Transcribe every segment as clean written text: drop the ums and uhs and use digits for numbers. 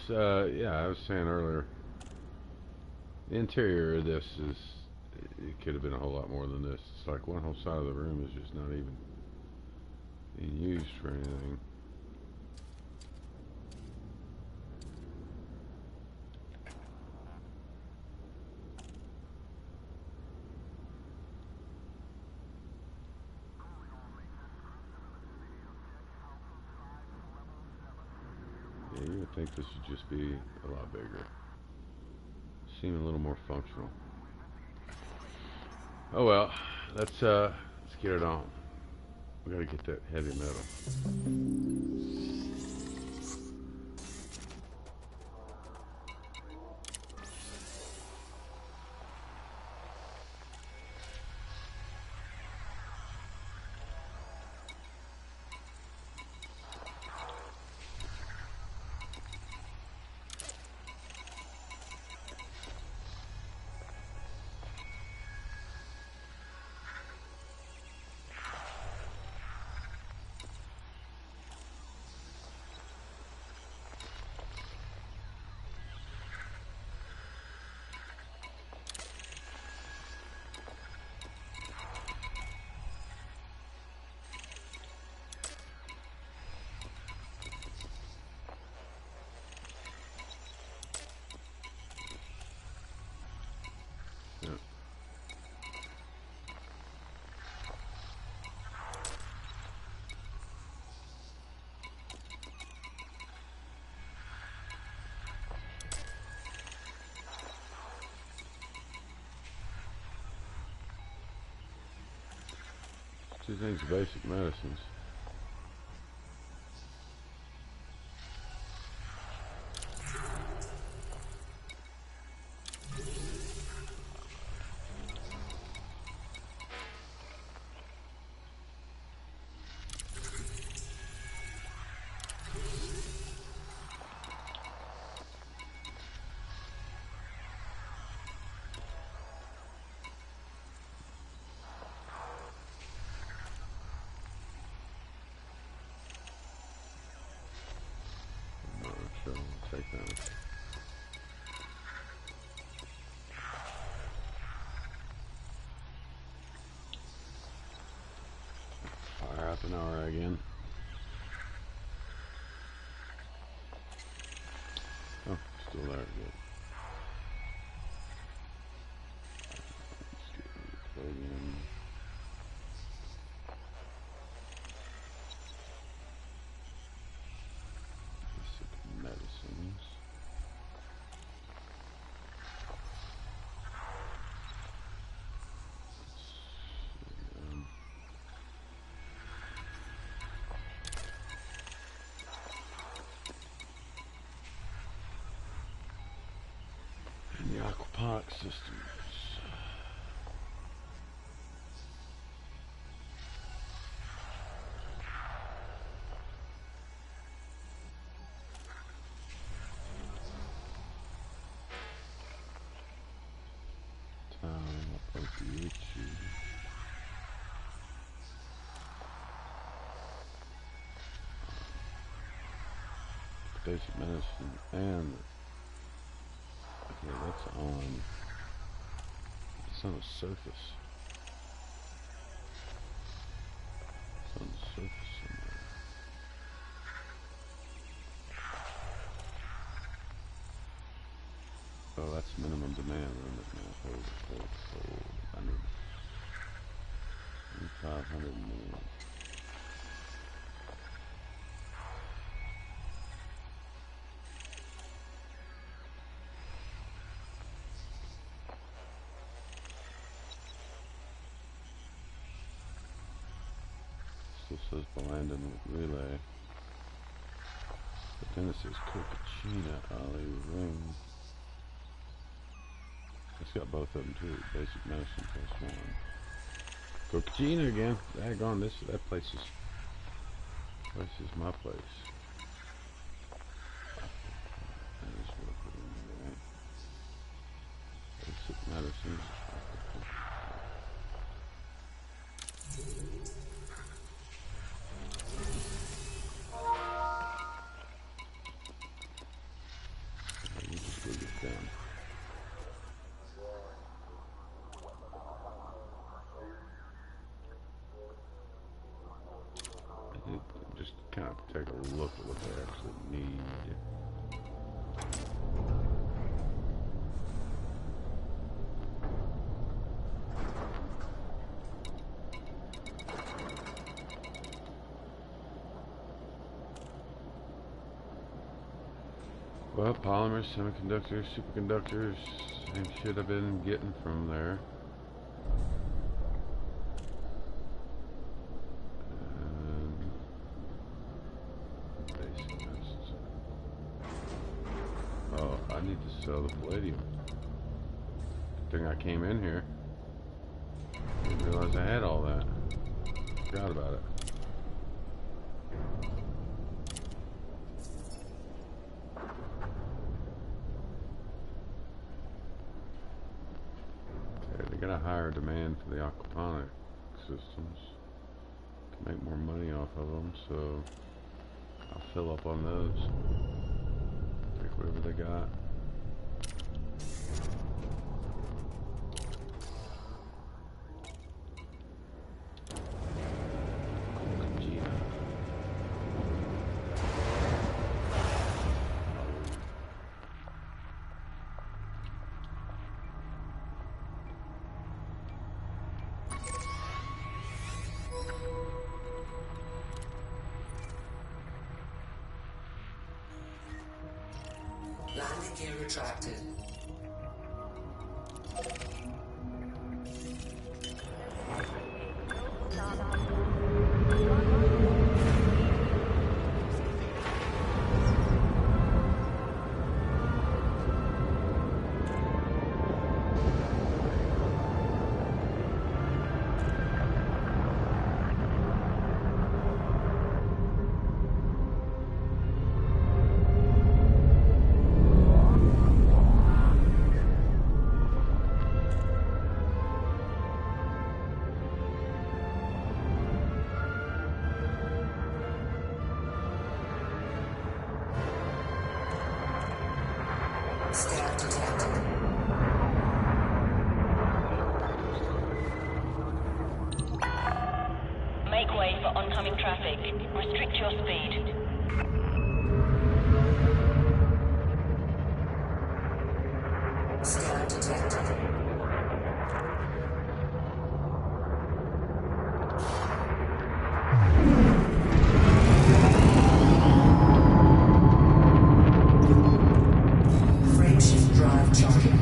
Yeah, I was saying earlier, the interior of this is, it could have been a whole lot more than this. It's like one whole side of the room is just not even being used for anything. Yeah, you would think this would just be a lot bigger. Seem a little more functional. Oh well, let's get it on. We gotta get that heavy metal. Yeah. Two things, basic medicines. So we'll take that. Fire up an hour again. Oh, still there. Good. Let's get the plug in. Basic medicines. And the aquaponic systems. Basic medicine and okay, that's on. It's on the surface. It's on the surface somewhere. Oh, that's minimum demand limit now. Hold. I need 500 million. Still says Blandon with relay. But then it says Coca-China, Ali, ring. It's got both of them too. Basic medicine plus one. Coca-China again. Daggone, that place is my place. That is what I put in there, right? Basic medicine. Well, polymers, semiconductors, superconductors, same shit I've been getting from there. And basic methods. Oh, I need to sell the palladium. Good thing I came in here. Didn't realize I had all that. Forgot about it. They got a higher demand for the aquaponic systems to make more money off of them, so I'll fill up on those. Take whatever they got. Landing gear retracted. Scan detected. Make way for oncoming traffic. Restrict your speed. Scan detected. Frameshift drive charging.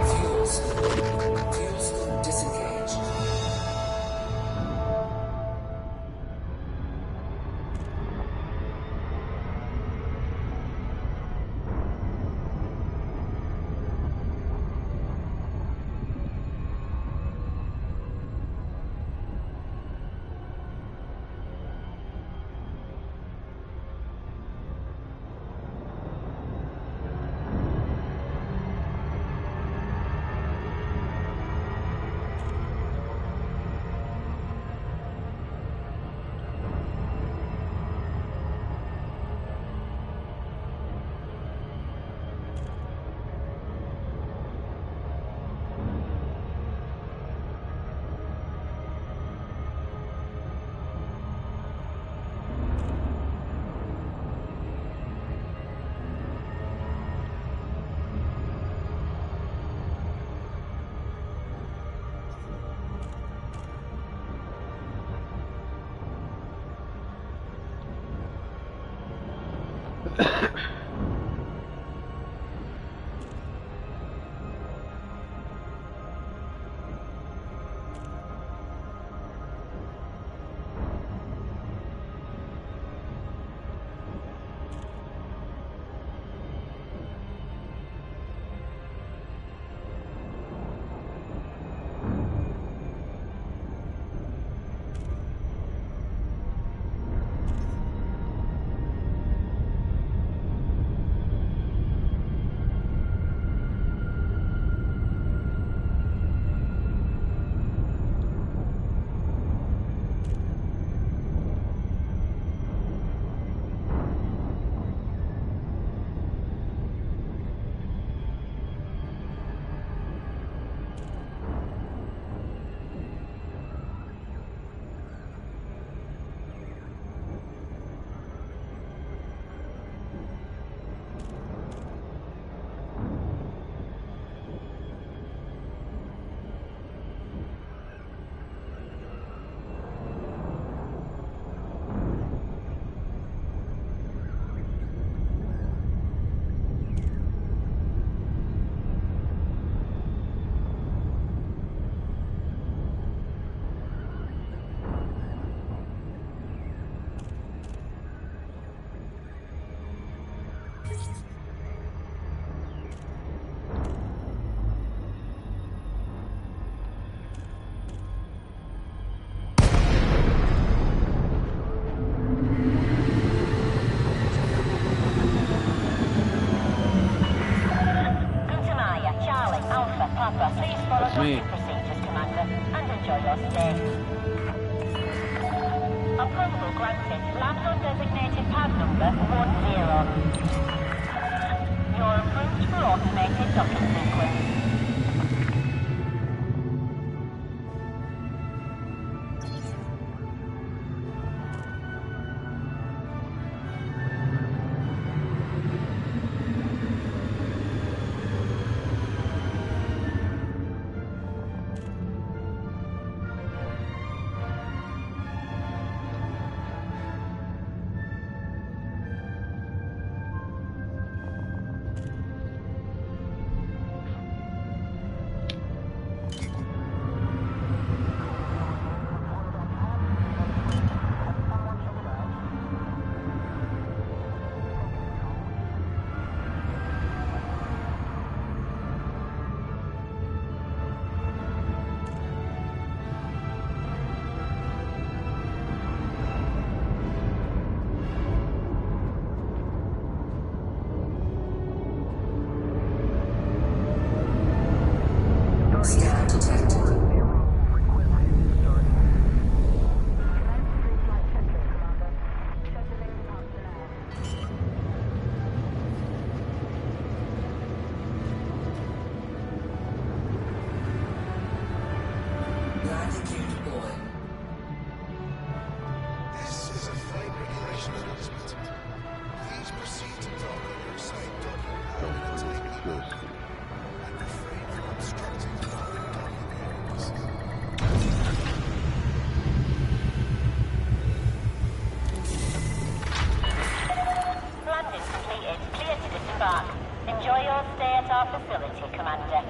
Fuel scoop disengaged. Commander, and enjoy your stay. Approval granted. Land on designated pad number 10. You're approved for automated docking sequence. Scan detected. Landing gear deployed. This is a flight regulation announcement. Please proceed to dock on your side docking pad Don't in a forget timely the fuel manner stick. and refrain from obstructing other docking areas. Landing completed. Clear to disembark. Enjoy your stay at our facility, Commander.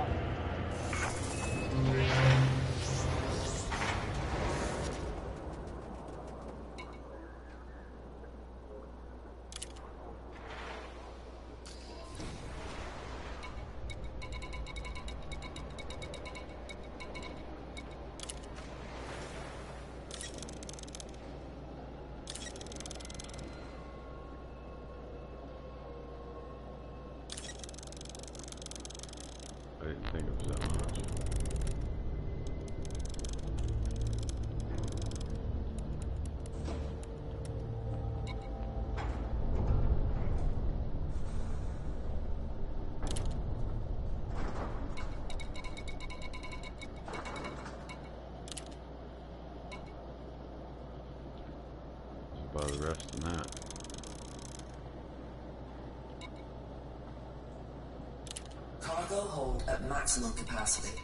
I didn't think it was that much. There's about the rest of that. Cargo hold at maximum capacity.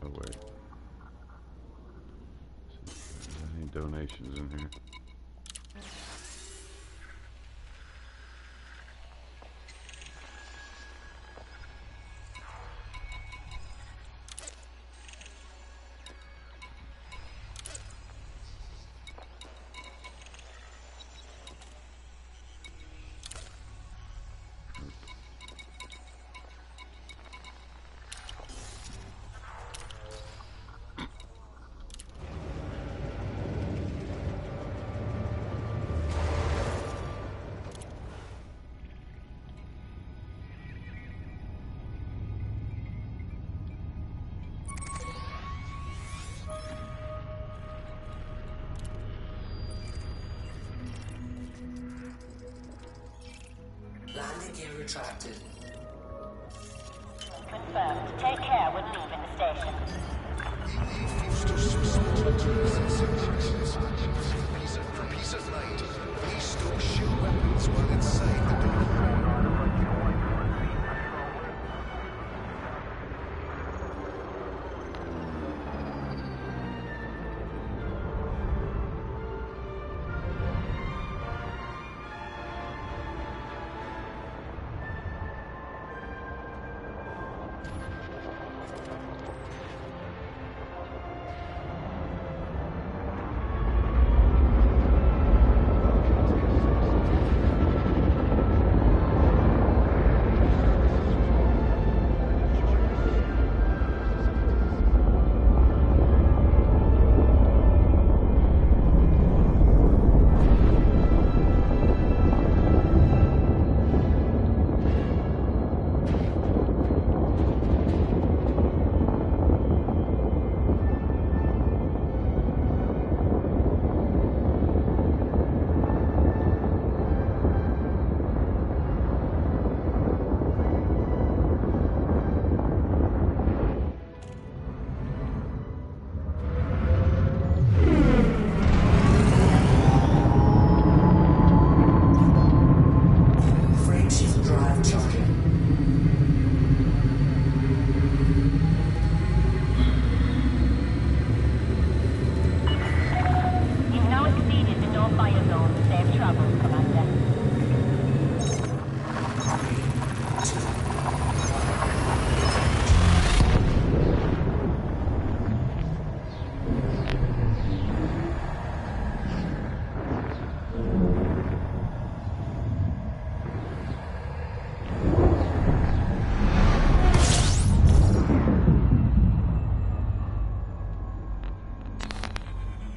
Oh wait. Any donations in here? Landing gear retracted. Confirmed. Take care when leaving the station. We leave fuselage to small alternatives for peace of mind. Please store shield weapons while inside the door.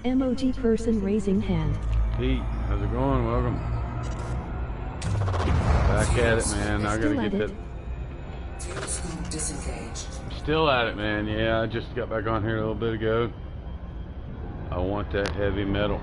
Emoji person raising hand. Pete, how's it going? Welcome. Back at it, man. I gotta Still get at that. it. Fuel scoop disengaged. Still at it, man. Yeah, I just got back on here a little bit ago. I want that heavy metal.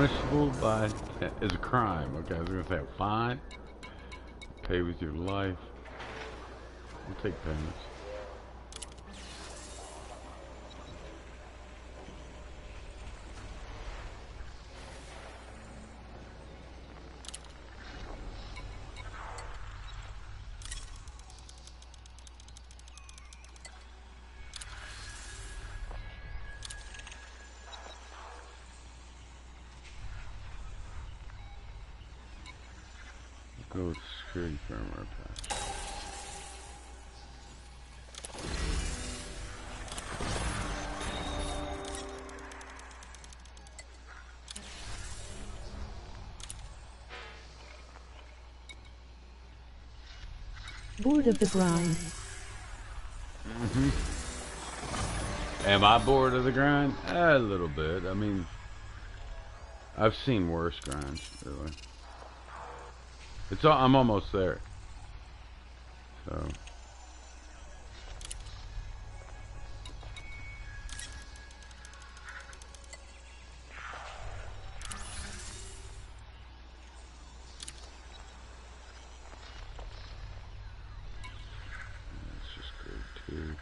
punishable by is a crime. Okay, I was gonna say a fine. Pay with your life. We'll take payments. Go with security firmware patch. Bored of the grind. Am I bored of the grind? A little bit. I mean, I've seen worse grinds, really. I'm almost there. So. Let's just go to.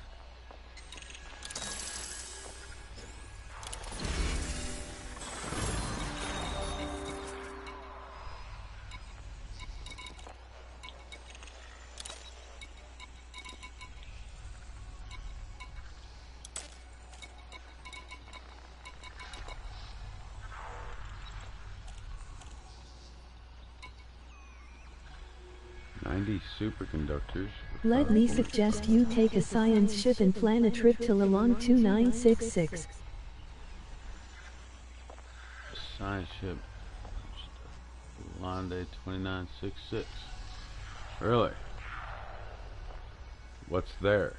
90 superconductors. Let me suggest you take a science ship and plan a trip to Lalong 2966. Science ship. Lande 2966. Really? What's there?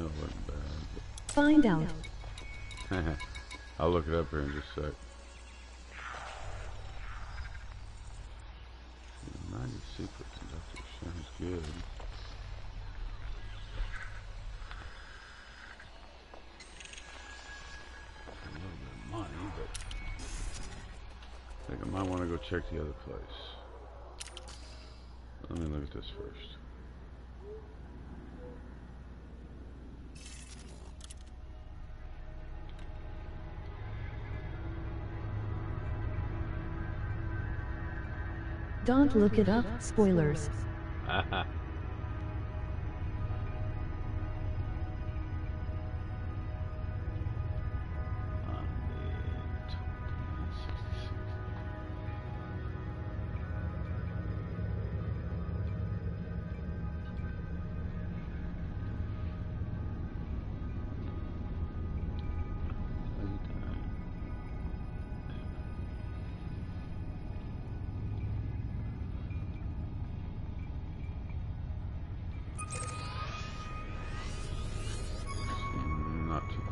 Wasn't bad, Find out. but I'll look it up here in just a sec. 90 superconductors sounds good. A little bit of money, but I think I might want to go check the other place. Let me look at this first. Don't look it up, spoilers.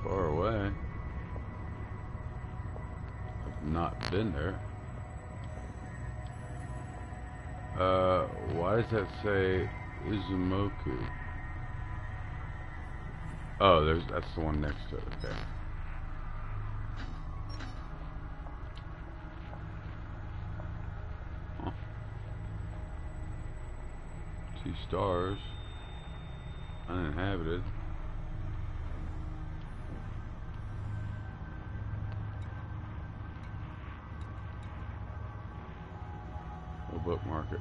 Far away. I've not been there. Why does that say Izumoku? Oh, that's the one next to it, okay. Huh. 2 stars. Uninhabited. We'll bookmark it.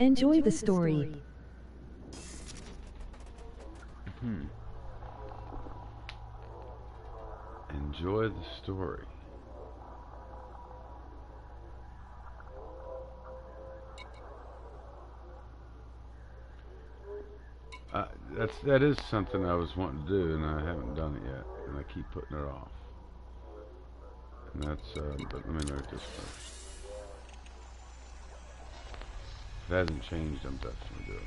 Enjoy the story. Enjoy the story. that is something I was wanting to do, and I haven't done it yet, and I keep putting it off. And that's but let me note this first. If it hasn't changed, I'm definitely doing it.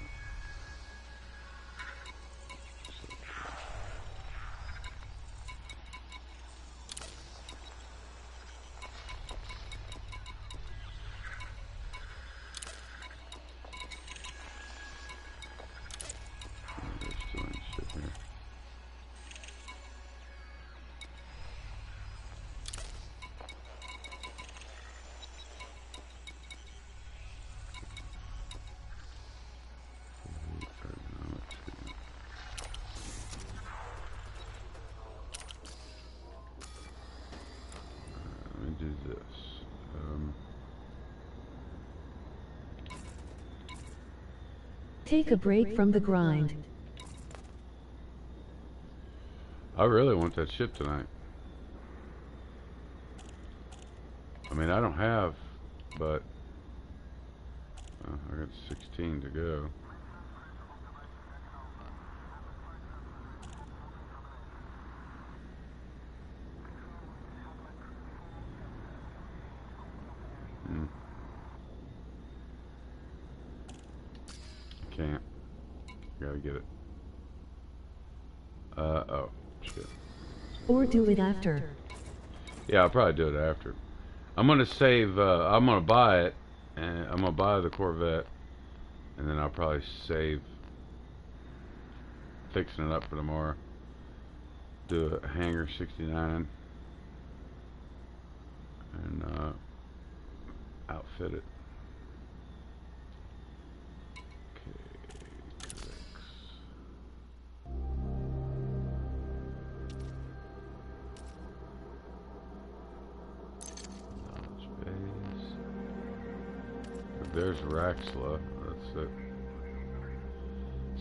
Do this. Take a break from the grind. I really want that ship tonight. I mean, I don't have, but I got 16 to go. Can't. Gotta get it. Oh, shit. Or do it after. Yeah, I'll probably do it after. I'm gonna save, I'm gonna buy it, and I'm gonna buy the Corvette, and then I'll probably save fixing it up for tomorrow. Do a Hangar 69, and outfit it. There's Raxla. That's it.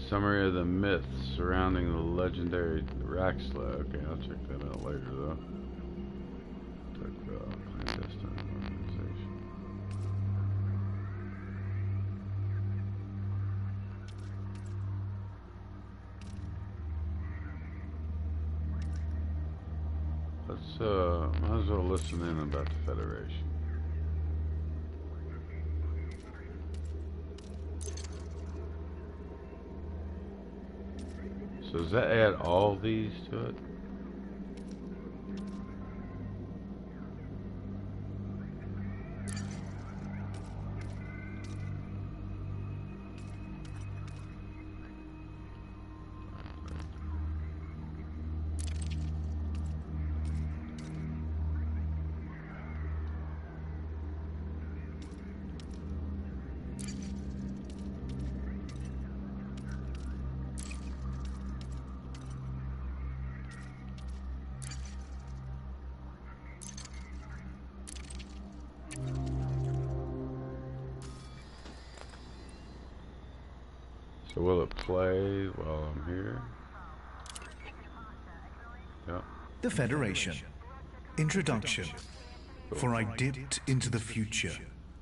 Summary of the myths surrounding the legendary Raxla. Okay, I'll check that out later, though. Clandestine organization. Let's, might as well listen in about the Federation. So does that add all these to it? So will it play while I'm here? Yep. The Federation. Introduction. For I dipped into the future,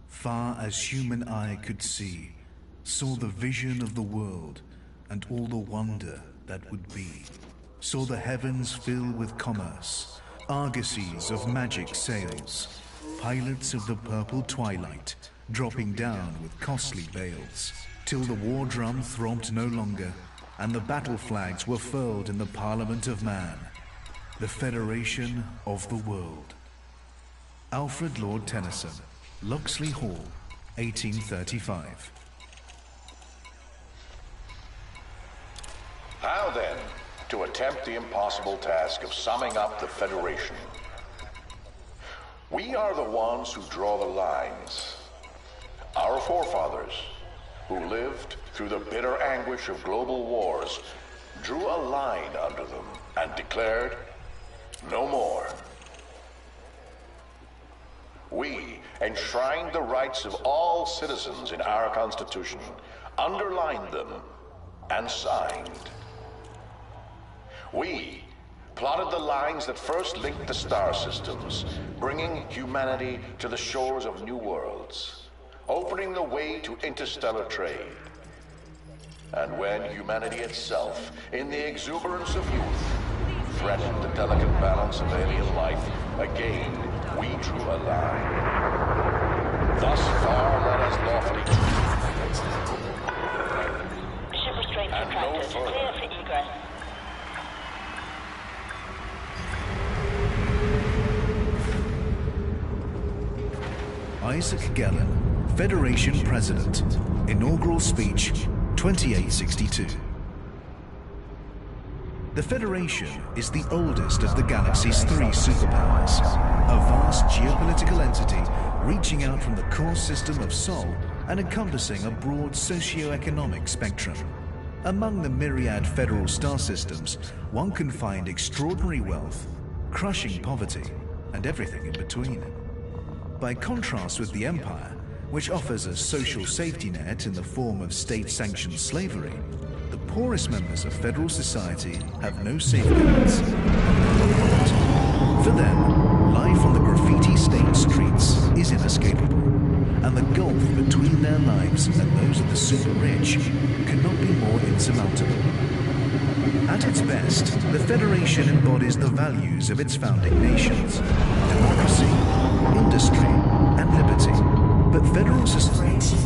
far as human eye could see, saw the vision of the world and all the wonder that would be. Saw the heavens fill with commerce, argosies of magic sails, pilots of the purple twilight, dropping down with costly bales, till the war drum throbbed no longer, and the battle flags were furled in the Parliament of Man, the Federation of the World. Alfred Lord Tennyson, Locksley Hall, 1835. How then to attempt the impossible task of summing up the Federation? We are the ones who draw the lines. Our forefathers, who lived through the bitter anguish of global wars, drew a line under them and declared, no more. We enshrined the rights of all citizens in our Constitution, underlined them, and signed. We plotted the lines that first linked the star systems, bringing humanity to the shores of new worlds, opening the way to interstellar trade. And when humanity itself, in the exuberance of youth, threatened the delicate balance of alien life, again we drew a line. Thus far, let us lawfully Ship restraints retracted. Clear for egress. Isaac Gellin, Federation President. Inaugural speech, 2862. The Federation is the oldest of the galaxy's three superpowers, a vast geopolitical entity reaching out from the core system of Sol and encompassing a broad socio-economic spectrum. Among the myriad federal star systems, one can find extraordinary wealth, crushing poverty, and everything in between. By contrast with the Empire, which offers a social safety net in the form of state-sanctioned slavery, the poorest members of federal society have no safeguards. For them, life on the graffiti-stained streets is inescapable, and the gulf between their lives and those of the super-rich cannot be more insurmountable. At its best, the Federation embodies the values of its founding nations: democracy, industry, and liberty. But federal society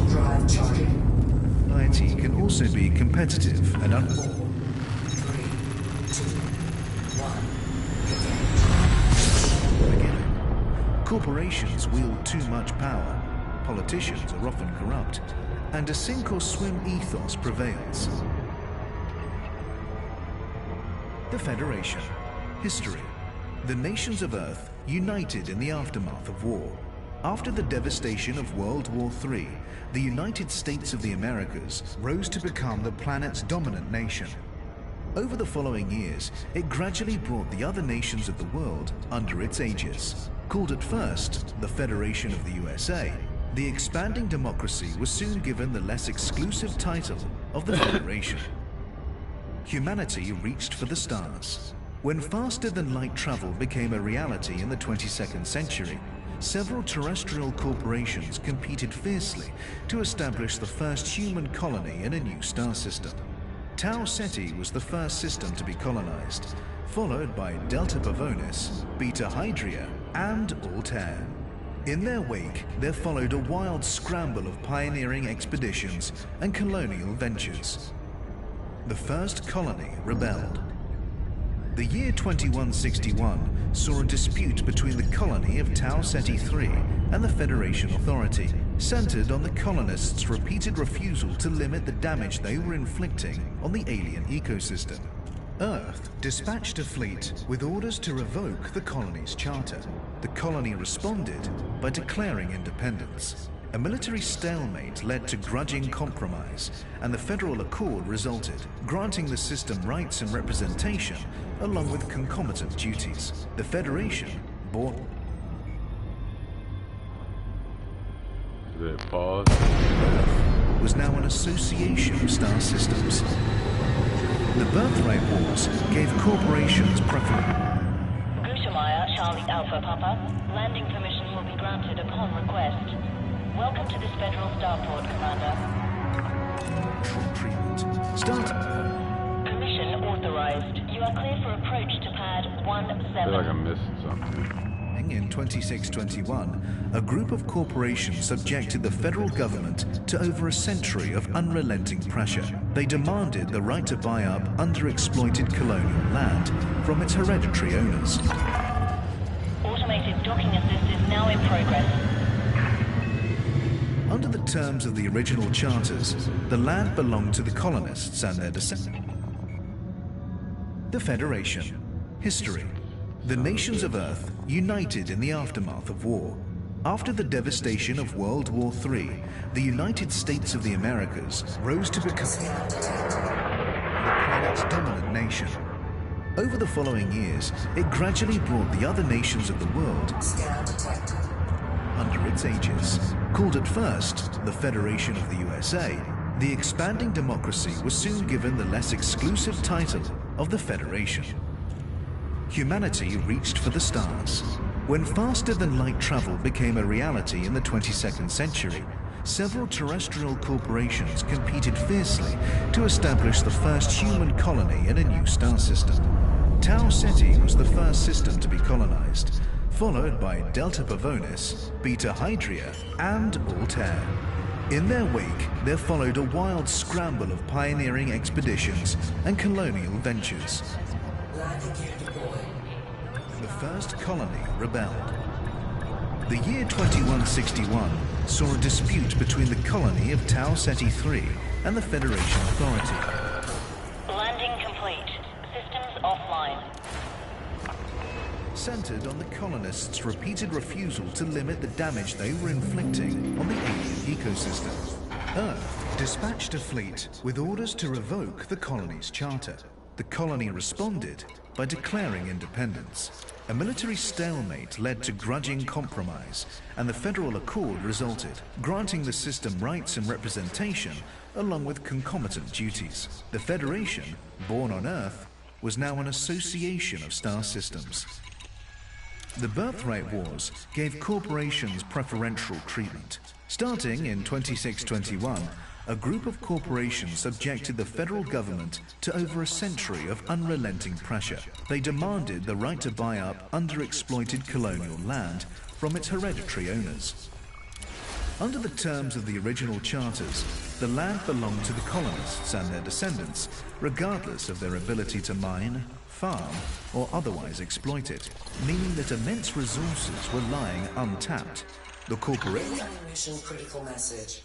can also be competitive and unfair. 3, 2, 1, Corporations wield too much power, politicians are often corrupt, and a sink-or-swim ethos prevails. The Federation. History. The nations of Earth united in the aftermath of war. After the devastation of World War III, the United States of the Americas rose to become the planet's dominant nation. Over the following years, it gradually brought the other nations of the world under its aegis. Called at first the Federation of the USA, the expanding democracy was soon given the less exclusive title of the Federation. Humanity reached for the stars. When faster-than-light travel became a reality in the 22nd century, several terrestrial corporations competed fiercely to establish the first human colony in a new star system. Tau Ceti was the first system to be colonized, followed by Delta Pavonis, Beta Hydria, and Altair. In their wake, there followed a wild scramble of pioneering expeditions and colonial ventures. The first colony rebelled. The year 2161 saw a dispute between the colony of Tau Ceti III and the Federation Authority, centered on the colonists' repeated refusal to limit the damage they were inflicting on the alien ecosystem. Earth dispatched a fleet with orders to revoke the colony's charter. The colony responded by declaring independence. A military stalemate led to grudging compromise, and the Federal Accord resulted, granting the system rights and representation, along with concomitant duties. The Federation bought... Pause. was now an association of star systems. The birthright wars gave corporations preference. Gushemaya, Charlie Alpha Papa. Landing permission will be granted upon request. Welcome to this Federal Starport, Commander. Treatment. Start. Permission authorized. You are clear for approach to pad I feel like 17. I'm missing something. In 2621, a group of corporations subjected the federal government to over a century of unrelenting pressure. They demanded the right to buy up underexploited colonial land from its hereditary owners. Automated docking assist is now in progress. Under the terms of the original charters, the land belonged to the colonists and their descendants. The Federation. History. The nations of Earth united in the aftermath of war. After the devastation of World War III, the United States of the Americas rose to become the planet's dominant nation. Over the following years, it gradually brought the other nations of the world under its aegis. Called at first the Federation of the USA, the expanding democracy was soon given the less exclusive title of the Federation. Humanity reached for the stars. When faster-than-light travel became a reality in the 22nd century, several terrestrial corporations competed fiercely to establish the first human colony in a new star system. Tau Ceti was the first system to be colonized, followed by Delta Pavonis, Beta Hydria, and Altair. In their wake, there followed a wild scramble of pioneering expeditions and colonial ventures. The first colony rebelled. The year 2161 saw a dispute between the colony of Tau Ceti III and the Federation Authority. Landing complete. Systems offline. Centered on the colonists' repeated refusal to limit the damage they were inflicting on the alien ecosystem. Earth dispatched a fleet with orders to revoke the colony's charter. The colony responded by declaring independence. A military stalemate led to grudging compromise, and the Federal Accord resulted, granting the system rights and representation, along with concomitant duties. The Federation, born on Earth, was now an association of star systems. The Birthright Wars gave corporations preferential treatment. Starting in 2621, a group of corporations subjected the federal government to over a century of unrelenting pressure. They demanded the right to buy up underexploited colonial land from its hereditary owners. Under the terms of the original charters, the land belonged to the colonists and their descendants, regardless of their ability to mine, farm, or otherwise exploit it, meaning that immense resources were lying untapped. The corporations critical message.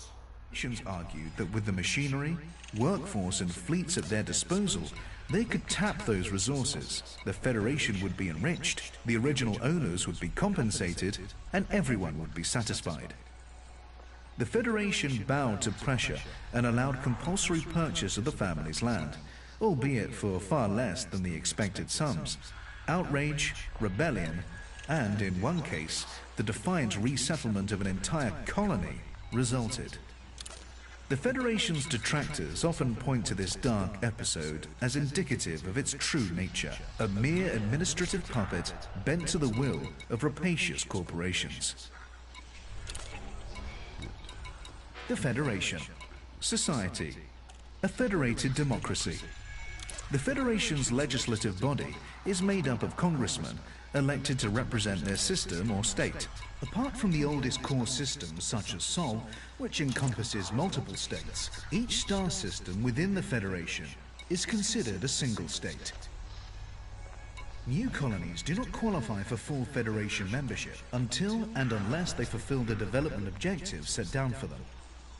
Argued that with the machinery, workforce, and fleets at their disposal, they could tap those resources. The Federation would be enriched, the original owners would be compensated, and everyone would be satisfied. The Federation bowed to pressure and allowed compulsory purchase of the family's land, albeit for far less than the expected sums. Outrage, rebellion, and, in one case, the defiant resettlement of an entire colony resulted. The Federation's detractors often point to this dark episode as indicative of its true nature, a mere administrative puppet bent to the will of rapacious corporations. The Federation. Society. A federated democracy. The Federation's legislative body is made up of congressmen elected to represent their system or state. Apart from the oldest core systems such as Sol, which encompasses multiple states, each star system within the Federation is considered a single state. New colonies do not qualify for full Federation membership until and unless they fulfill the development objectives set down for them.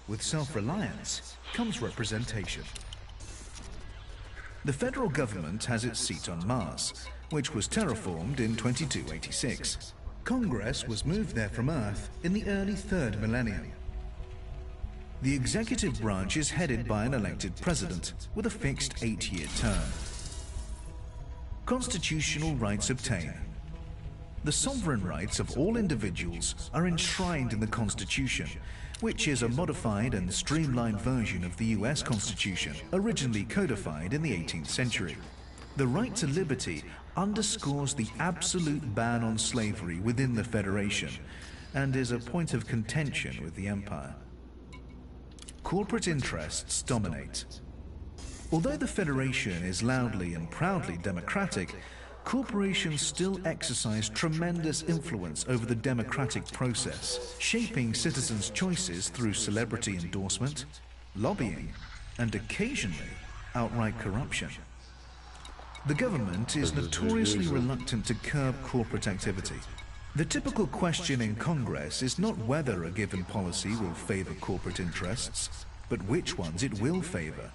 With self-reliance comes representation. The federal government has its seat on Mars, which was terraformed in 2286. Congress was moved there from Earth in the early 3rd millennium. The executive branch is headed by an elected president with a fixed 8-year term. Constitutional rights obtain. The sovereign rights of all individuals are enshrined in the Constitution, which is a modified and streamlined version of the US Constitution, originally codified in the 18th century. The right to liberty underscores the absolute ban on slavery within the Federation and is a point of contention with the Empire. Corporate interests dominate. Although the Federation is loudly and proudly democratic, corporations still exercise tremendous influence over the democratic process, shaping citizens' choices through celebrity endorsement, lobbying, and occasionally outright corruption. The government is notoriously reluctant to curb corporate activity. The typical question in Congress is not whether a given policy will favor corporate interests, but which ones it will favor.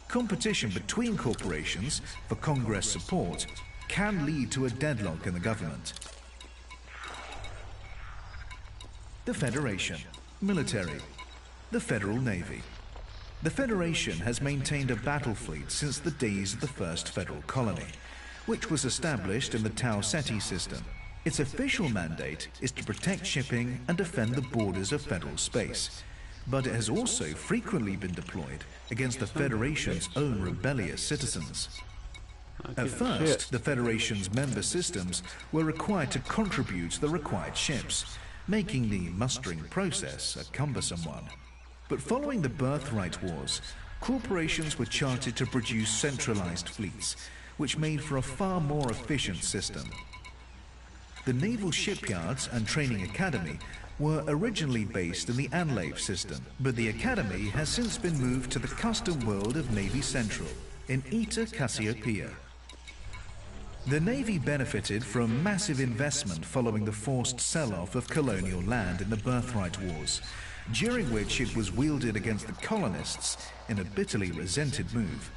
Competition between corporations for Congress support can lead to a deadlock in the government. The Federation. Military. The Federal Navy. The Federation has maintained a battle fleet since the days of the first federal colony, which was established in the Tau Ceti system. Its official mandate is to protect shipping and defend the borders of federal space, but it has also frequently been deployed against the Federation's own rebellious citizens. At first, the Federation's member systems were required to contribute the required ships, making the mustering process a cumbersome one. But following the Birthright Wars, corporations were chartered to produce centralized fleets, which made for a far more efficient system. The naval shipyards and training academy were originally based in the Anlave system, but the academy has since been moved to the custom world of Navy Central in Eta Cassiopeia. The Navy benefited from massive investment following the forced sell-off of colonial land in the Birthright Wars, during which it was wielded against the colonists in a bitterly resented move.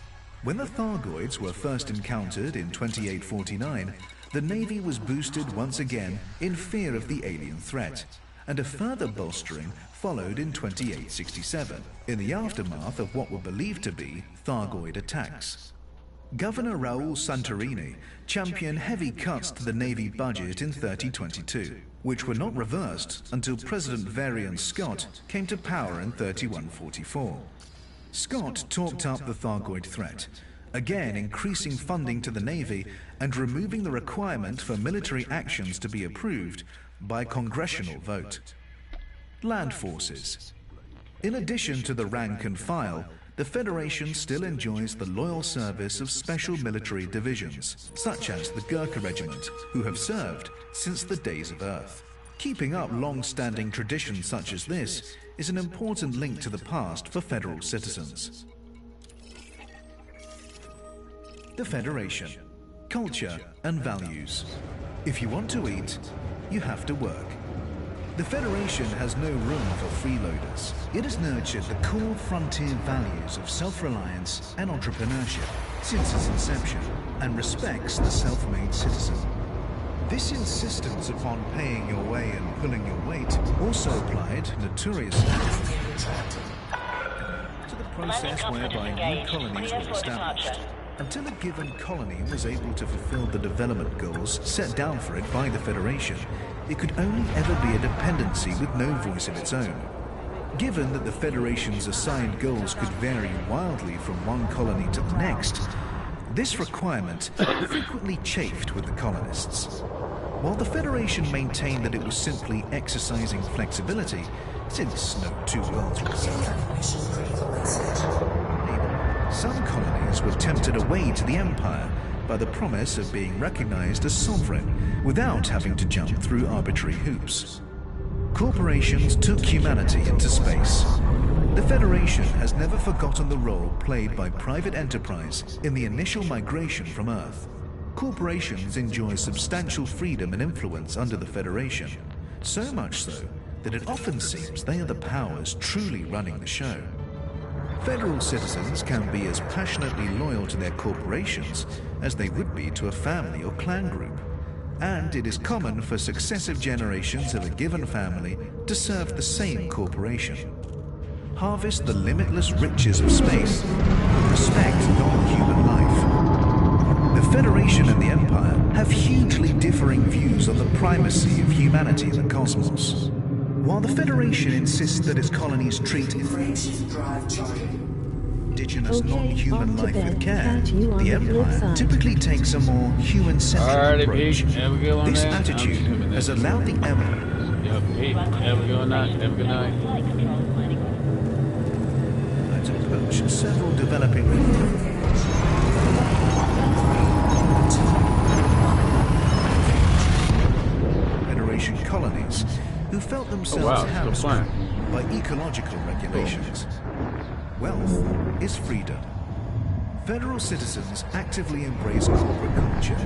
When the Thargoids were first encountered in 2849, the Navy was boosted once again in fear of the alien threat, and a further bolstering followed in 2867, in the aftermath of what were believed to be Thargoid attacks. Governor Raul Santorini championed heavy cuts to the Navy budget in 3022, which were not reversed until President Varian Scott came to power in 3144. Scott talked up the Thargoid threat, again increasing funding to the Navy and removing the requirement for military actions to be approved by congressional vote. Land forces. In addition to the rank and file, the Federation still enjoys the loyal service of special military divisions, such as the Gurkha Regiment, who have served since the days of Earth. Keeping up long-standing traditions such as this is an important link to the past for Federal citizens. The Federation. Culture and values. If you want to eat, you have to work. The Federation has no room for freeloaders. It has nurtured the core frontier values of self-reliance and entrepreneurship since its inception, and respects the self-made citizen. This insistence upon paying your way and pulling your weight also applied notoriously to the process whereby new colonies were established. Until a given colony was able to fulfill the development goals set down for it by the Federation, it could only ever be a dependency with no voice of its own. Given that the Federation's assigned goals could vary wildly from one colony to the next, this requirement frequently chafed with the colonists. While the Federation maintained that it was simply exercising flexibility, since no two worlds were the same, some colonies were tempted away to the Empire by the promise of being recognized as sovereign without having to jump through arbitrary hoops. Corporations took humanity into space. The Federation has never forgotten the role played by private enterprise in the initial migration from Earth. Corporations enjoy substantial freedom and influence under the Federation, so much so that it often seems they are the powers truly running the show. Federal citizens can be as passionately loyal to their corporations as they would be to a family or clan group, and it is common for successive generations of a given family to serve the same corporation. Harvest the limitless riches of space, but respect non-human life. The Federation and the Empire have hugely differing views on the primacy of humanity in the cosmos. While the Federation insists that its colonies treat indigenous non-human life with care, the Empire typically takes a more human-centric approach. This attitude has allowed the Empire to approach several developing Federation colonies who felt themselves hamstrung by ecological regulations. Wealth is freedom. Federal citizens actively embrace corporate culture,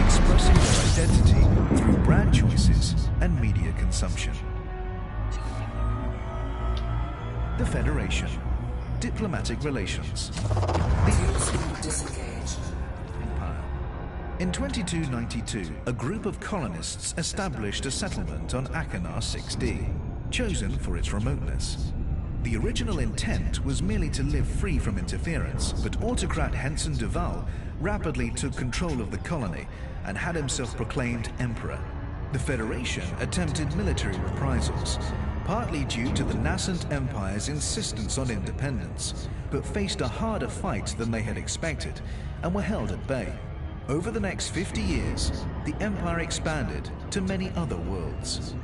expressing their identity through brand choices and media consumption. The Federation. Diplomatic relations. Empire. In 2292, a group of colonists established a settlement on Akanar 6D, chosen for its remoteness. The original intent was merely to live free from interference, but autocrat Henson Duval rapidly took control of the colony and had himself proclaimed emperor. The Federation attempted military reprisals, partly due to the nascent empire's insistence on independence, but faced a harder fight than they had expected and were held at bay. Over the next 50 years, the empire expanded to many other worlds.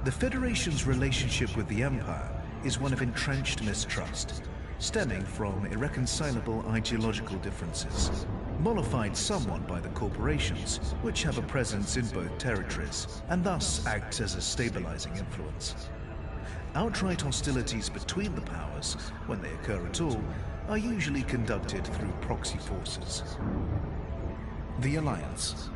The Federation's relationship with the empire is one of entrenched mistrust, stemming from irreconcilable ideological differences, mollified somewhat by the corporations, which have a presence in both territories, and thus act as a stabilizing influence. Outright hostilities between the powers, when they occur at all, are usually conducted through proxy forces. The Alliance.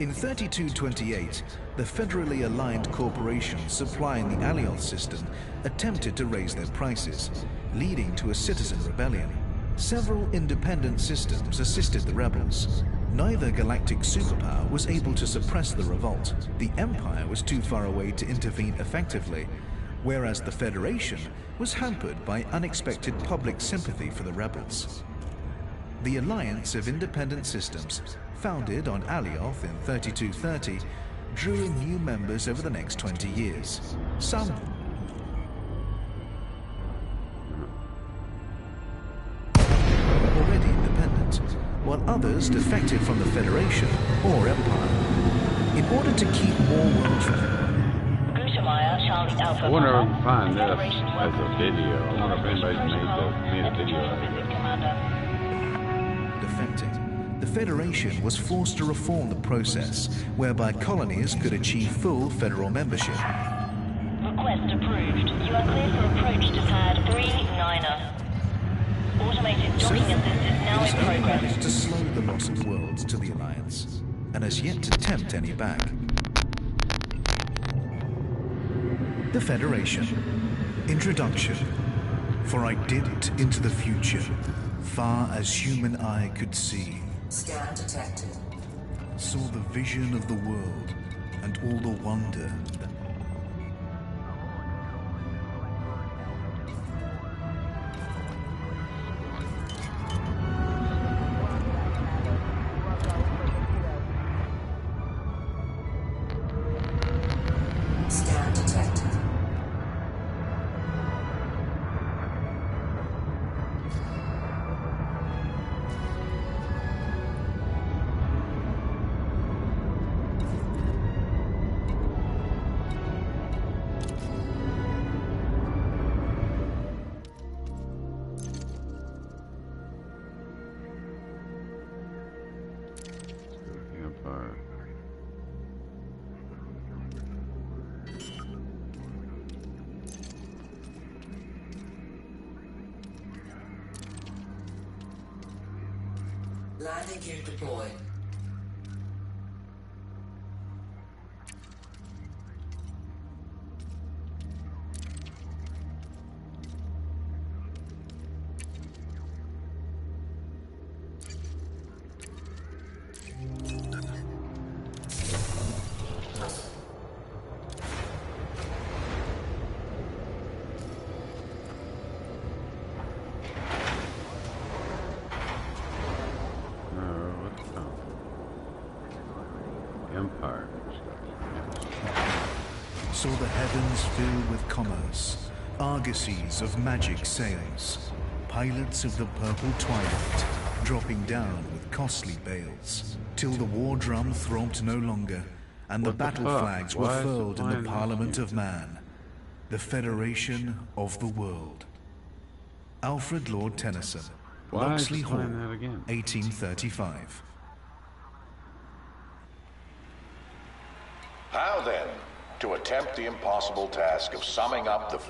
In 3228, the federally aligned corporations supplying the Alioth system attempted to raise their prices, leading to a citizen rebellion. Several independent systems assisted the rebels. Neither galactic superpower was able to suppress the revolt. The Empire was too far away to intervene effectively, whereas the Federation was hampered by unexpected public sympathy for the rebels. The Alliance of Independent Systems, founded on Alioth in 3230, drew in new members over the next 20 years. Some already independent, while others defected from the Federation or Empire. In order to keep more world I wonder if I can find this as a video. I wonder if anybody's made a video out of it. defecting, the Federation was forced to reform the process, whereby colonies could achieve full federal membership. Request approved. You are clear for approach to pad 39er. Automated docking assist is now in progress. Managed to slow the loss of worlds to the Alliance, and has yet to tempt any back. The Federation. Introduction. For I dipped into the future, far as human eye could see. Scan detected. Saw the vision of the world, and all the wonder. Scan detected. Empire. Landing gear deployed. Empire. Saw the heavens filled with commerce, argosies of magic sails, pilots of the purple twilight, dropping down with costly bales, till the war drum throbbed no longer, and the What the battle fuck? flags were Why is it furled in playing the this Parliament game? of Man, the Federation of the World. Alfred Lord Tennyson, Why is Locksley it Hall, playing that again? 1835. How then to attempt the impossible task of summing up the...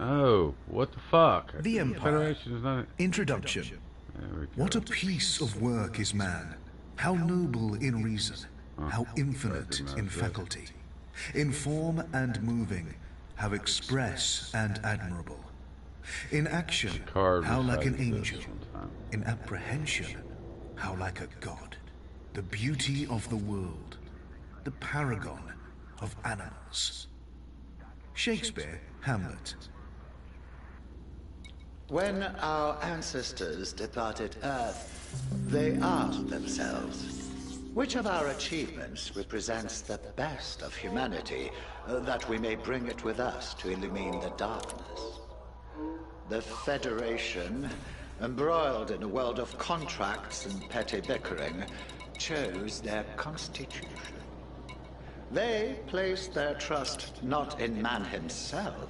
Oh, what the fuck? The Empire. Federation is not... Introduction. There we go. What a piece of work is man, how noble in reason, how infinite in faculty, in form and moving, how express and admirable. In action, Card how like an recited this angel, sometime. in apprehension, how like a god, the beauty of the world, the paragon of animals. Shakespeare, Hamlet. When our ancestors departed Earth, they asked themselves, which of our achievements represents the best of humanity, that we may bring it with us to illumine the darkness? The Federation, embroiled in a world of contracts and petty bickering, chose their constitution. They placed their trust not in man himself,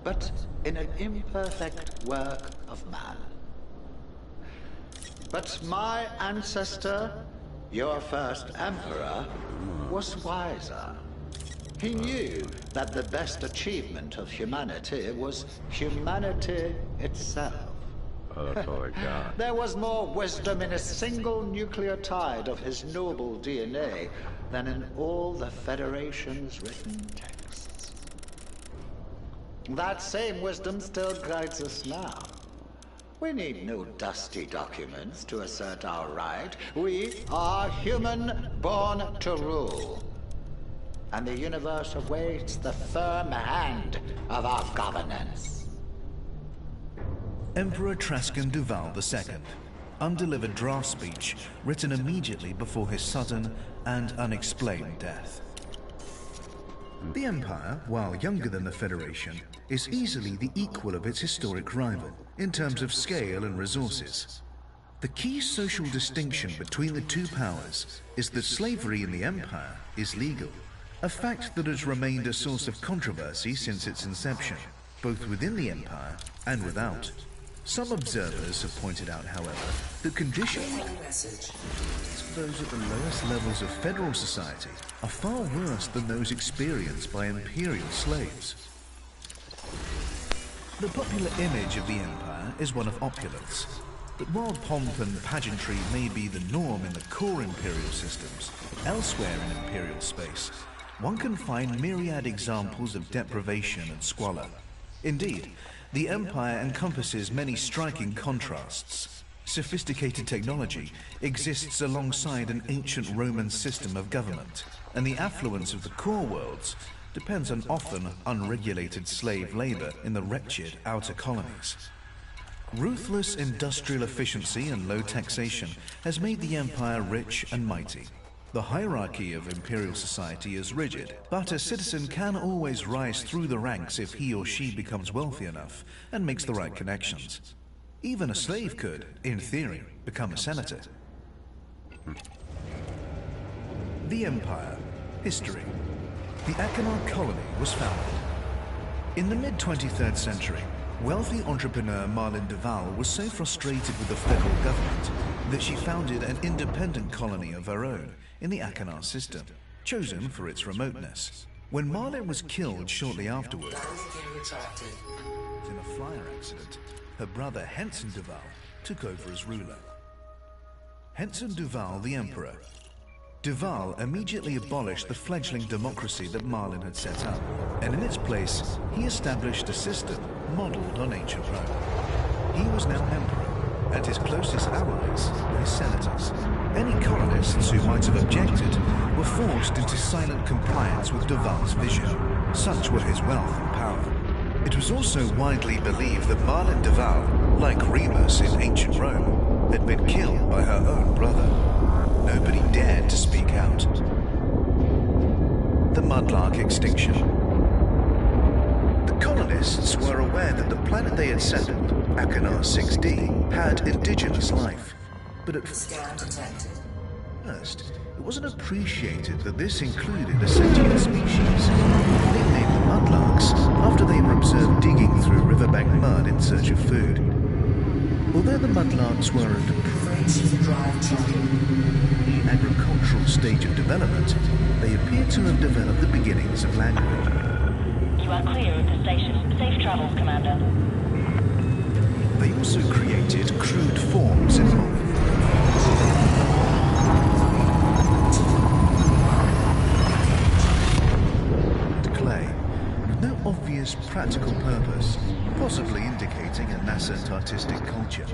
but in an imperfect work of man. But my ancestor, your first emperor, was wiser. He knew that the best achievement of humanity was humanity itself. Oh, that's all I got. There was more wisdom in a single nucleotide of his noble DNA than in all the Federation's written texts. That same wisdom still guides us now. We need no dusty documents to assert our right. We are human, born to rule. And the universe awaits the firm hand of our governance. Emperor Trascan Duval II, undelivered draft speech written immediately before his sudden and unexplained death. The Empire, while younger than the Federation, is easily the equal of its historic rival in terms of scale and resources. The key social distinction between the two powers is that slavery in the Empire is legal, a fact that has remained a source of controversy since its inception, both within the Empire and without. Some observers have pointed out, however, that conditions for those at the lowest levels of federal society are far worse than those experienced by imperial slaves. The popular image of the Empire is one of opulence, but while pomp and pageantry may be the norm in the core imperial systems, elsewhere in imperial space, one can find myriad examples of deprivation and squalor. Indeed, the Empire encompasses many striking contrasts. Sophisticated technology exists alongside an ancient Roman system of government, and the affluence of the core worlds depends on often unregulated slave labor in the wretched outer colonies. Ruthless industrial efficiency and low taxation has made the Empire rich and mighty. The hierarchy of imperial society is rigid, but a citizen can always rise through the ranks if he or she becomes wealthy enough and makes the right connections. Even a slave could, in theory, become a senator. The Empire. History. The Achenar colony was founded. In the mid-23rd century, wealthy entrepreneur Marlene Duval was so frustrated with the federal government that she founded an independent colony of her own in the Achenar system, chosen for its remoteness. When Marlene was killed shortly afterward in a flyer accident, her brother Henson Duval took over as ruler. Henson Duval, the Emperor. Duval immediately abolished the fledgling democracy that Marlene had set up, and in its place, he established a system modeled on ancient Rome. He was now Emperor, and his closest allies were his senators. Any colonists who might have objected were forced into silent compliance with Duval's vision. Such were his wealth and power. It was also widely believed that Marlene Duval, like Remus in ancient Rome, had been killed by her own brother. Nobody dared to speak out. The Mudlark extinction. The colonists were aware that the planet they had settled, Achenar 6D, had indigenous life, but at first it wasn't appreciated that this included a sentient species. Nicknamed the Mudlarks after they were observed digging through riverbank mud in search of food. Although the Mudlarks were at the agricultural stage of development, they appear to have developed the beginnings of language. You are clear of the station. Safe travels, Commander. They also created crude forms in clay, with no obvious practical purpose, possibly indicating a nascent artistic culture.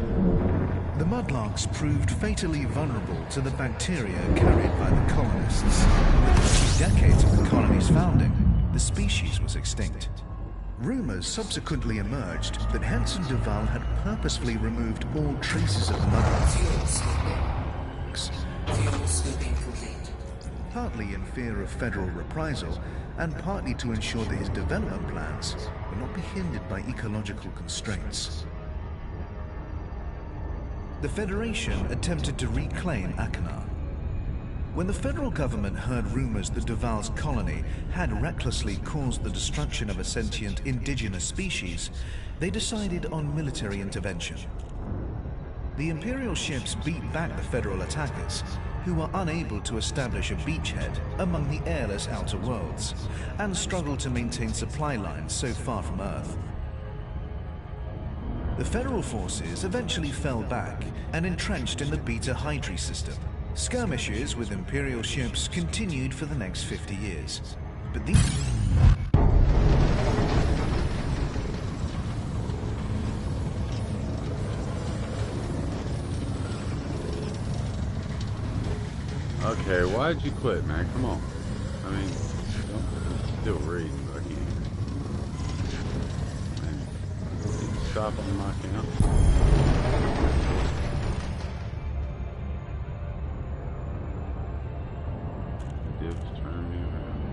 The Mudlarks proved fatally vulnerable to the bacteria carried by the colonists. Within 2 decades of the colony's founding, the species was extinct. Rumors subsequently emerged that Henson Duval had purposefully removed all traces of the Mudlarks, partly in fear of federal reprisal, and partly to ensure that his development plans would not be hindered by ecological constraints. The Federation attempted to reclaim Achenar. When the federal government heard rumors that Duval's colony had recklessly caused the destruction of a sentient indigenous species, they decided on military intervention. The Imperial ships beat back the federal attackers, who were unable to establish a beachhead among the airless outer worlds, and struggled to maintain supply lines so far from Earth. The federal forces eventually fell back and entrenched in the Beta Hydri system. Skirmishes with Imperial ships continued for the next 50 years. But these... Okay, why'd you quit, man? Come on. I mean, I'm still reading, but I can't. Man, you can stop on my account. Dips turn me around.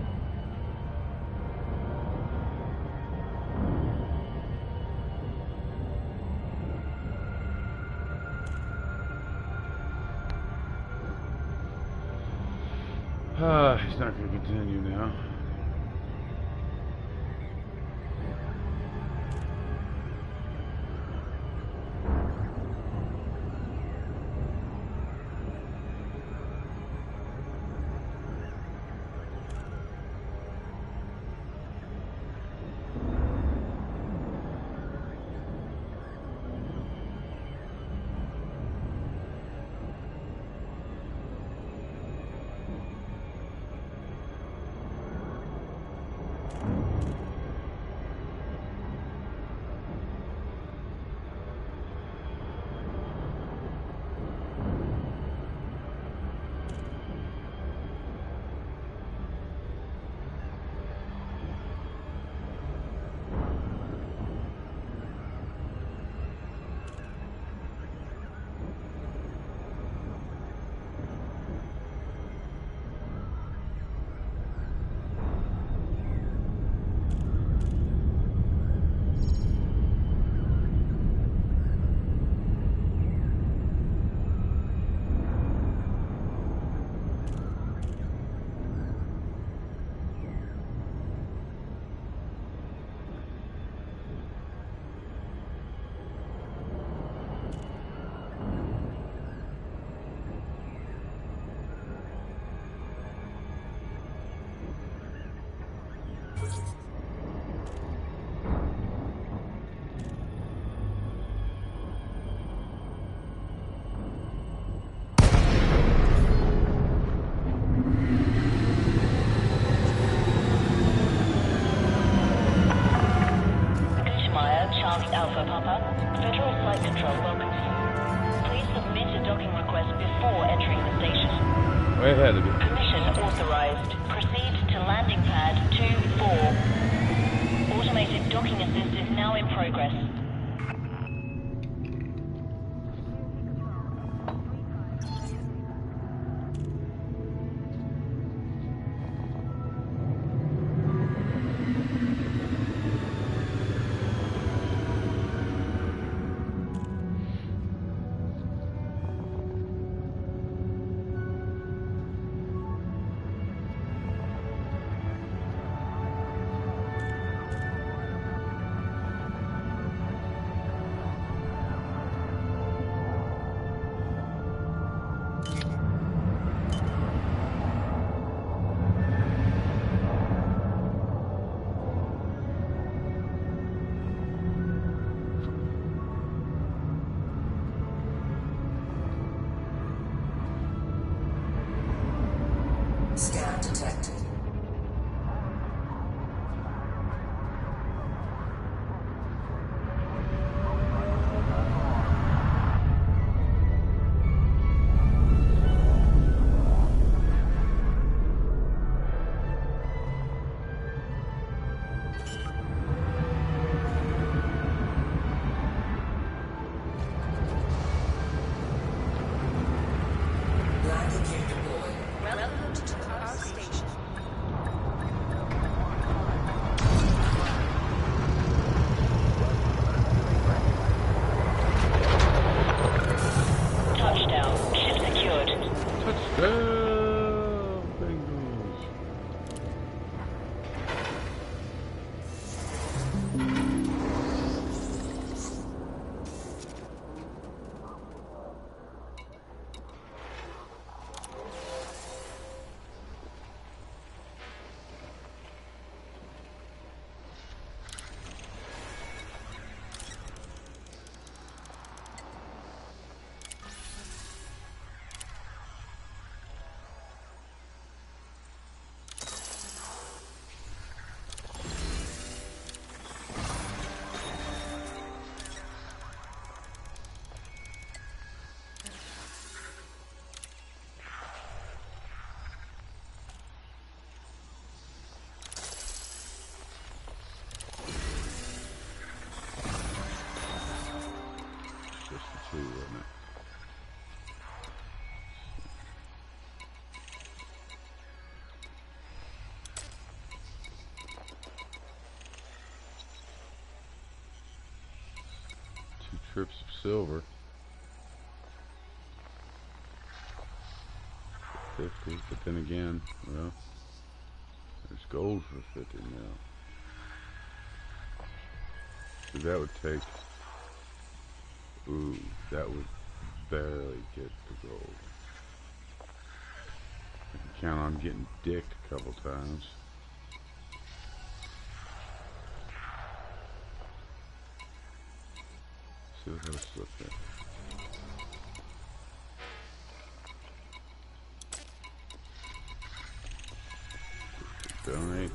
He's not going to continue now. Alpha Papa, Federal Flight Control welcomes you. Please submit a docking request before entering the station. Way ahead of you. Permission authorized. Proceed to landing pad 2-4. Automated docking assist is now in progress. trips of silver. 50, but then again, well, there's gold for 50 now. So that would take, ooh, that would barely get the gold. I can count on getting dicked a couple times. See what else is up there. Donate.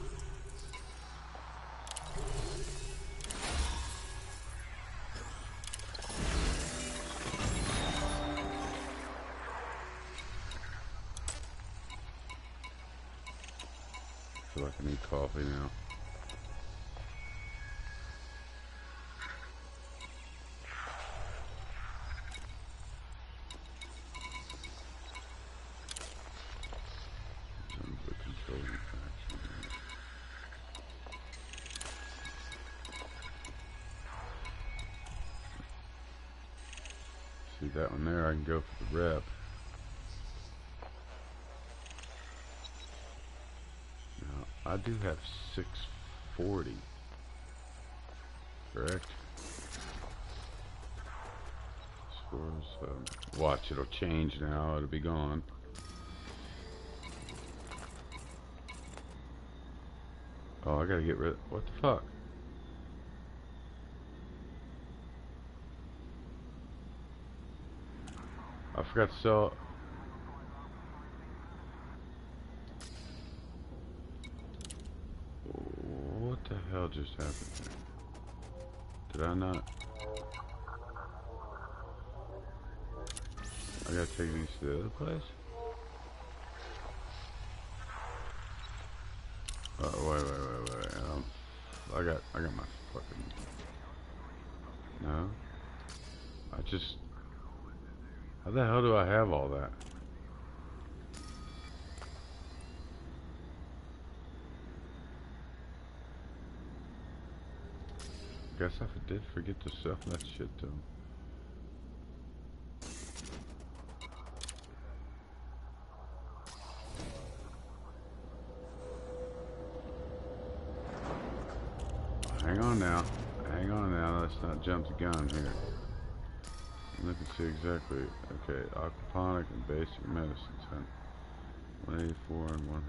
I feel like I need coffee now. See that one there, I can go for the rep. Now, I do have 640, correct? Watch, it'll change now, it'll be gone. Oh, I gotta get rid of, what the fuck? I forgot to sell. What the hell just happened here? Did I not? I gotta take these to the other place? Wait. I got my fucking. No. How the hell do I have all that? Guess I did forget to sell that shit to him. Hang on now. Let's not jump the gun here. Look and see exactly. Okay, aquaponic and basic medicines. 184 and 100.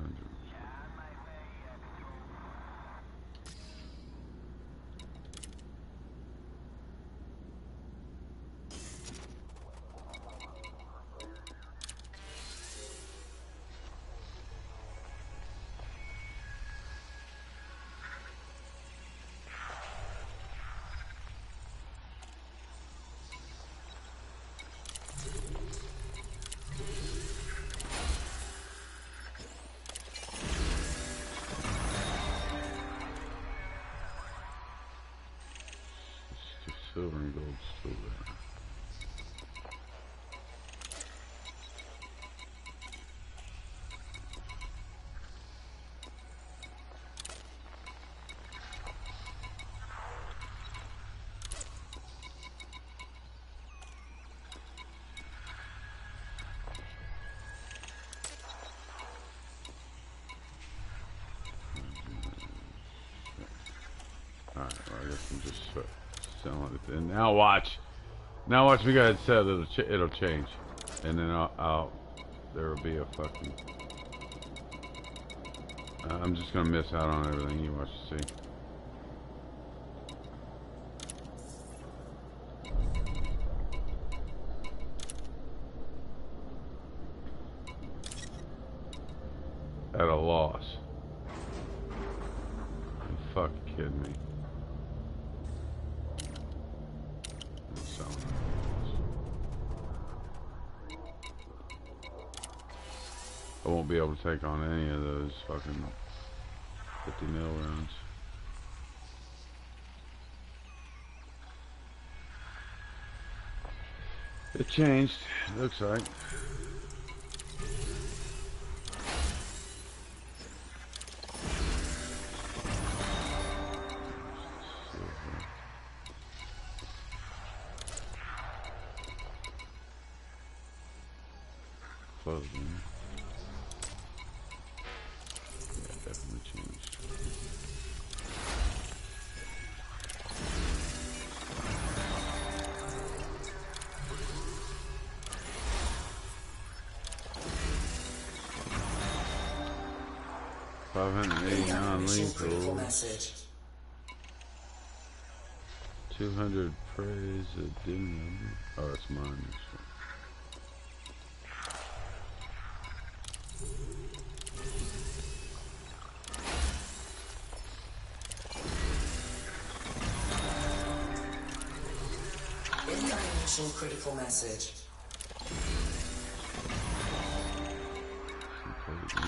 Silver and gold still there. Alright, well, I guess I'm just selling it. And now watch me go ahead and sell it. It'll change, and then there will be a fucking. I'm just gonna miss out on everything. You watch and see. At a loss. You fucking kidding me? I won't be able to take on any of those fucking 50 mil rounds. It changed, it looks like. clothing. Yeah, definitely changed. $589 critical lethal. message. 200 praise addendum. Oh, it's mine. Incoming mission critical message.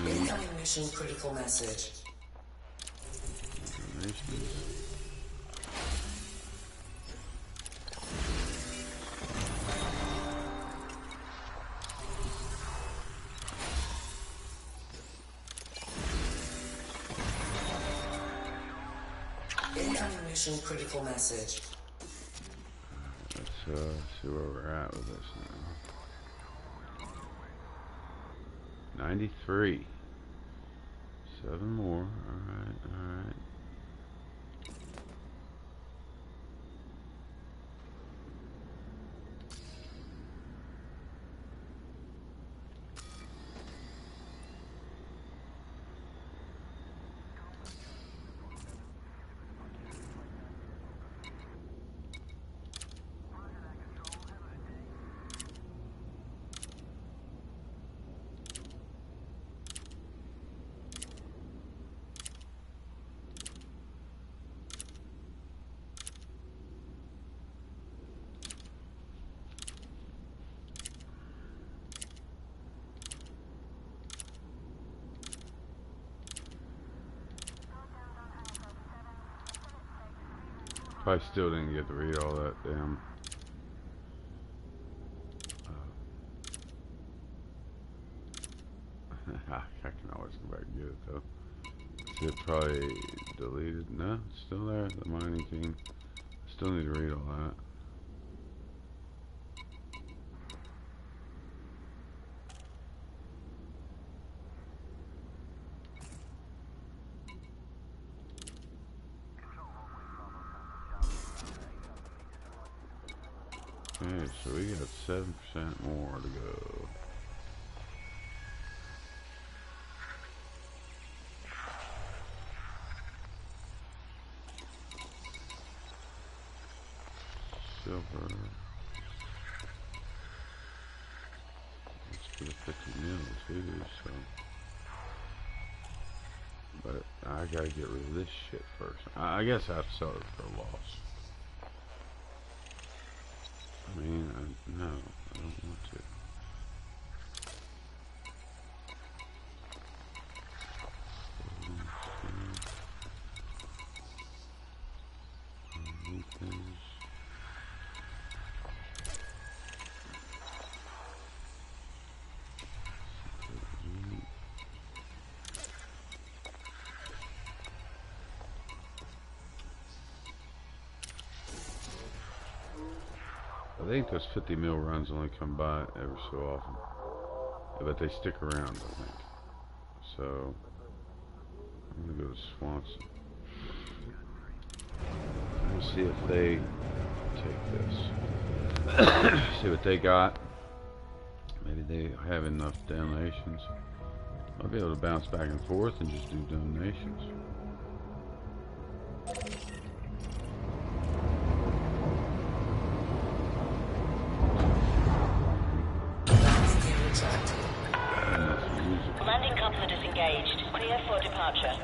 Incoming mission critical message. Incoming mission critical message. Let's see where we're at with this now. 93. 7 more. Alright, alright. I still didn't get to read all that damn. I can always go back and get it though. See, it probably deleted. No, it's still there. The mining team. Still need to read all that. Okay, so we got 7% more to go. Silver. Let's get a 50 mil too, so. But I gotta get rid of this shit first. I guess I have to sell it for a loss. I mean, no, I don't want to. I think those 50 mil runs only come by every so often, but they stick around, I think. So I'm gonna go to Swanson. Let's see if they take this. See what they got. Maybe they have enough donations. I'll be able to bounce back and forth and just do donations. Landing coupler disengaged. Clear for departure.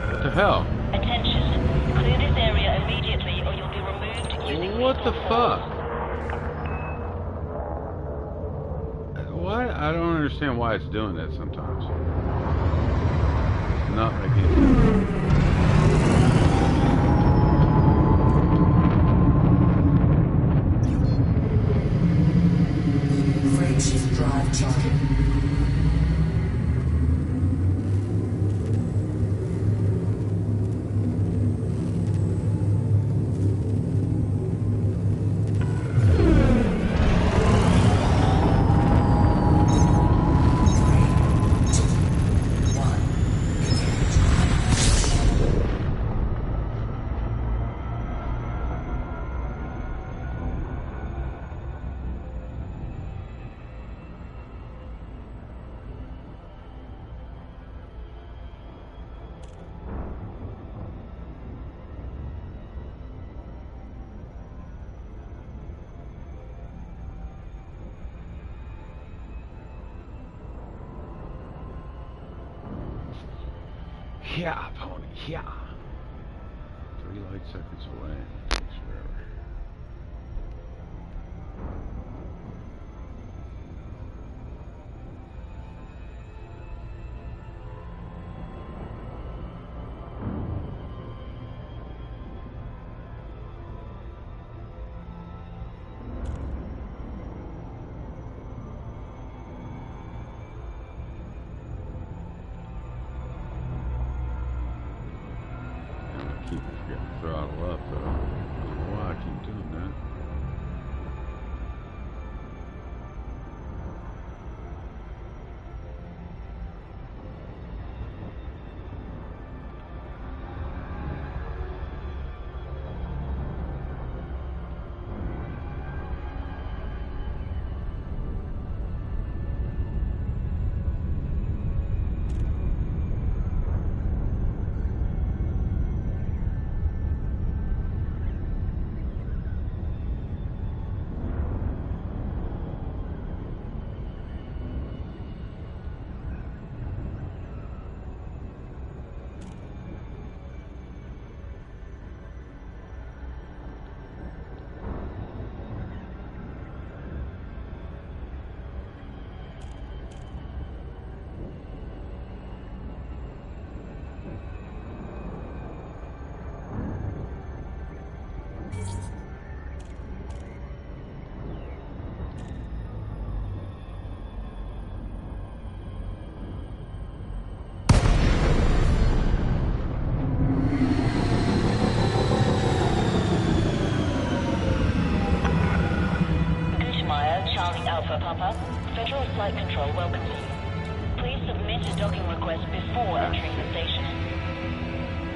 What the hell? Attention. Clear this area immediately or you'll be removed using What the lethal fuck? force. What? I don't understand why it's doing that sometimes. It's not making Frameshift drive charging. Yeah, pony, yeah. 3 light seconds away. Takes forever. Keep forgetting to throttle up though. I don't know why I keep doing that. Alpha Papa, Federal Flight Control welcomes you. Please submit a docking request before entering the station.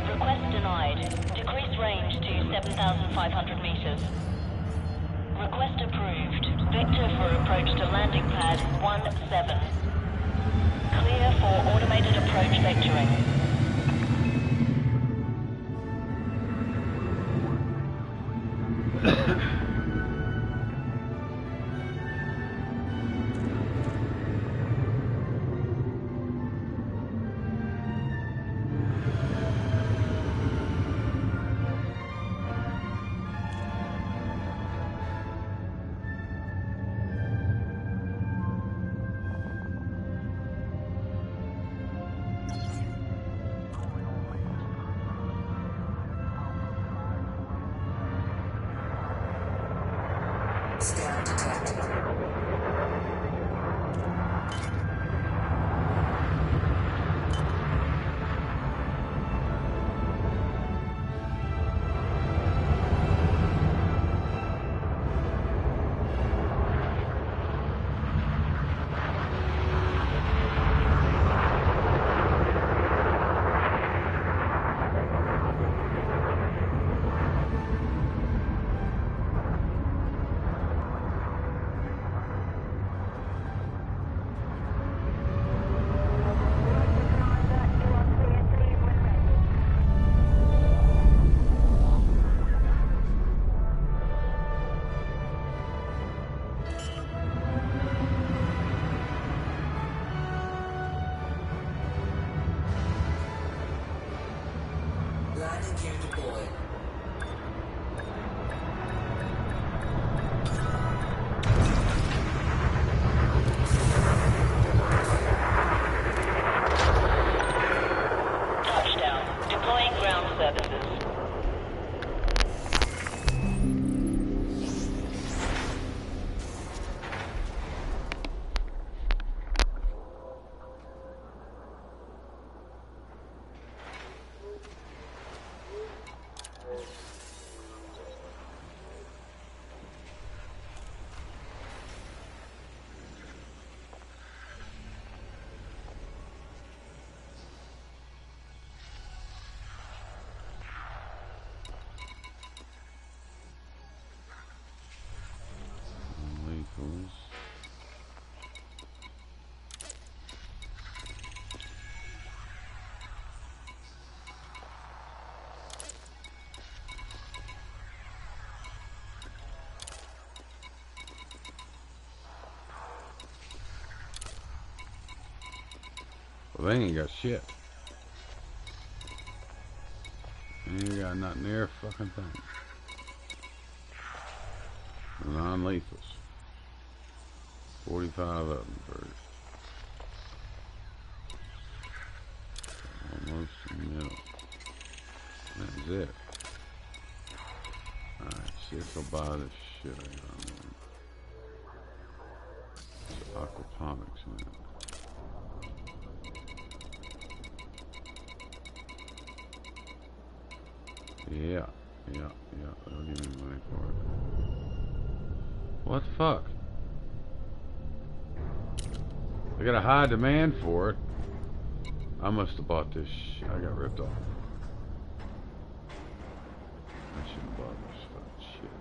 Request denied. Decrease range to 7,500 meters. Request approved. Vector for approach to landing pad 17. Clear for automated approach vectoring. Scan detected. Landing gear deployed. Well, they ain't got shit. They ain't got not near fucking thing. Non-lethals. 45 of them first. Almost in the middle. That's it. Alright, see if they'll buy this shit I got on there. It's aquaponics, man. Yeah. They'll give me money for it. What the fuck? I got a high demand for it. I must have bought this shit. I got ripped off. I should have bought this fucking shit.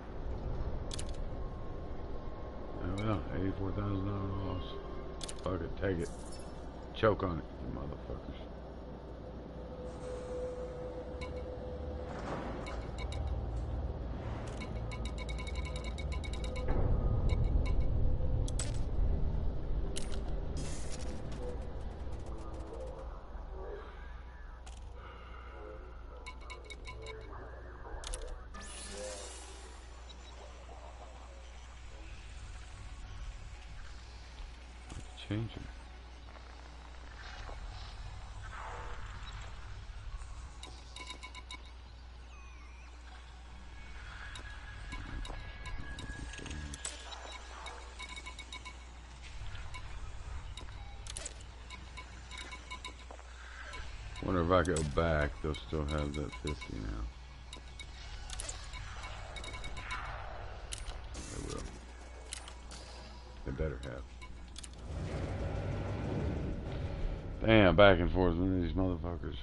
Oh well, $84,000 loss. Fuck it, take it. Choke on it, you motherfuckers. Changing. Wonder if I go back, they'll still have that 50 now. They will. They better have. Damn, back and forth with these motherfuckers.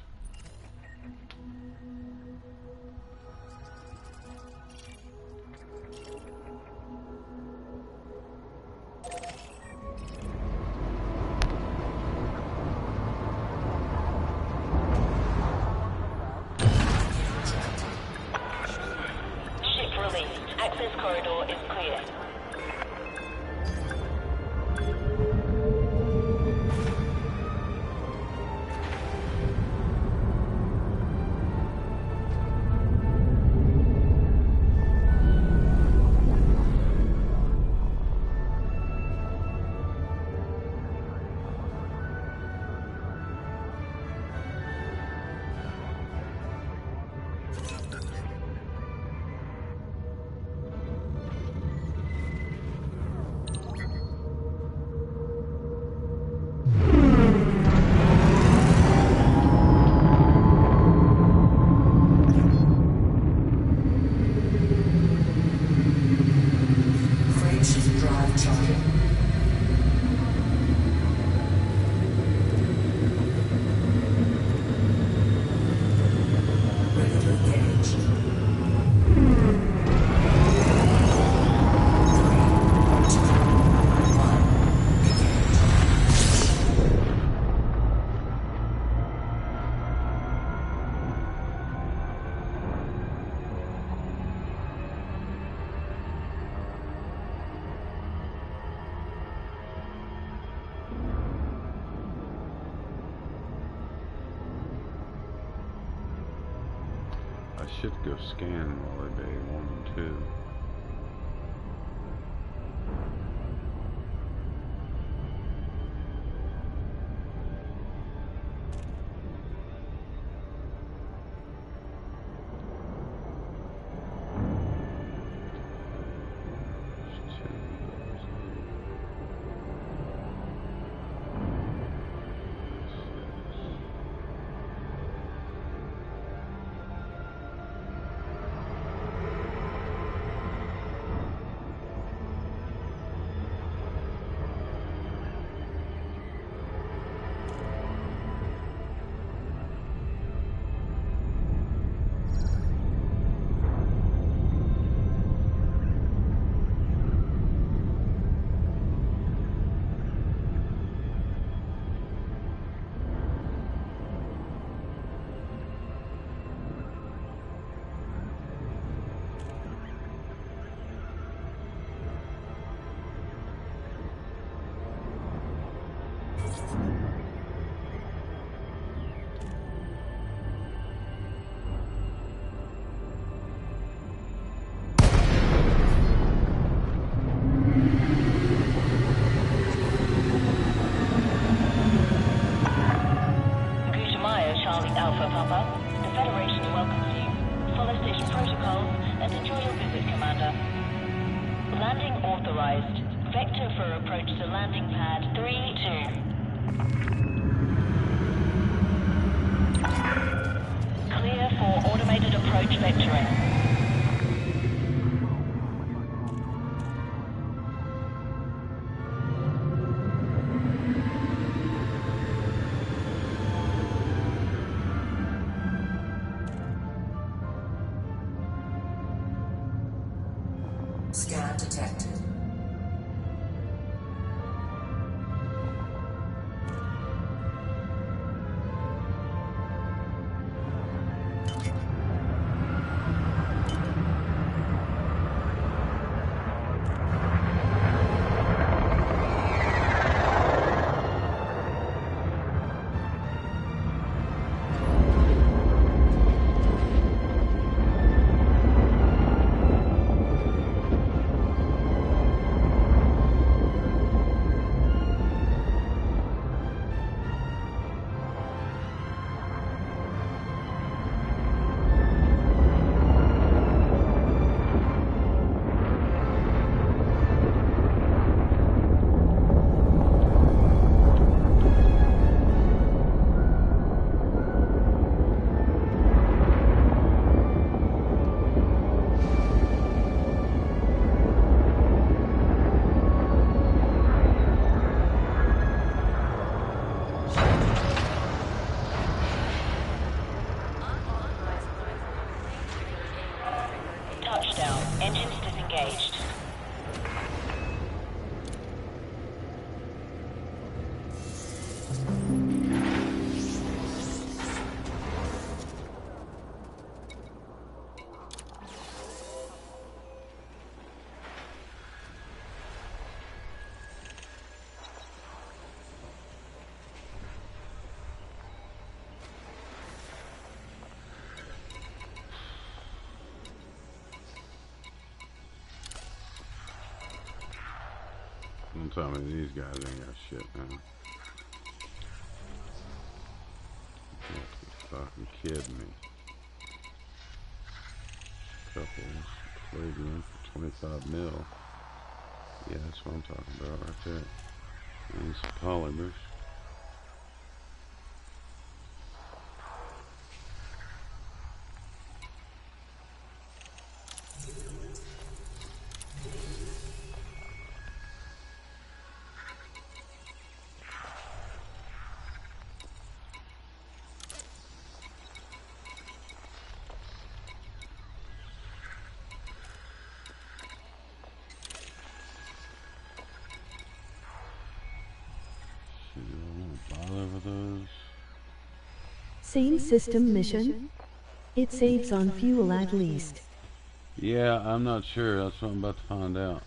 Ship released. Access corridor is clear. I should go scan while they bay 1 and 2. received, Commander. Landing authorized. Vector for approach to landing pad 3-2. Clear for automated approach vectoring. Scan detected. Touchdown. Engines disengaged. Don't tell me these guys ain't got shit, man. You have to be fucking kidding me. Couples, palladium for 25 mil. Yeah, that's what I'm talking about right there. These polymers. Bother with those. Same system mission? It saves on fuel at least. Yeah, I'm not sure. That's what I'm about to find out.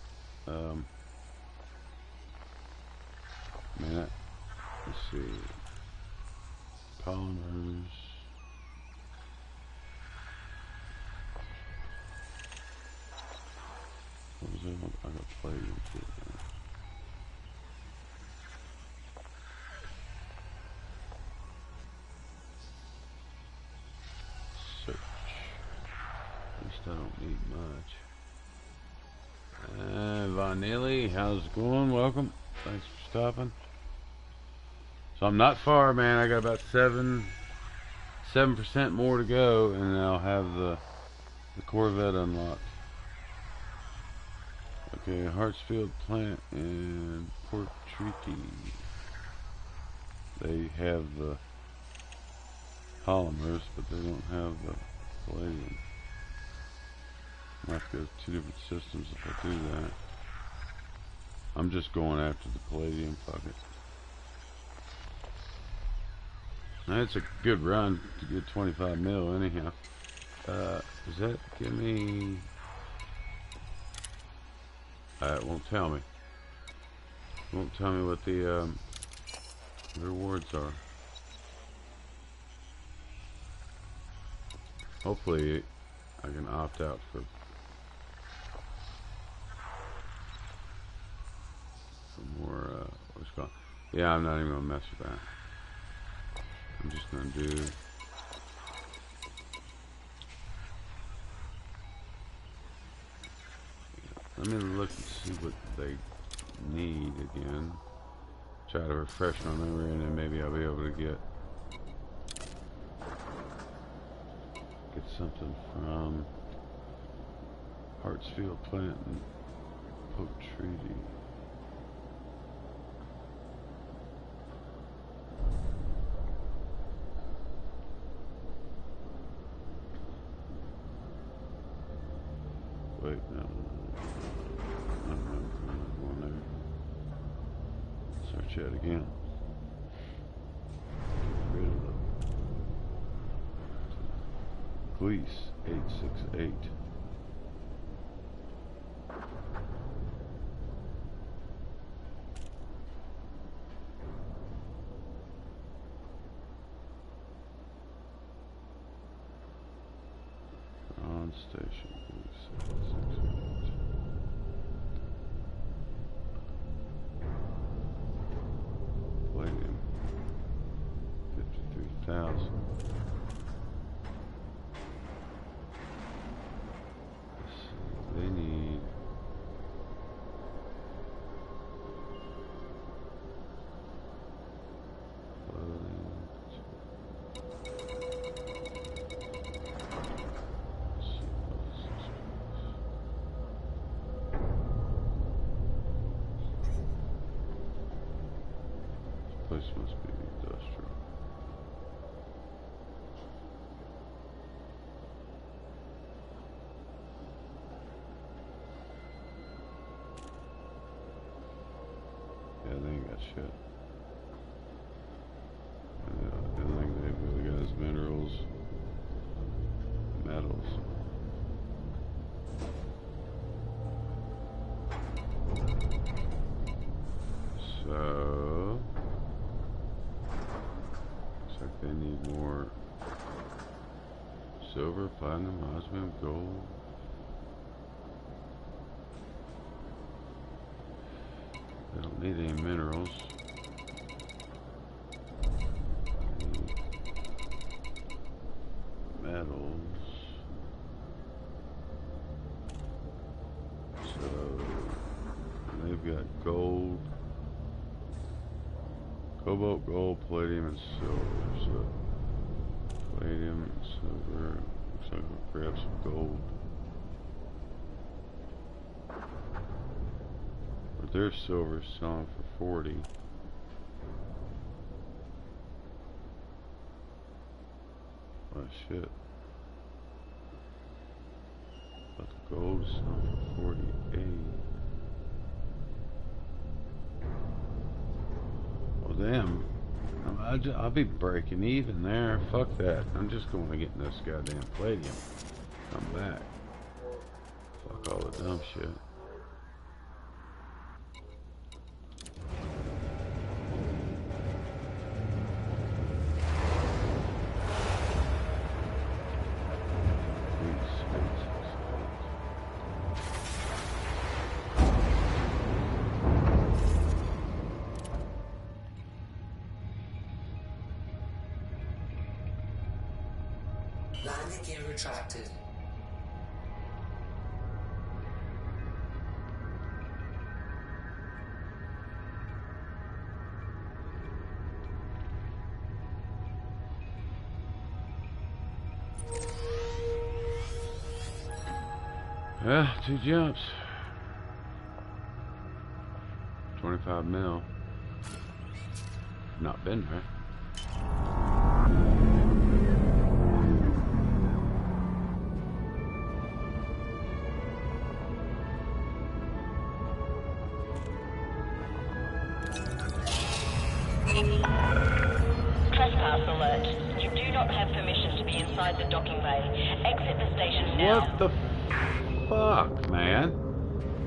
Man, let's see. Polymers. What was it? I got palladium too. Search. At least I don't need much. Vanilli, how's it going? Welcome. Thanks for stopping. So I'm not far, man. I got about 7% more to go, and I'll have the Corvette unlocked. Okay, Hartsfield plant and Port Treaty. They have the polymers, but they don't have the palladium. I have to go to 2 different systems if I do that. I'm just going after the palladium. Fuck it. That's a good run to get 25 mil anyhow. Does that give me... it won't tell me. It won't tell me what the rewards are. Hopefully I can opt out for more, what's it called? Yeah, I'm not even gonna mess with that. I'm just gonna do let me look and see what they need again. Try to refresh my memory, and then maybe I'll be able to get something from Hartsfield Plant and Pope Treaty. Wait, no. I'm not going there. Search that again. Get rid of them. Police 868. On station. Police 868. Palladium 53,000. They need this place must be industrial. Yeah, they ain't got shit. I think they've really got is minerals, metals. So, looks like they need more silver, platinum, osmium, gold. They don't need any minerals. They need metals. So they've got gold, cobalt, gold, palladium, and silver. So palladium and silver. Looks like we'll grab some gold. But their silver's selling for 40. Oh shit. But the gold is selling for 48. Well damn. I'll be breaking even there. Fuck that. I'm just going to get in this goddamn palladium. Come back. Fuck all the dumb shit. Landing gear retracted. Yeah, 2 jumps. 25 mil. Not been there. Trespass alert. You do not have permission to be inside the docking bay. Exit the station now. What the fuck, man?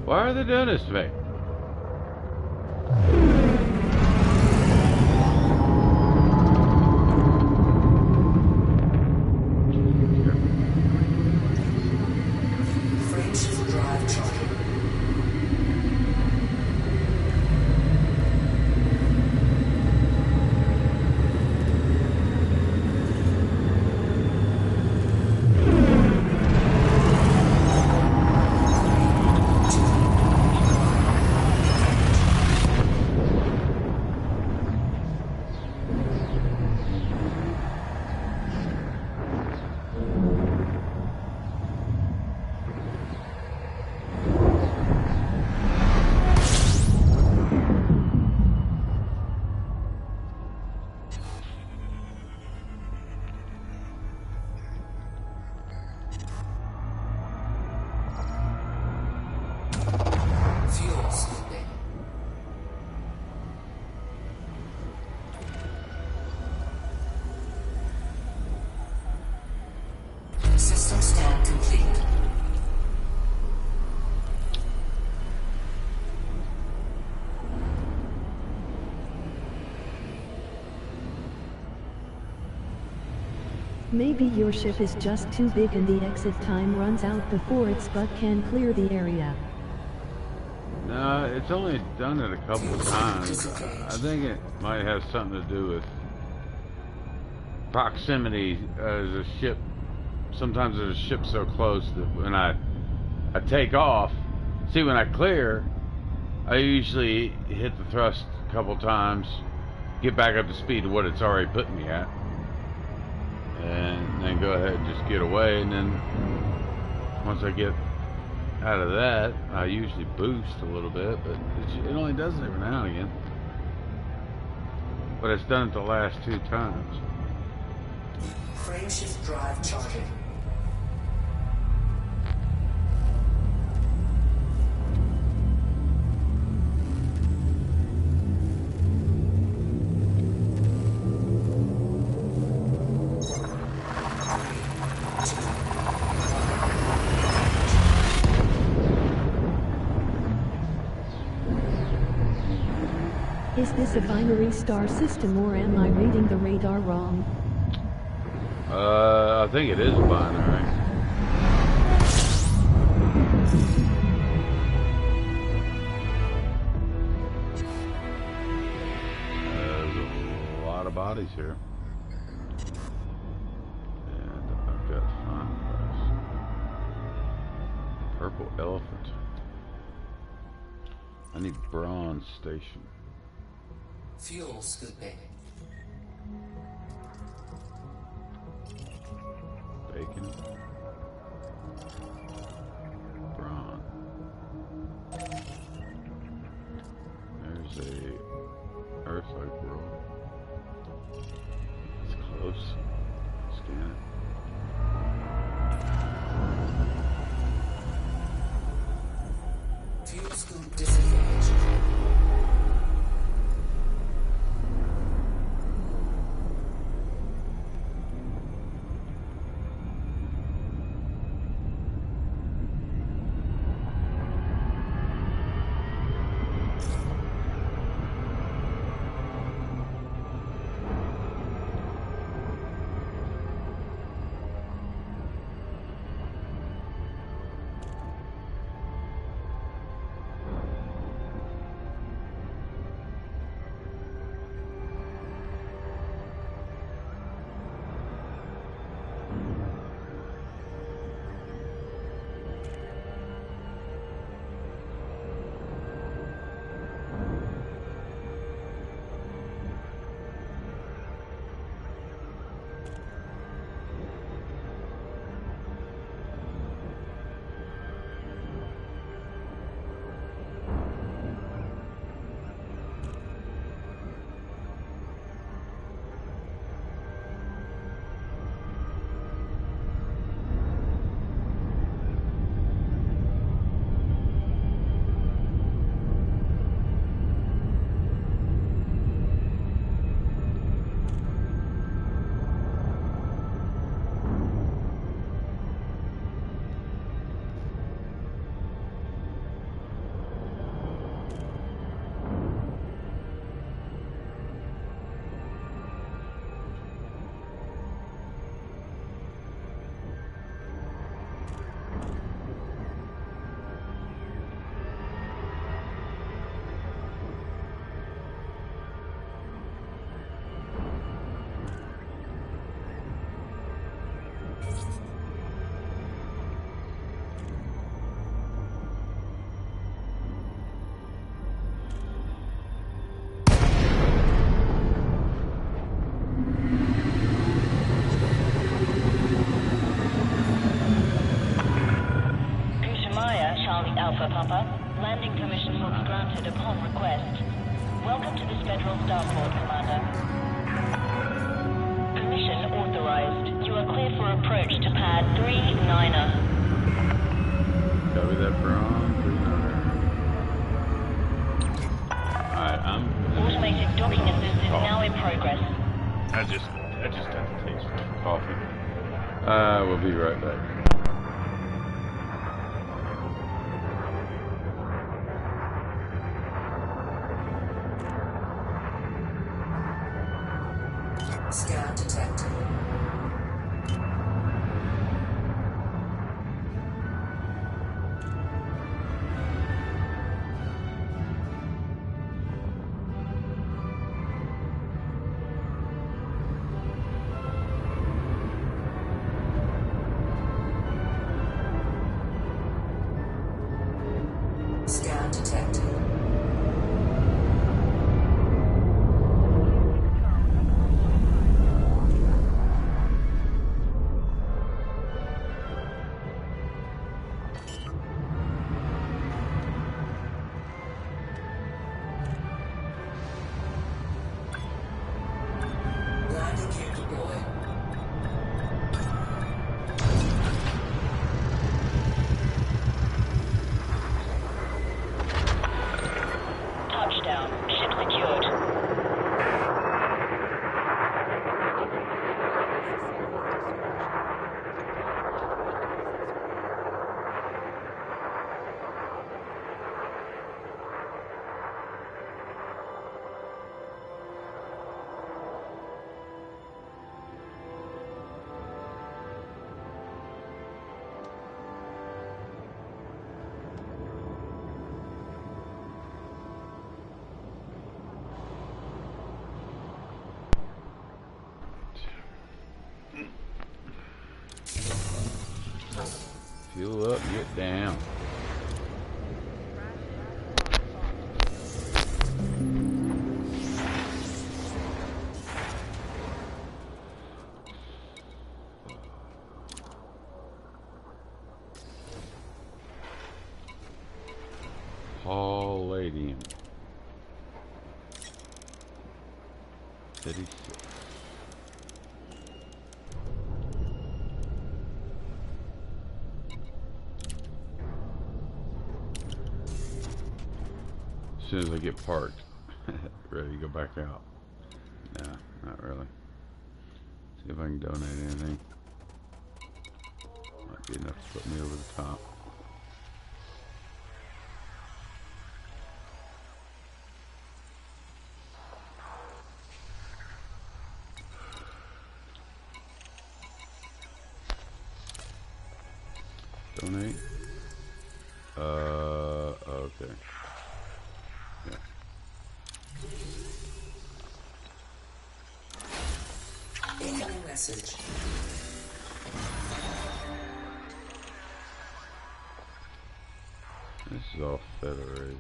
Why are they doing this to me? Frameshift drive charging. Fuel scooping. System scan complete. Maybe your ship is just too big and the exit time runs out before its butt can clear the area. No, it's only done it a couple of times. I think it might have something to do with proximity as a ship. Sometimes there's a ship so close that when I take off, see when I clear, I usually hit the thrust a couple times, get back up to speed to what it's already putting me at, and then go ahead and just get away. And then once I get out of that, I usually boost a little bit, but it only does it every now and again. But it's done it the last 2 times. Frameshift drive charging. Is this a binary star system or am I reading the radar wrong? I think it is binary. There's a lot of bodies here. And I've got to find this. Purple elephant. I need bronze station. Fuel scooping. Bacon. Brawn. There's a Earth-like world. It's close. Scan it. Fuel scoop disengaged. Papa. Landing permission will be granted upon request. Welcome to this Federal Starport, Commander. Permission authorized. You are clear for approach to pad 39er. Copy that, Braun. 39er. I just got the taste for coffee. We'll be right back. Scan detected. Scan detected. Landing gear deployed. Touchdown. Ship secured. Fuel up, get down. Palladium. 36. As soon as I get parked, ready to go back out. Nah, not really. See if I can donate anything. Might be enough to put me over the top. Donate. Okay. Yeah. Incoming message. This is all Federation.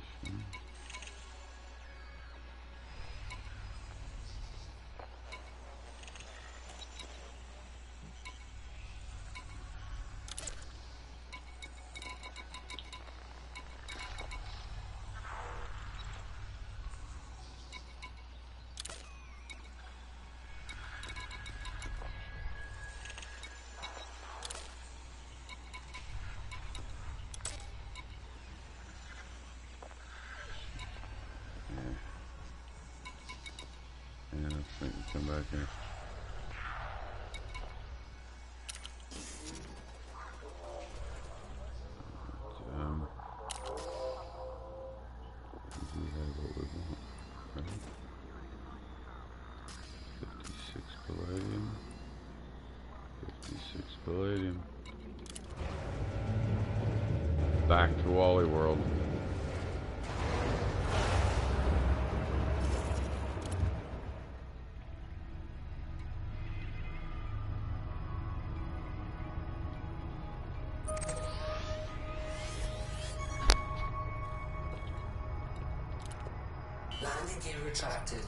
Yeah, let's make them come back here. We have what we want, right? 56 palladium. 56 palladium. Back to Wally World. Landing gear retracted.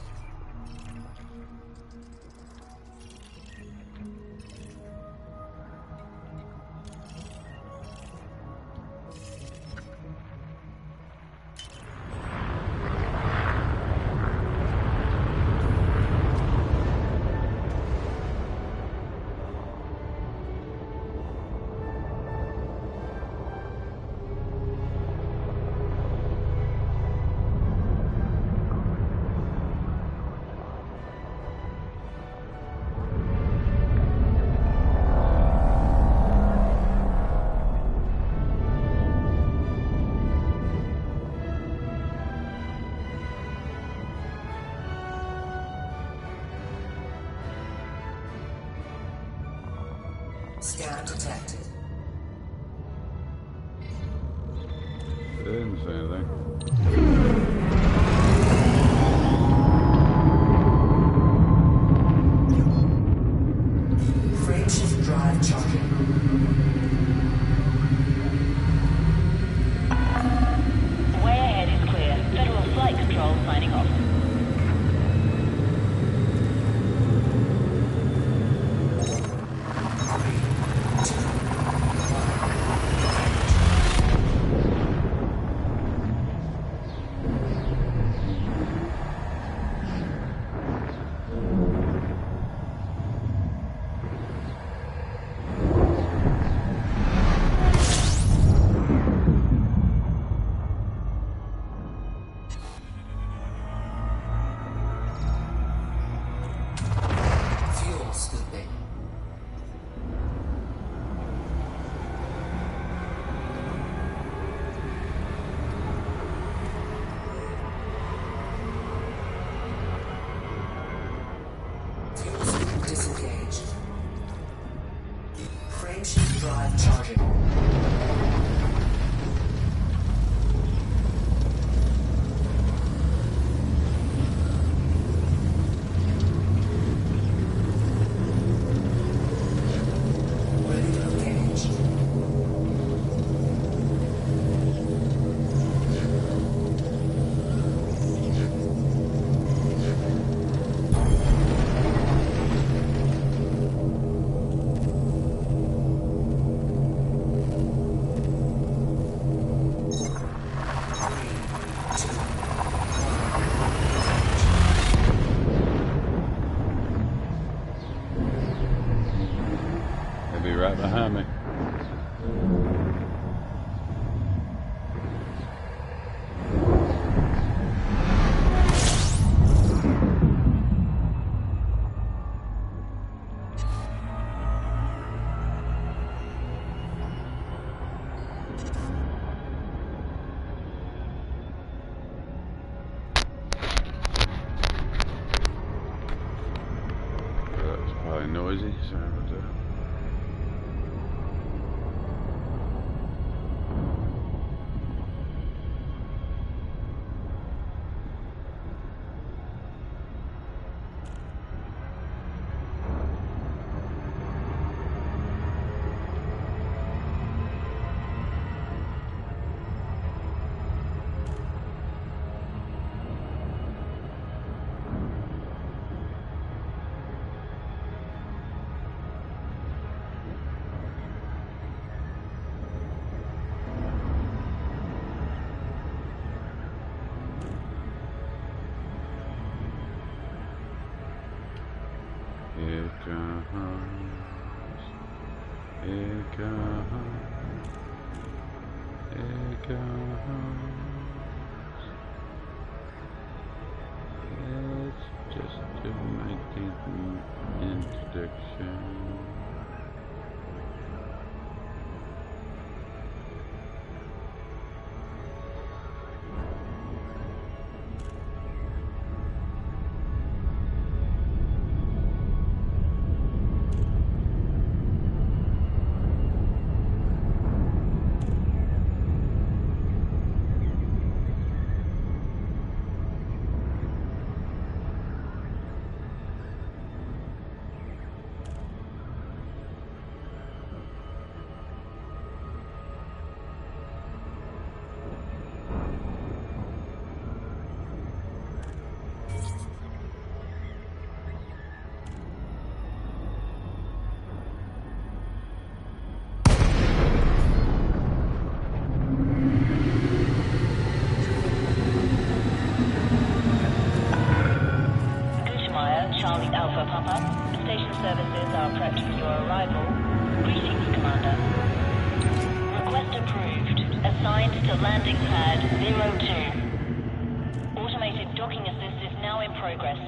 Scan detected. It didn't say anything. Frameshift drive charging. Way ahead is clear. Federal Flight Control signing off. Fuel scooping. Fuel scoop disengaged. Frameshift drive charging. Ready to engage. They'll be right behind me. That was probably noisy. Sorry about that. Here comes, here comes, here comes. It's just to make an introduction. Charlie Alpha Papa. Station services are prepped for your arrival. Greetings, Commander. Request approved. Assigned to landing pad 02. Automated docking assist is now in progress.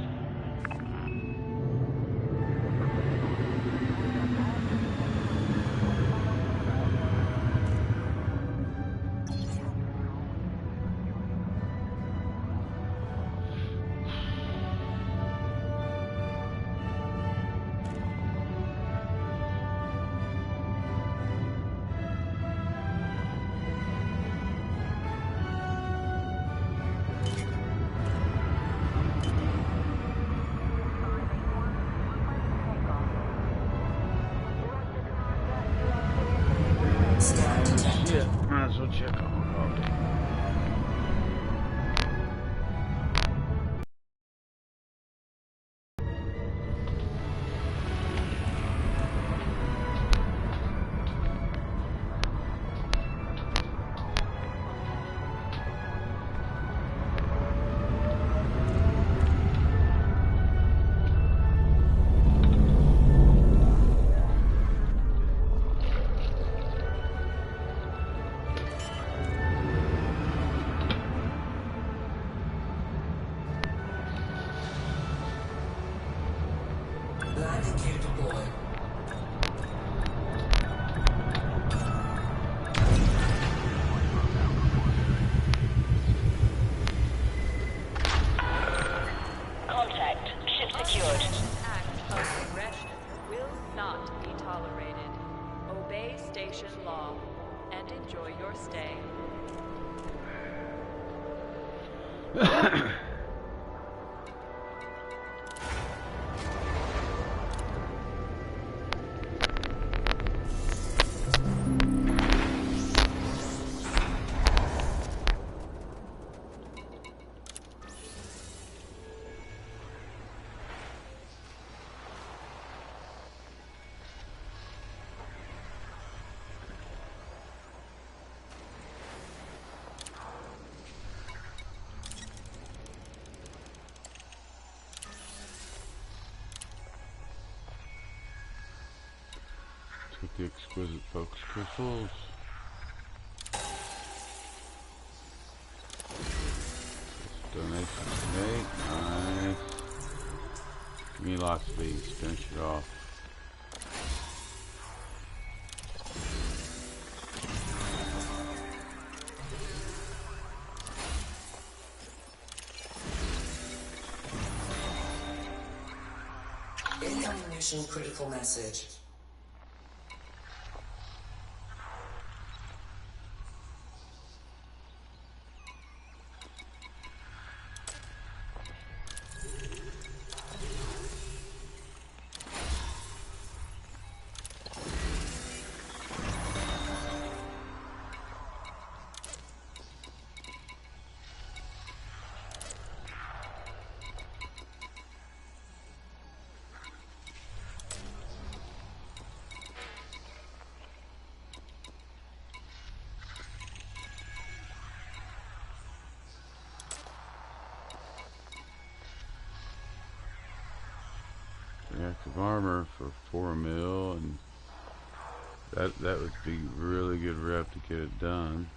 With the exquisite focus crystals. Donation today. Nice. Give me lots of these. Finish it off. Incoming mission critical message. Reactive armor for 4 mil, and that would be really good rep to get it done.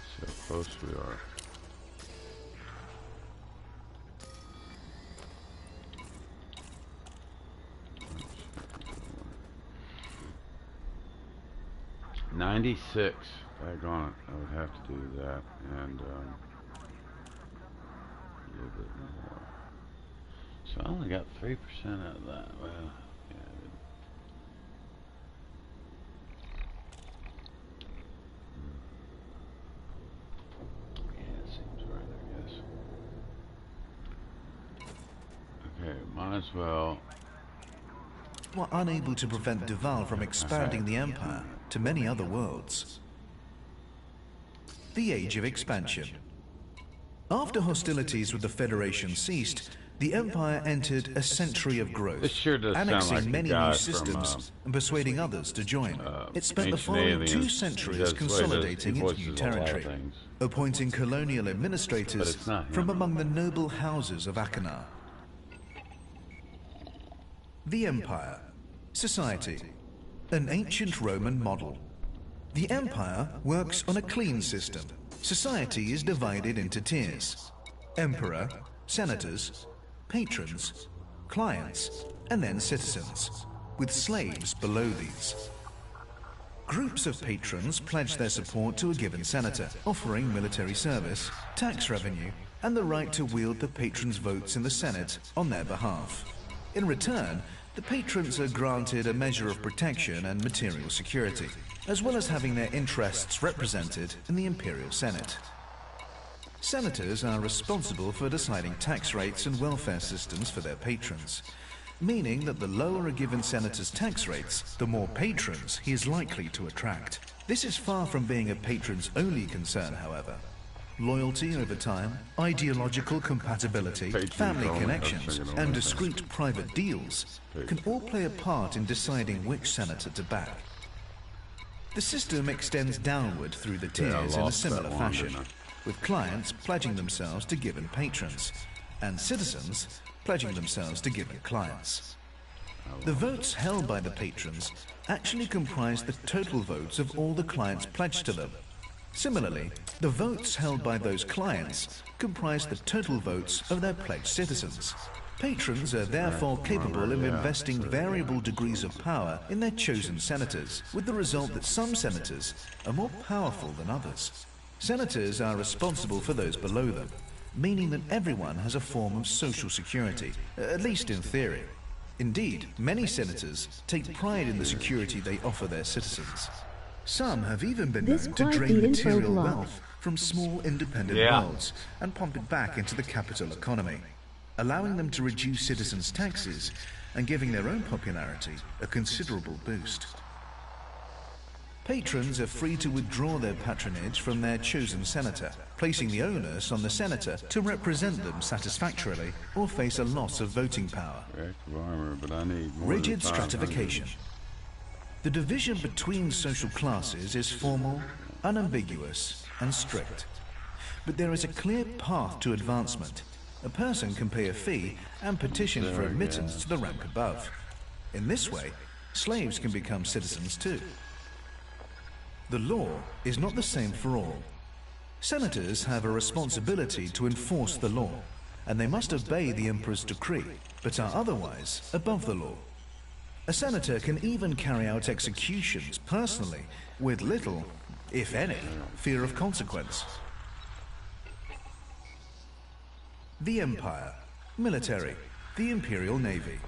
See how close we are. $96. Back on it. I would have to do that, and a little bit more. So I only got 3% out of that. Well, yeah. Yeah, it seems right, I guess. Okay, might as well. Were unable to prevent Duval from expanding the Empire to many other worlds. The Age of Expansion. After hostilities with the Federation ceased, the Empire entered a century of growth, This sure does sound annexing like many the guy new systems and persuading others to join. It spent the Ancient following Aliens. 2 centuries consolidating its new territory, appointing colonial administrators from among the noble houses of Achenar. The Empire. Society. An ancient Roman model. The Empire works on a clean system. Society is divided into tiers. Emperor, senators, patrons, clients, and then citizens, with slaves below these. Groups of patrons pledge their support to a given senator, offering military service, tax revenue, and the right to wield the patron's votes in the Senate on their behalf. In return, the patrons are granted a measure of protection and material security, as well as having their interests represented in the Imperial Senate. Senators are responsible for deciding tax rates and welfare systems for their patrons, meaning that the lower a given senator's tax rates, the more patrons he is likely to attract. This is far from being a patron's only concern, however. Loyalty over time, ideological compatibility, family connections, and discreet private deals can all play a part in deciding which senator to back. The system extends downward through the tiers in a similar fashion, with clients pledging themselves to given patrons, and citizens pledging themselves to given clients. The votes held by the patrons actually comprise the total votes of all the clients pledged to them. Similarly, the votes held by those clients comprise the total votes of their pledged citizens. Patrons are therefore capable of investing variable degrees of power in their chosen senators, with the result that some senators are more powerful than others. Senators are responsible for those below them, meaning that everyone has a form of social security, at least in theory. Indeed, many senators take pride in the security they offer their citizens. Some have even been This known to quite drain the info material block. wealth from small independent worlds and pump it back into the capital economy, allowing them to reduce citizens' taxes and giving their own popularity a considerable boost. Patrons are free to withdraw their patronage from their chosen senator, placing the onus on the senator to represent them satisfactorily or face a loss of voting power. Reactive armor, but I need more Rigid than 500. stratification. The division between social classes is formal, unambiguous, and strict. But there is a clear path to advancement. A person can pay a fee and petition for admittance to the rank above. In this way, slaves can become citizens too. The law is not the same for all. Senators have a responsibility to enforce the law, and they must obey the emperor's decree, but are otherwise above the law. A senator can even carry out executions personally, with little, if any, fear of consequence. The Empire. Military. The Imperial Navy.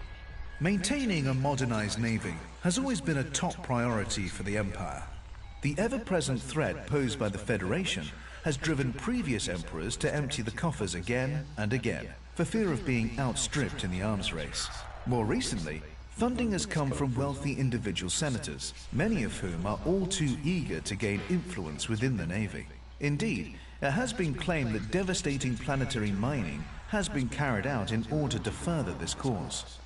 Maintaining a modernized navy has always been a top priority for the Empire. The ever-present threat posed by the Federation has driven previous emperors to empty the coffers again and again, for fear of being outstripped in the arms race. More recently, funding has come from wealthy individual senators, many of whom are all too eager to gain influence within the Navy. Indeed, it has been claimed that devastating planetary mining has been carried out in order to further this cause.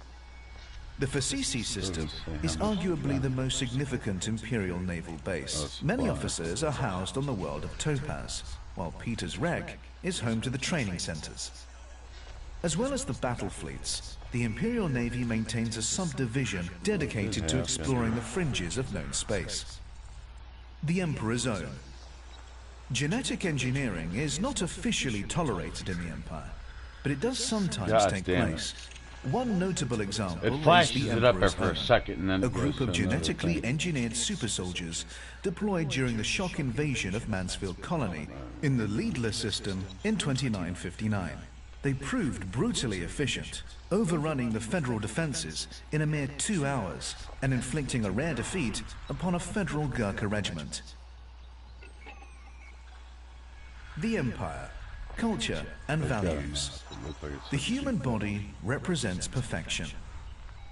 The Facisi system is arguably the most significant Imperial naval base. Many officers are housed on the world of Topaz, while Peter's Reg is home to the training centers. As well as the battle fleets, the Imperial Navy maintains a subdivision dedicated to exploring the fringes of known space. The Emperor's Own. Genetic engineering is not officially tolerated in the Empire, but it does sometimes take place. One notable example It flashes is the it up there Emperor's for a Own, second and then a it goes group to of another genetically thing. engineered super soldiers deployed during the shock invasion of Mansfield Colony in the Liedler system in 2959. They proved brutally efficient, overrunning the Federal defenses in a mere 2 hours and inflicting a rare defeat upon a Federal Gurkha regiment. The Empire. Culture and values. The human body represents perfection.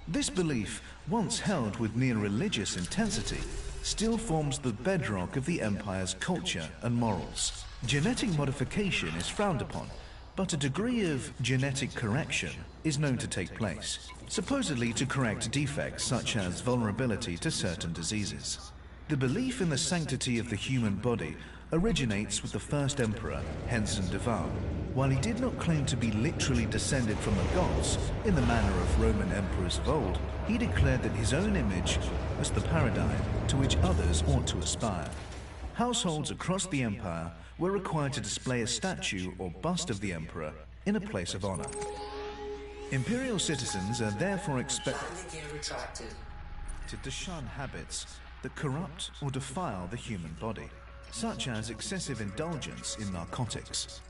This belief, once held with near religious intensity, still forms the bedrock of the Empire's culture and morals. Genetic modification is frowned upon, but a degree of genetic correction is known to take place, supposedly to correct defects such as vulnerability to certain diseases. The belief in the sanctity of the human body originates with the first emperor, Henson de Val. While he did not claim to be literally descended from the gods, in the manner of Roman emperors of old, he declared that his own image was the paradigm to which others ought to aspire. Households across the empire were required to display a statue or bust of the emperor in a place of honor. Imperial citizens are therefore expected to shun habits that corrupt or defile the human body, such as excessive indulgence in narcotics.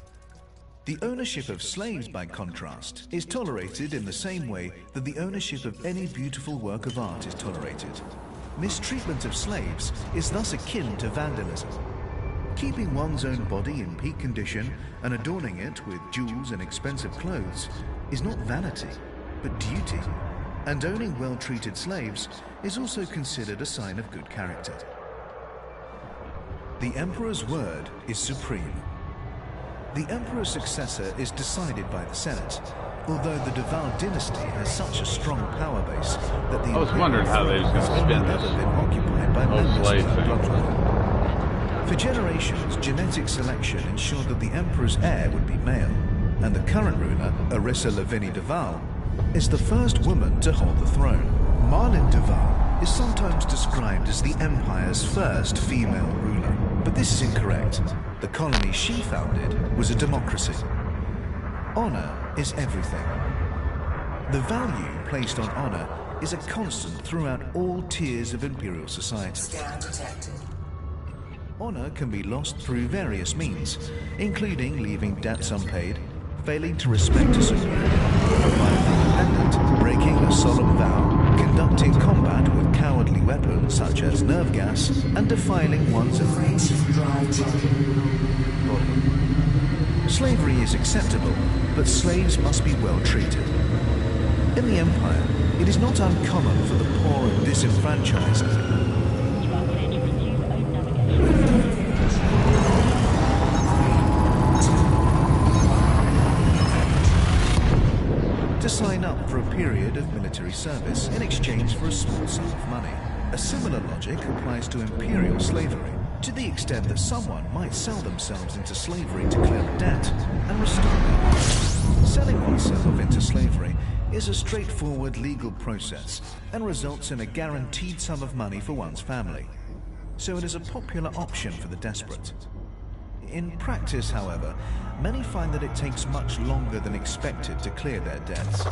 The ownership of slaves, by contrast, is tolerated in the same way that the ownership of any beautiful work of art is tolerated. Mistreatment of slaves is thus akin to vandalism. Keeping one's own body in peak condition and adorning it with jewels and expensive clothes is not vanity, but duty, and owning well-treated slaves is also considered a sign of good character. The Emperor's word is supreme. The Emperor's successor is decided by the Senate, although the de Val dynasty has such a strong power base that the I was wondering how they was going to spin has this never been occupied by whole members slave of that thing. bloodline. For generations, genetic selection ensured that the Emperor's heir would be male, and the current ruler, Arissa Lavinie de Val, is the first woman to hold the throne. Marlene de Val is sometimes described as the Empire's first female ruler, but this is incorrect. The colony she founded was a democracy. Honor is everything. The value placed on honor is a constant throughout all tiers of imperial society. Scan detected. Honor can be lost through various means, including leaving debts unpaid, failing to respect a superior, a violent independent, breaking a solemn vow, conducting combat with cowardly weapons such as nerve gas, and defiling one's own. Slavery is acceptable, but slaves must be well treated. In the Empire, it is not uncommon for the poor and disenfranchised to sign up for a period of military service in exchange for a small sum of money. A similar logic applies to imperial slavery, to the extent that someone might sell themselves into slavery to clear a debt and restore their life. Selling oneself into slavery is a straightforward legal process and results in a guaranteed sum of money for one's family. So it is a popular option for the desperate. In practice, however, many find that it takes much longer than expected to clear their debts.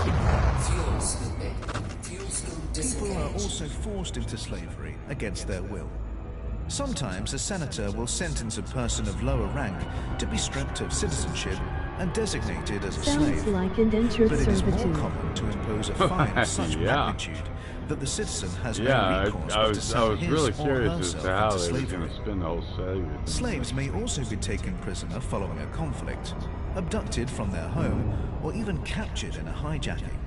People are also forced into slavery against their will. Sometimes a senator will sentence a person of lower rank to be stripped of citizenship and designated as a slave. Sounds like indentured But it is more servitude. common to impose a fine of such Yeah. magnitude that the citizen has no Yeah, recourse I but to was sell his really or curious as herself to how into they were slavery. going to spin the whole slavery. Slaves may also be taken prisoner following a conflict, abducted from their home, or even captured in a hijacking.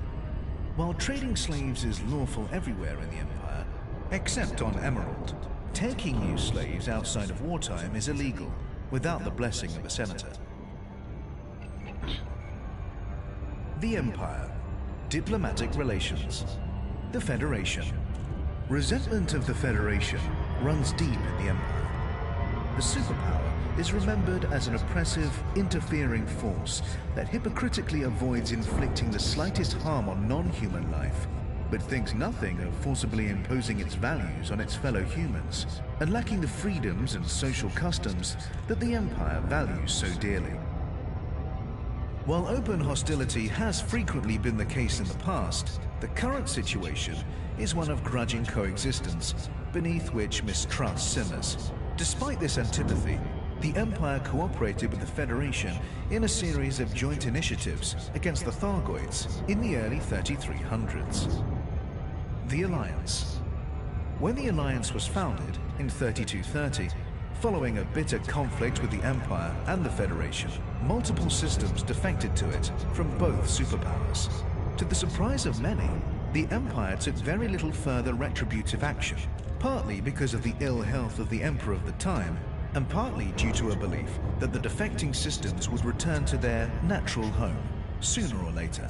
While trading slaves is lawful everywhere in the Empire, except on Emerald, taking new slaves outside of wartime is illegal, without the blessing of a senator. The Empire. Diplomatic relations. The Federation. Resentment of the Federation runs deep in the Empire. The superpower is remembered as an oppressive, interfering force that hypocritically avoids inflicting the slightest harm on non-human life, but thinks nothing of forcibly imposing its values on its fellow humans, and lacking the freedoms and social customs that the Empire values so dearly. While open hostility has frequently been the case in the past, the current situation is one of grudging coexistence, beneath which mistrust simmers. Despite this antipathy, the Empire cooperated with the Federation in a series of joint initiatives against the Thargoids in the early 3300s. The Alliance. When the Alliance was founded in 3230, following a bitter conflict with the Empire and the Federation, multiple systems defected to it from both superpowers. To the surprise of many, the Empire took very little further retributive action, partly because of the ill health of the Emperor of the time, and partly due to a belief that the defecting systems would return to their natural home, sooner or later.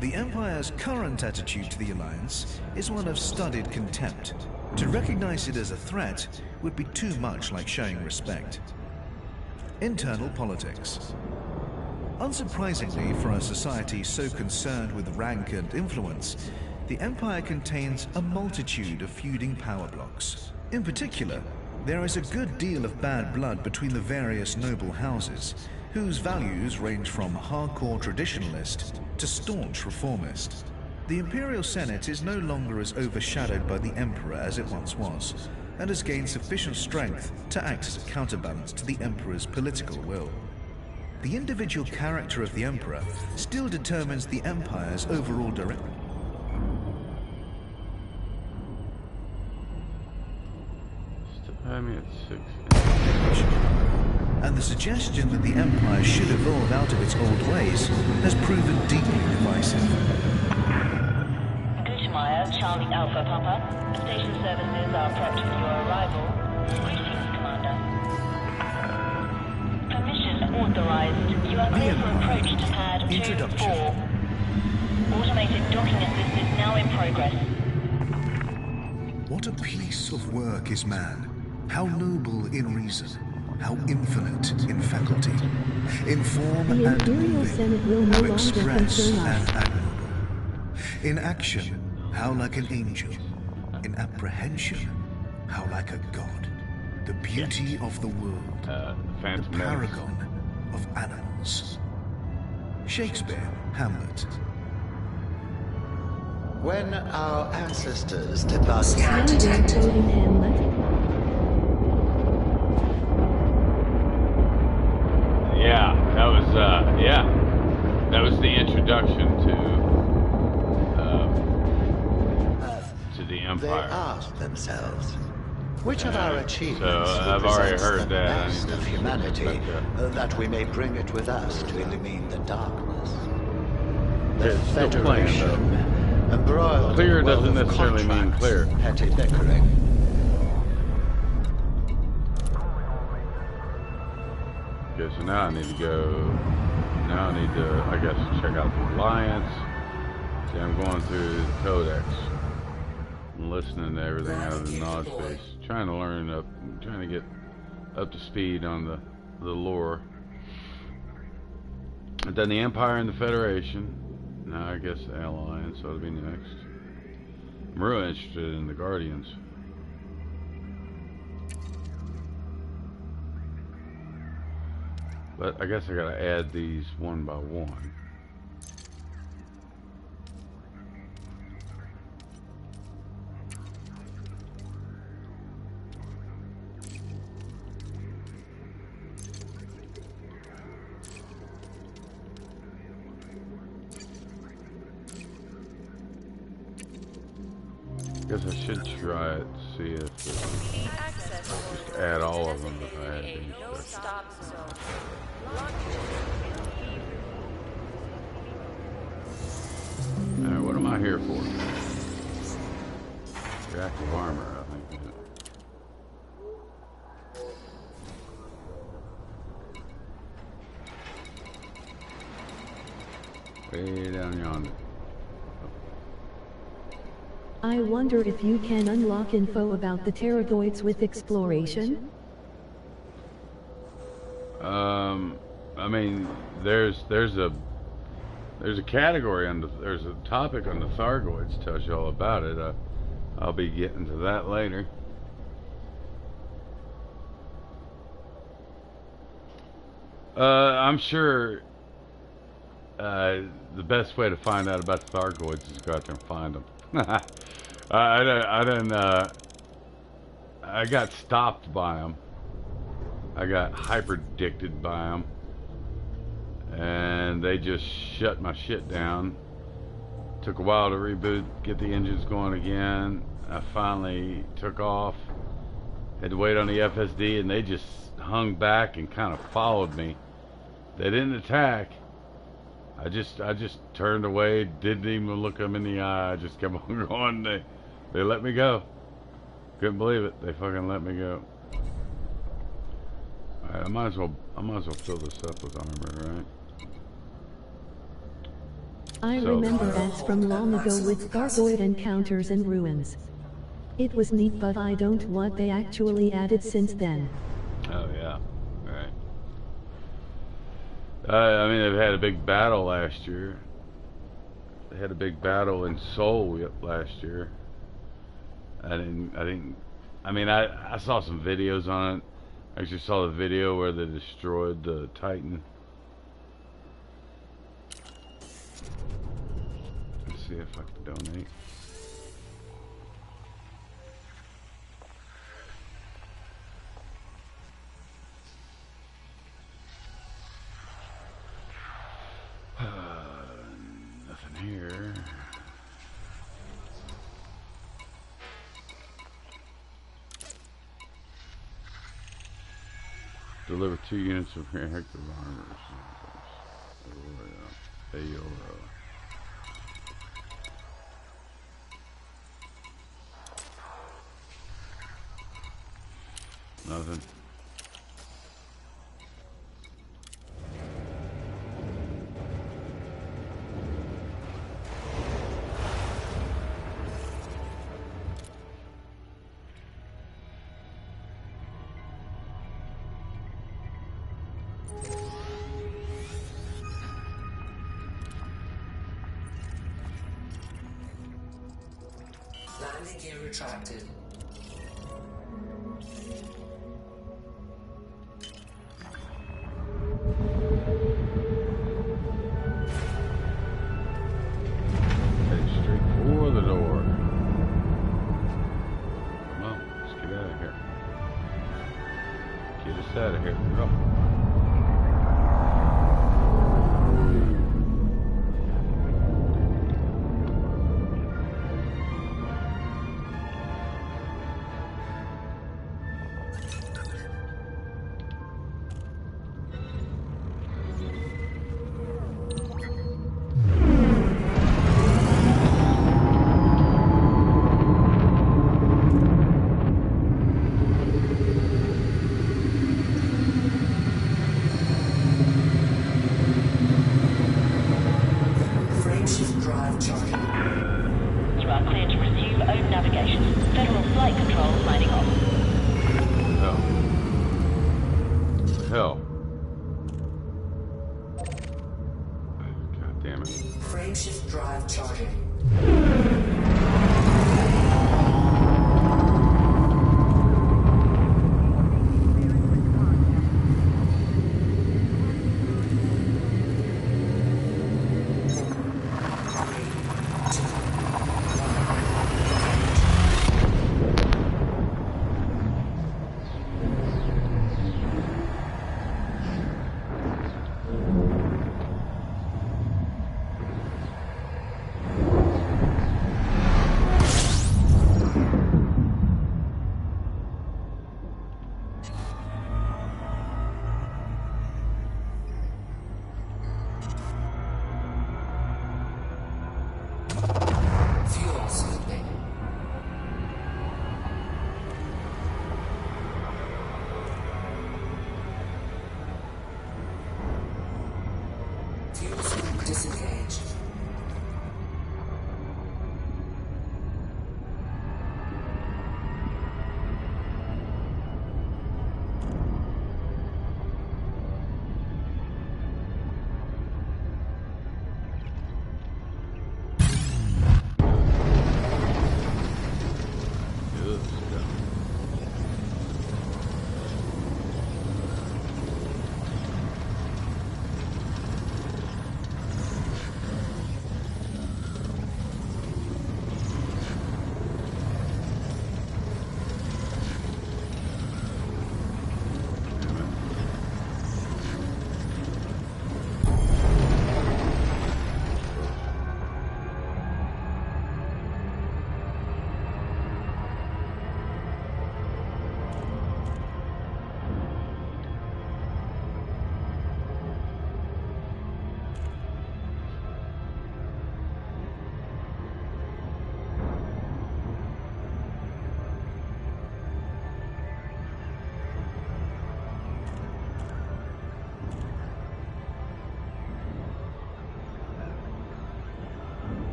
The Empire's current attitude to the Alliance is one of studied contempt. To recognize it as a threat would be too much like showing respect. Internal politics. Unsurprisingly for a society so concerned with rank and influence, the Empire contains a multitude of feuding power blocks. In particular, there is a good deal of bad blood between the various noble houses, whose values range from hardcore traditionalist to staunch reformist. The Imperial Senate is no longer as overshadowed by the Emperor as it once was, and has gained sufficient strength to act as a counterbalance to the Emperor's political will. The individual character of the Emperor still determines the Empire's overall direction. I mean, it's 6. And the suggestion that the Empire should evolve out of its old ways has proven deeply divisive. Charlie Alpha Papa. Station services are prepped for your arrival. Greetings, Commander. Permission authorized. You are clear for approach to pad 2-4. Automated docking assist is now in progress. What a piece of work is man. How noble in reason. How infinite in faculty. In form The and Imperial moving. Senate will no How longer express concern and us. admirable. In action, how like an angel. In apprehension, how like a god. The beauty of the world. The Phantom Menace. paragon of animals. Shakespeare, Hamlet. When our ancestors departed... Now they're quoting Hamlet. Yeah, that was the introduction They Empire. asked themselves, which of Yeah, our so achievements I've already represents heard the that. I best need to of humanity, but, that we may bring it with us to illumine the darkness? The it's still playing, Federation, embroiled Clear in a world doesn't of necessarily mean contracts, clear. petty bickering. Okay, so now I need to go. Now I need to, I guess, check out the Alliance. See, I'm going through the Codex. I'm listening to everything out of the knowledge base. Trying to learn up, trying to get up to speed on the lore. I've done the Empire and the Federation. Now I guess the Alliance ought to be next. I'm really interested in the Guardians. But I guess I gotta add these one by one. I guess I should try it, see if just add all of them if I add these. Alright, what am I here for? Reactive armor, I think. Way down yonder. I wonder if you can unlock info about the pterogoids with exploration? I mean, there's a category on there's a topic on the Thargoids tells you all about it. I'll be getting to that later. I'm sure the best way to find out about the Thargoids is to go out there and find them. I got stopped by them. I got hyper-addicted by them. And they just shut my shit down. Took a while to reboot, get the engines going again. I finally took off. Had to wait on the FSD, and they just hung back and kind of followed me. They didn't attack. I just turned away, didn't even look them in the eye. I just kept on going. They let me go. Couldn't believe it. They fucking let me go. Alright, I might as well fill this up with armor, right? I remember ads from long ago with Thargoid encounters and ruins. It was neat, but I don't what they actually added since then. Oh yeah, right. I mean, they've had a big battle last year. They had a big battle in Seoul last year. I saw some videos on it. I actually saw the video where they destroyed the Titan. Let's see if I can donate. Nothing here. Deliver 2 units of reactive armor. Nothing. Landing gear retracted. Heading straight for the door. Come on, let's get out of here. Get us out of here. Go.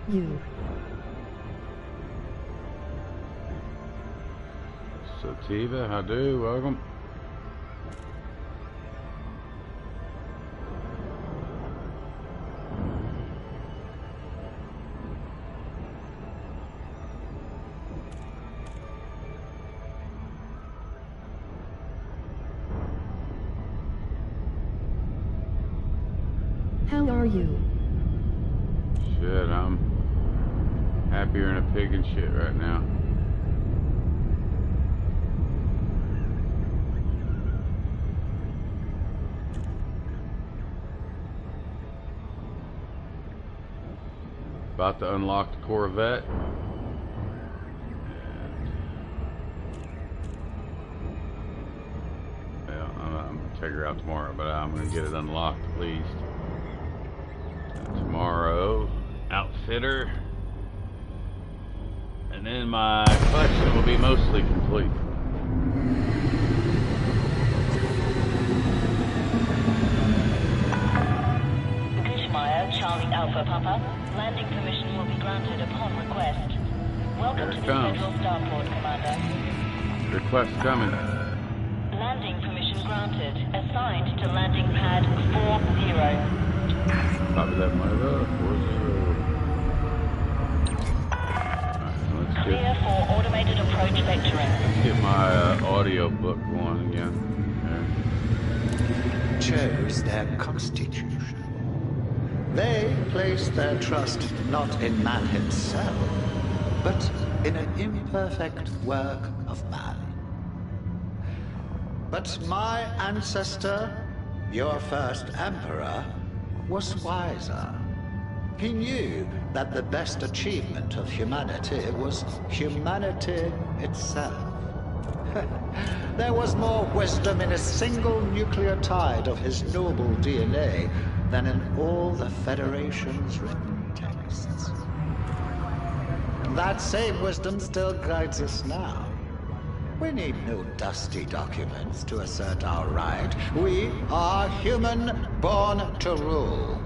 You. Sativa, how do? Welcome. How are you? Shit, I'm happier than a pig and shit right now. About to unlock the Corvette. Yeah, I'm gonna take her out tomorrow, but I'm gonna get it unlocked at least. Tomorrow, outfitter, and then my collection will be mostly complete. Charlie Alpha Papa, landing permission will be granted upon request. Welcome to the Federal Starport, Commander. Request coming. Landing permission granted. Assigned to landing pad 40. Copy that, my love. 40. Clear for automated approach vectoring. Let's get my audio book going again. There. Chose their constitution. They place their trust not in man himself, but in an imperfect work of man. But my ancestor, your first emperor, was wiser. He knew that the best achievement of humanity was humanity itself. There was more wisdom in a single nucleotide of his noble DNA than in all the Federation's written texts. That same wisdom still guides us now. We need no dusty documents to assert our right. We are human, born to rule.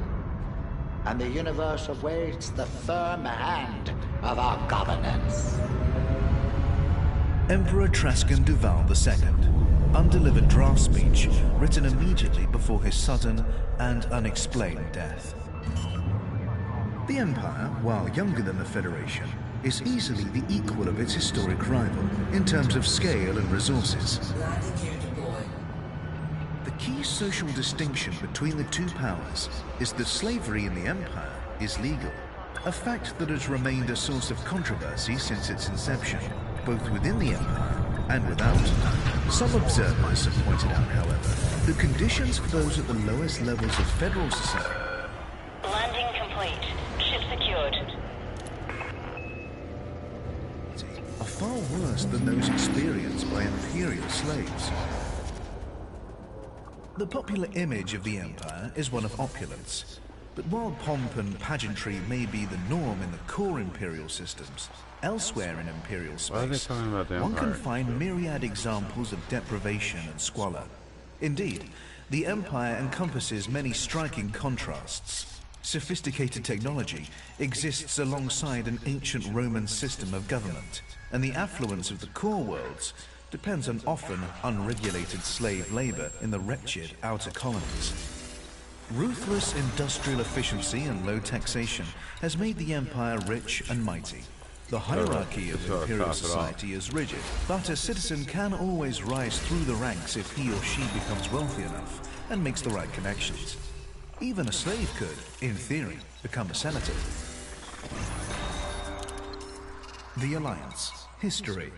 And the universe awaits the firm hand of our governance. Emperor Trascan Duval II. Undelivered draft speech written immediately before his sudden and unexplained death. The Empire, while younger than the Federation, is easily the equal of its historic rival in terms of scale and resources. The key social distinction between the two powers is that slavery in the Empire is legal, a fact that has remained a source of controversy since its inception, both within the Empire and without. Some observers have pointed out, however, the conditions for those at the lowest levels of federal society. Landing complete. Ship secured. Are far worse than those experienced by imperial slaves. The popular image of the Empire is one of opulence, but while pomp and pageantry may be the norm in the core imperial systems, elsewhere in imperial space, one can find myriad examples of deprivation and squalor. Indeed, the Empire encompasses many striking contrasts. Sophisticated technology exists alongside an ancient Roman system of government, and the affluence of the core worlds depends on often unregulated slave labor in the wretched outer colonies. Ruthless industrial efficiency and low taxation has made the Empire rich and mighty. The hierarchy of imperial society is rigid, but a citizen can always rise through the ranks if he or she becomes wealthy enough and makes the right connections. Even a slave could, in theory, become a senator. The Alliance. History.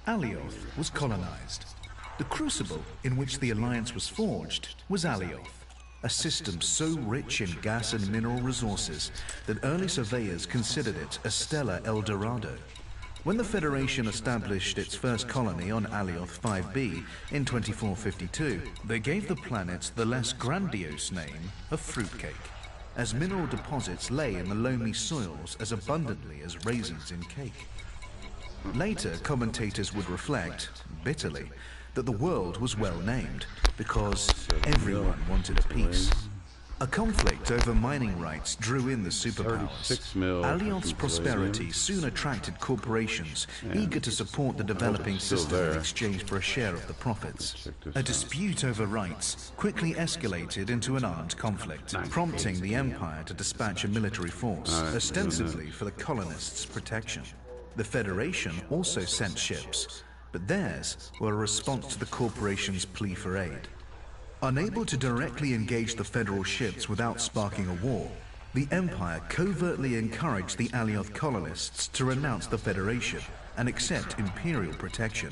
Alioth was colonized. The crucible in which the Alliance was forged was Alioth, a system so rich in gas and mineral resources that early surveyors considered it a stellar El Dorado. When the Federation established its first colony on Alioth 5b in 2452, they gave the planet the less grandiose name of Fruitcake, as mineral deposits lay in the loamy soils as abundantly as raisins in cake. Later, commentators would reflect, bitterly, that the world was well named, because everyone wanted a piece. A conflict over mining rights drew in the superpowers. 36 mil. Alioth's prosperity soon attracted corporations eager to support the developing system in exchange for a share of the profits. A dispute over rights quickly escalated into an armed conflict, prompting the Empire to dispatch a military force, ostensibly for the colonists' protection. The Federation also sent ships, but theirs were a response to the corporation's plea for aid. Unable to directly engage the Federal ships without sparking a war, the Empire covertly encouraged the Alioth colonists to renounce the Federation and accept Imperial protection,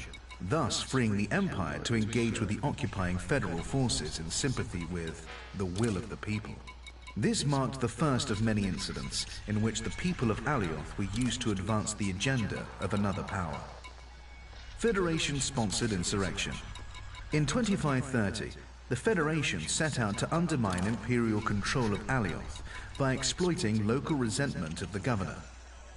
thus freeing the Empire to engage with the occupying Federal forces in sympathy with the will of the people. This marked the first of many incidents in which the people of Alioth were used to advance the agenda of another power. Federation-sponsored insurrection. In 2530, the Federation set out to undermine Imperial control of Alioth by exploiting local resentment of the governor.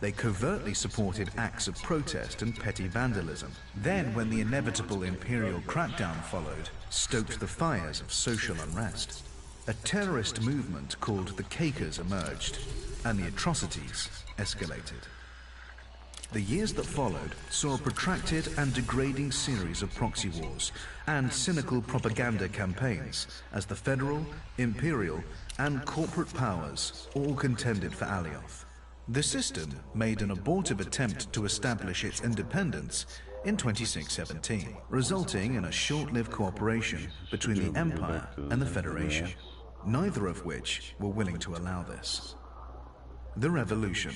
They covertly supported acts of protest and petty vandalism. Then, when the inevitable Imperial crackdown followed, stoked the fires of social unrest. A terrorist movement called the Quakers emerged, and the atrocities escalated. The years that followed saw a protracted and degrading series of proxy wars and cynical propaganda campaigns as the Federal, Imperial, and corporate powers all contended for Alioth. The system made an abortive attempt to establish its independence in 2617, resulting in a short-lived cooperation between the Empire and the Federation, neither of which were willing to allow this. The Revolution.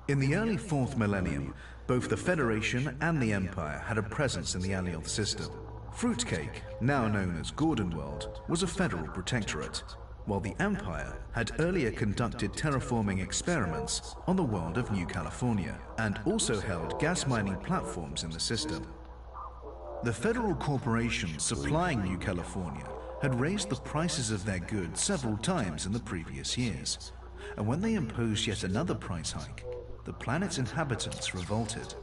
In the early 4th millennium, both the Federation and the Empire had a presence in the Alioth system. Fruitcake, now known as Gordonworld, was a federal protectorate, while the Empire had earlier conducted terraforming experiments on the world of New California, and also held gas mining platforms in the system. The federal corporations supplying New California had raised the prices of their goods several times in the previous years, and when they imposed yet another price hike, the planet's inhabitants revolted.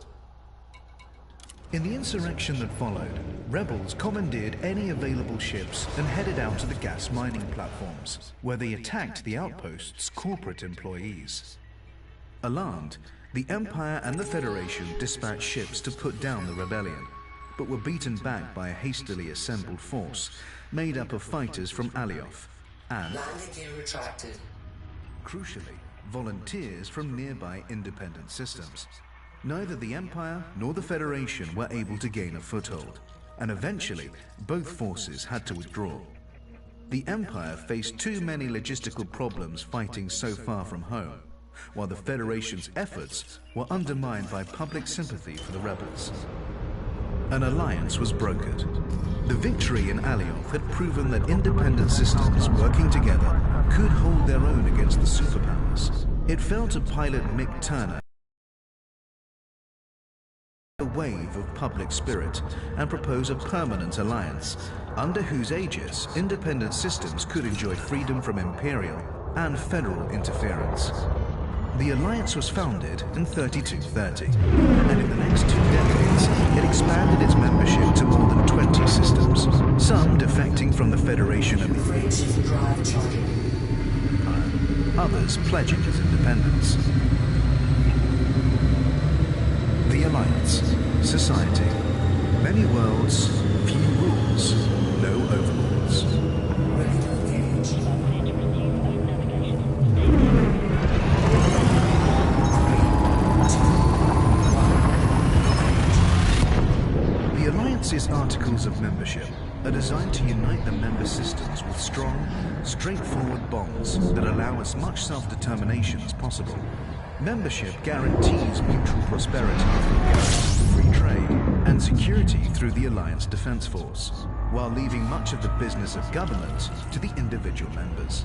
In the insurrection that followed, rebels commandeered any available ships and headed out to the gas mining platforms, where they attacked the outpost's corporate employees. Alarmed, the Empire and the Federation dispatched ships to put down the rebellion, but were beaten back by a hastily assembled force made up of fighters from Alioth and, Landing gear retracted. crucially, volunteers from nearby independent systems. Neither the Empire nor the Federation were able to gain a foothold, and eventually both forces had to withdraw. The Empire faced too many logistical problems fighting so far from home, while the Federation's efforts were undermined by public sympathy for the rebels. An alliance was brokered. The victory in Alioth had proven that independent systems working together could hold their own against the superpowers. It fell to pilot Mick Turner a wave of public spirit and propose a permanent alliance, under whose aegis independent systems could enjoy freedom from imperial and federal interference. The alliance was founded in 3230, and in the next 2 decades, it expanded its membership to more than 20 systems, some defecting from the Federation of others pledging its independence. The Alliance. Society. Many worlds, few rules, no overlords. Ready to engage. The Alliance's Articles of Membership are designed to unite the member systems with strong, straightforward bonds that allow as much self-determination as possible. Membership guarantees mutual prosperity through free trade and security through the Alliance Defense Force, while leaving much of the business of government to the individual members.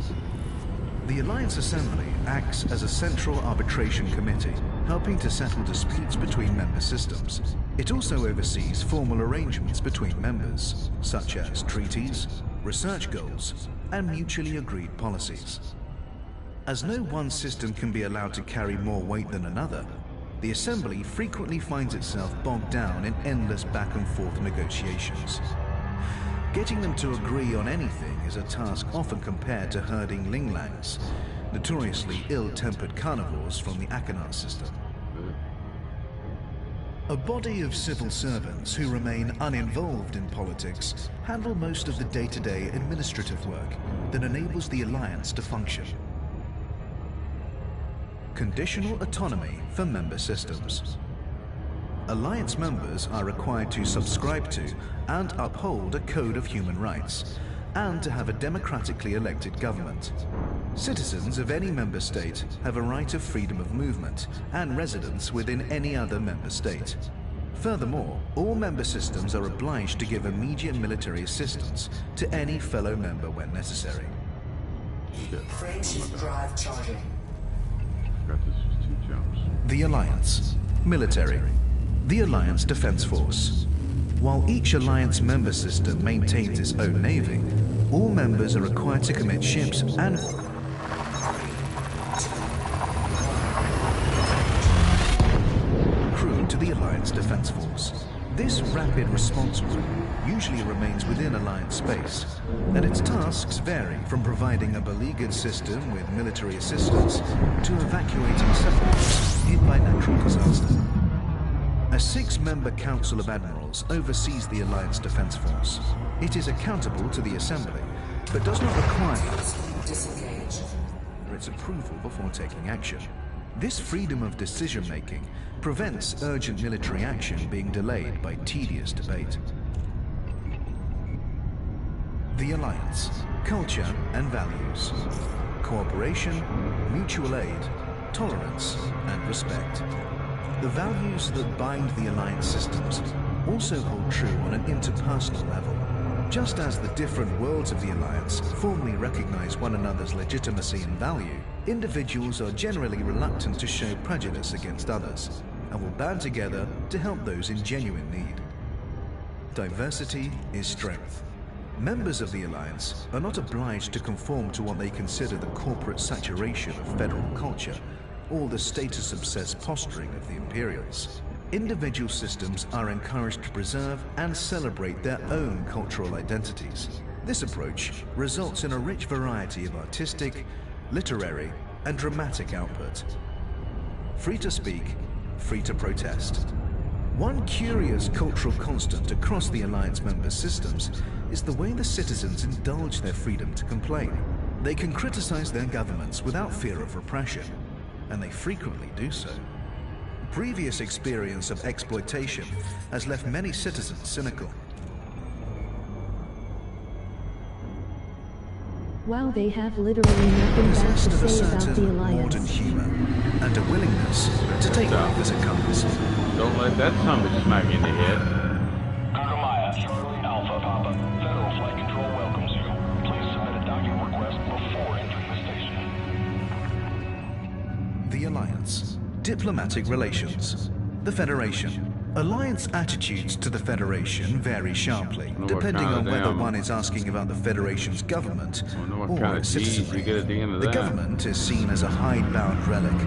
The Alliance Assembly acts as a central arbitration committee, helping to settle disputes between member systems. It also oversees formal arrangements between members, such as treaties, research goals, and mutually agreed policies. As no one system can be allowed to carry more weight than another, the Assembly frequently finds itself bogged down in endless back-and-forth negotiations. Getting them to agree on anything is a task often compared to herding linglangs, notoriously ill-tempered carnivores from the Achenar system. A body of civil servants who remain uninvolved in politics handle most of the day-to-day administrative work that enables the Alliance to function. Conditional autonomy for member systems. Alliance members are required to subscribe to and uphold a code of human rights, and to have a democratically elected government. Citizens of any member state have a right of freedom of movement and residence within any other member state. Furthermore, all member systems are obliged to give immediate military assistance to any fellow member when necessary. Frameshift drive charging. Forgot this was 2 jumps. The Alliance. Military. The Alliance Defense Force. While each Alliance member system maintains its own navy, all members are required to commit ships and crew to the Alliance Defense Force. This rapid response group usually remains within Alliance space, and its tasks vary from providing a beleaguered system with military assistance to evacuating settlements hit by natural disaster. A 6-member Council of Admirals oversees the Alliance Defense Force. It is accountable to the Assembly, but does not require its approval before taking action. This freedom of decision-making prevents urgent military action being delayed by tedious debate. The Alliance. Culture and values. Cooperation, mutual aid, tolerance, and respect. The values that bind the Alliance systems also hold true on an interpersonal level. Just as the different worlds of the Alliance formally recognize one another's legitimacy and value, individuals are generally reluctant to show prejudice against others, and will band together to help those in genuine need. Diversity is strength. Members of the Alliance are not obliged to conform to what they consider the corporate saturation of federal culture, or the status-obsessed posturing of the Imperials. Individual systems are encouraged to preserve and celebrate their own cultural identities. This approach results in a rich variety of artistic, literary, and dramatic output. Free to speak, free to protest. One curious cultural constant across the Alliance member systems is the way the citizens indulge their freedom to complain. They can criticize their governments without fear of repression, and they frequently do so. Previous experience of exploitation has left many citizens cynical. While they have literally nothing bad to Possessed of a say about the certain modern Alliance. humor and a willingness to take life as it comes. Don't let that summit smack you in the head. Maya, Charlie Alpha Papa. Federal Flight Control welcomes you. Please submit a docking request before entering the station. The Alliance. Diplomatic relations. The Federation. Alliance attitudes to the Federation vary sharply, depending on whether one is asking about the Federation's government or its citizenry. The government is seen as a hidebound relic,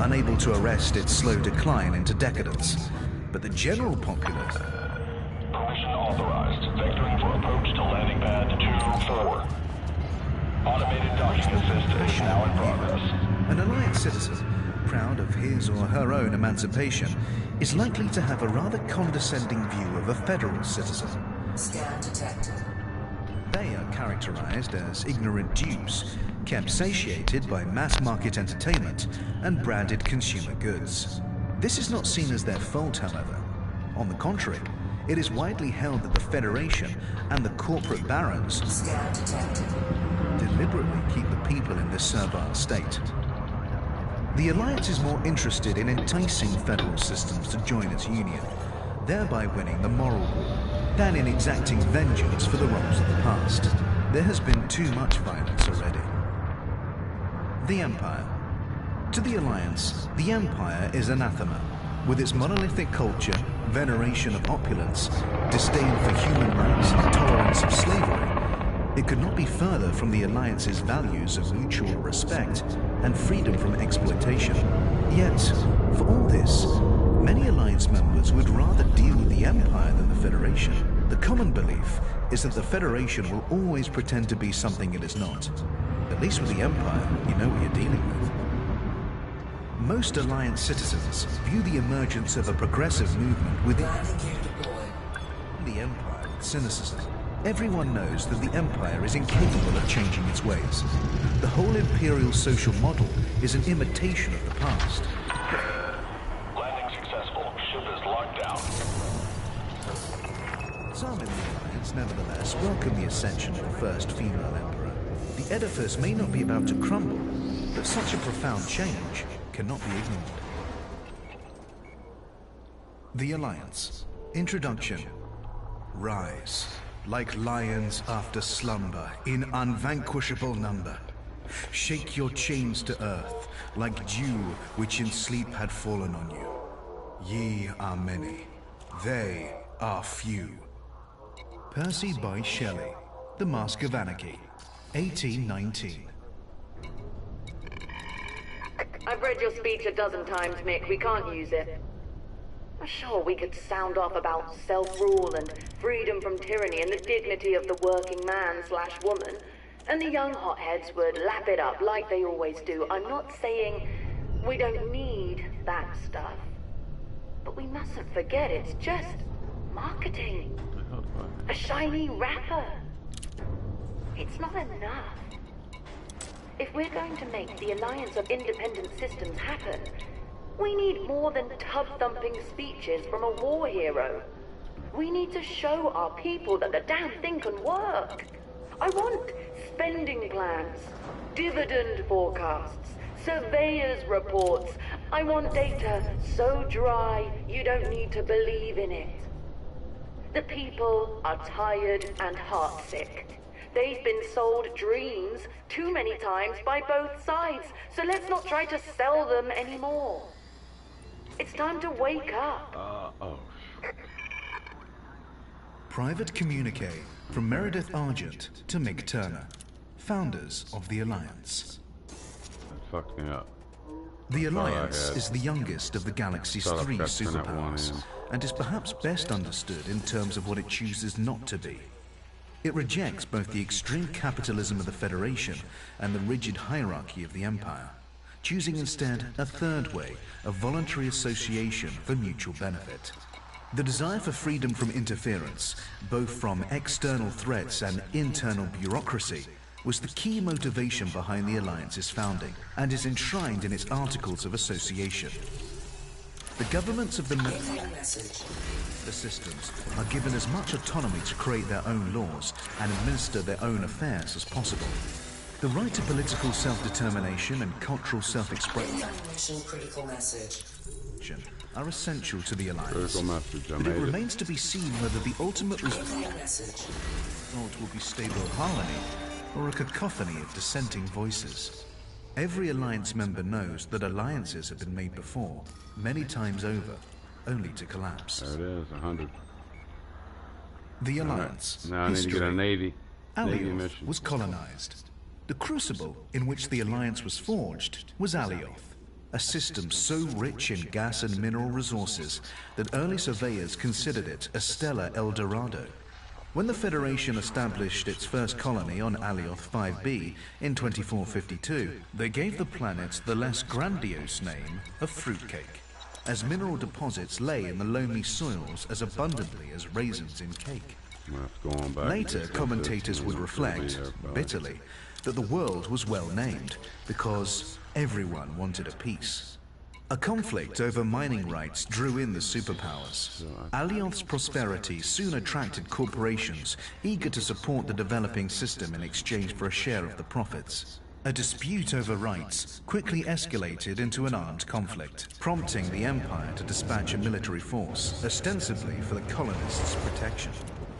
unable to arrest its slow decline into decadence. But the general populace... Permission authorized. Vectoring for approach to landing pad 2-4. Automated docking assist is now in progress. An Alliance citizen, proud of his or her own emancipation, is likely to have a rather condescending view of a federal citizen. Scan detected. They are characterized as ignorant dupes, kept satiated by mass-market entertainment and branded consumer goods. This is not seen as their fault, however. On the contrary, it is widely held that the Federation and the corporate barons Scan detected. deliberately keep the people in this servile state. The Alliance is more interested in enticing federal systems to join its union, thereby winning the moral war, than in exacting vengeance for the wrongs of the past. There has been too much violence already. The Empire. To the Alliance, the Empire is anathema. With its monolithic culture, veneration of opulence, disdain for human rights, and tolerance of slavery, it could not be further from the Alliance's values of mutual respect and freedom from exploitation. Yet, for all this, many Alliance members would rather deal with the Empire than the Federation. The common belief is that the Federation will always pretend to be something it is not. At least with the Empire, you know what you're dealing with. Most Alliance citizens view the emergence of a progressive movement within the Empire with cynicism. Everyone knows that the Empire is incapable of changing its ways. The whole Imperial social model is an imitation of the past. Landing successful. Ship is locked down. Some in the Alliance, nevertheless, welcome the ascension of the first female Emperor. The edifice may not be about to crumble, but such a profound change cannot be ignored. The Alliance. Introduction. Rise, like lions after slumber, in unvanquishable number. Shake your chains to earth, like dew which in sleep had fallen on you. Ye are many, they are few. Percy Bysshe Shelley, The Mask of Anarchy, 1819. I've read your speech a dozen times, Mick. We can't use it. Sure, we could sound off about self-rule and freedom from tyranny and the dignity of the working man/woman, and the young hotheads would lap it up like they always do. I'm not saying we don't need that stuff, but we mustn't forget it's just marketing. A shiny wrapper. It's not enough. If we're going to make the Alliance of Independent Systems happen, we need more than tub-thumping speeches from a war hero. We need to show our people that the damn thing can work. I want spending plans, dividend forecasts, surveyors' reports. I want data so dry you don't need to believe in it. The people are tired and heartsick. They've been sold dreams too many times by both sides, so let's not try to sell them anymore. It's time to wake up. Private communique from Meredith Argent to Mick Turner, founders of the Alliance. That fucked me up. The Alliance is the youngest of the galaxy's three superpowers, and is perhaps best understood in terms of what it chooses not to be. It rejects both the extreme capitalism of the Federation and the rigid hierarchy of the Empire, choosing instead a third way, a voluntary association for mutual benefit. The desire for freedom from interference, both from external threats and internal bureaucracy, was the key motivation behind the Alliance's founding, and is enshrined in its Articles of Association. The governments of the systems are given as much autonomy to create their own laws and administer their own affairs as possible. The right to political self-determination and cultural self-expression are essential to the Alliance. But it remains to be seen whether the ultimate result will be stable harmony or a cacophony of dissenting voices. Every Alliance member knows that alliances have been made before, many times over, only to collapse. There it is, 100. The Alliance. Now I need to get a Navy Alioth was colonized. The crucible in which the Alliance was forged was Alioth, a system so rich in gas and mineral resources that early surveyors considered it a stellar El Dorado. When the Federation established its first colony on Alioth 5b in 2452, they gave the planet the less grandiose name of Fruitcake, as mineral deposits lay in the loamy soils as abundantly as raisins in cake. Later, commentators would reflect, bitterly, that the world was well named, because everyone wanted a piece. A conflict over mining rights drew in the superpowers. Alioth's prosperity soon attracted corporations eager to support the developing system in exchange for a share of the profits. A dispute over rights quickly escalated into an armed conflict, prompting the Empire to dispatch a military force, ostensibly for the colonists' protection.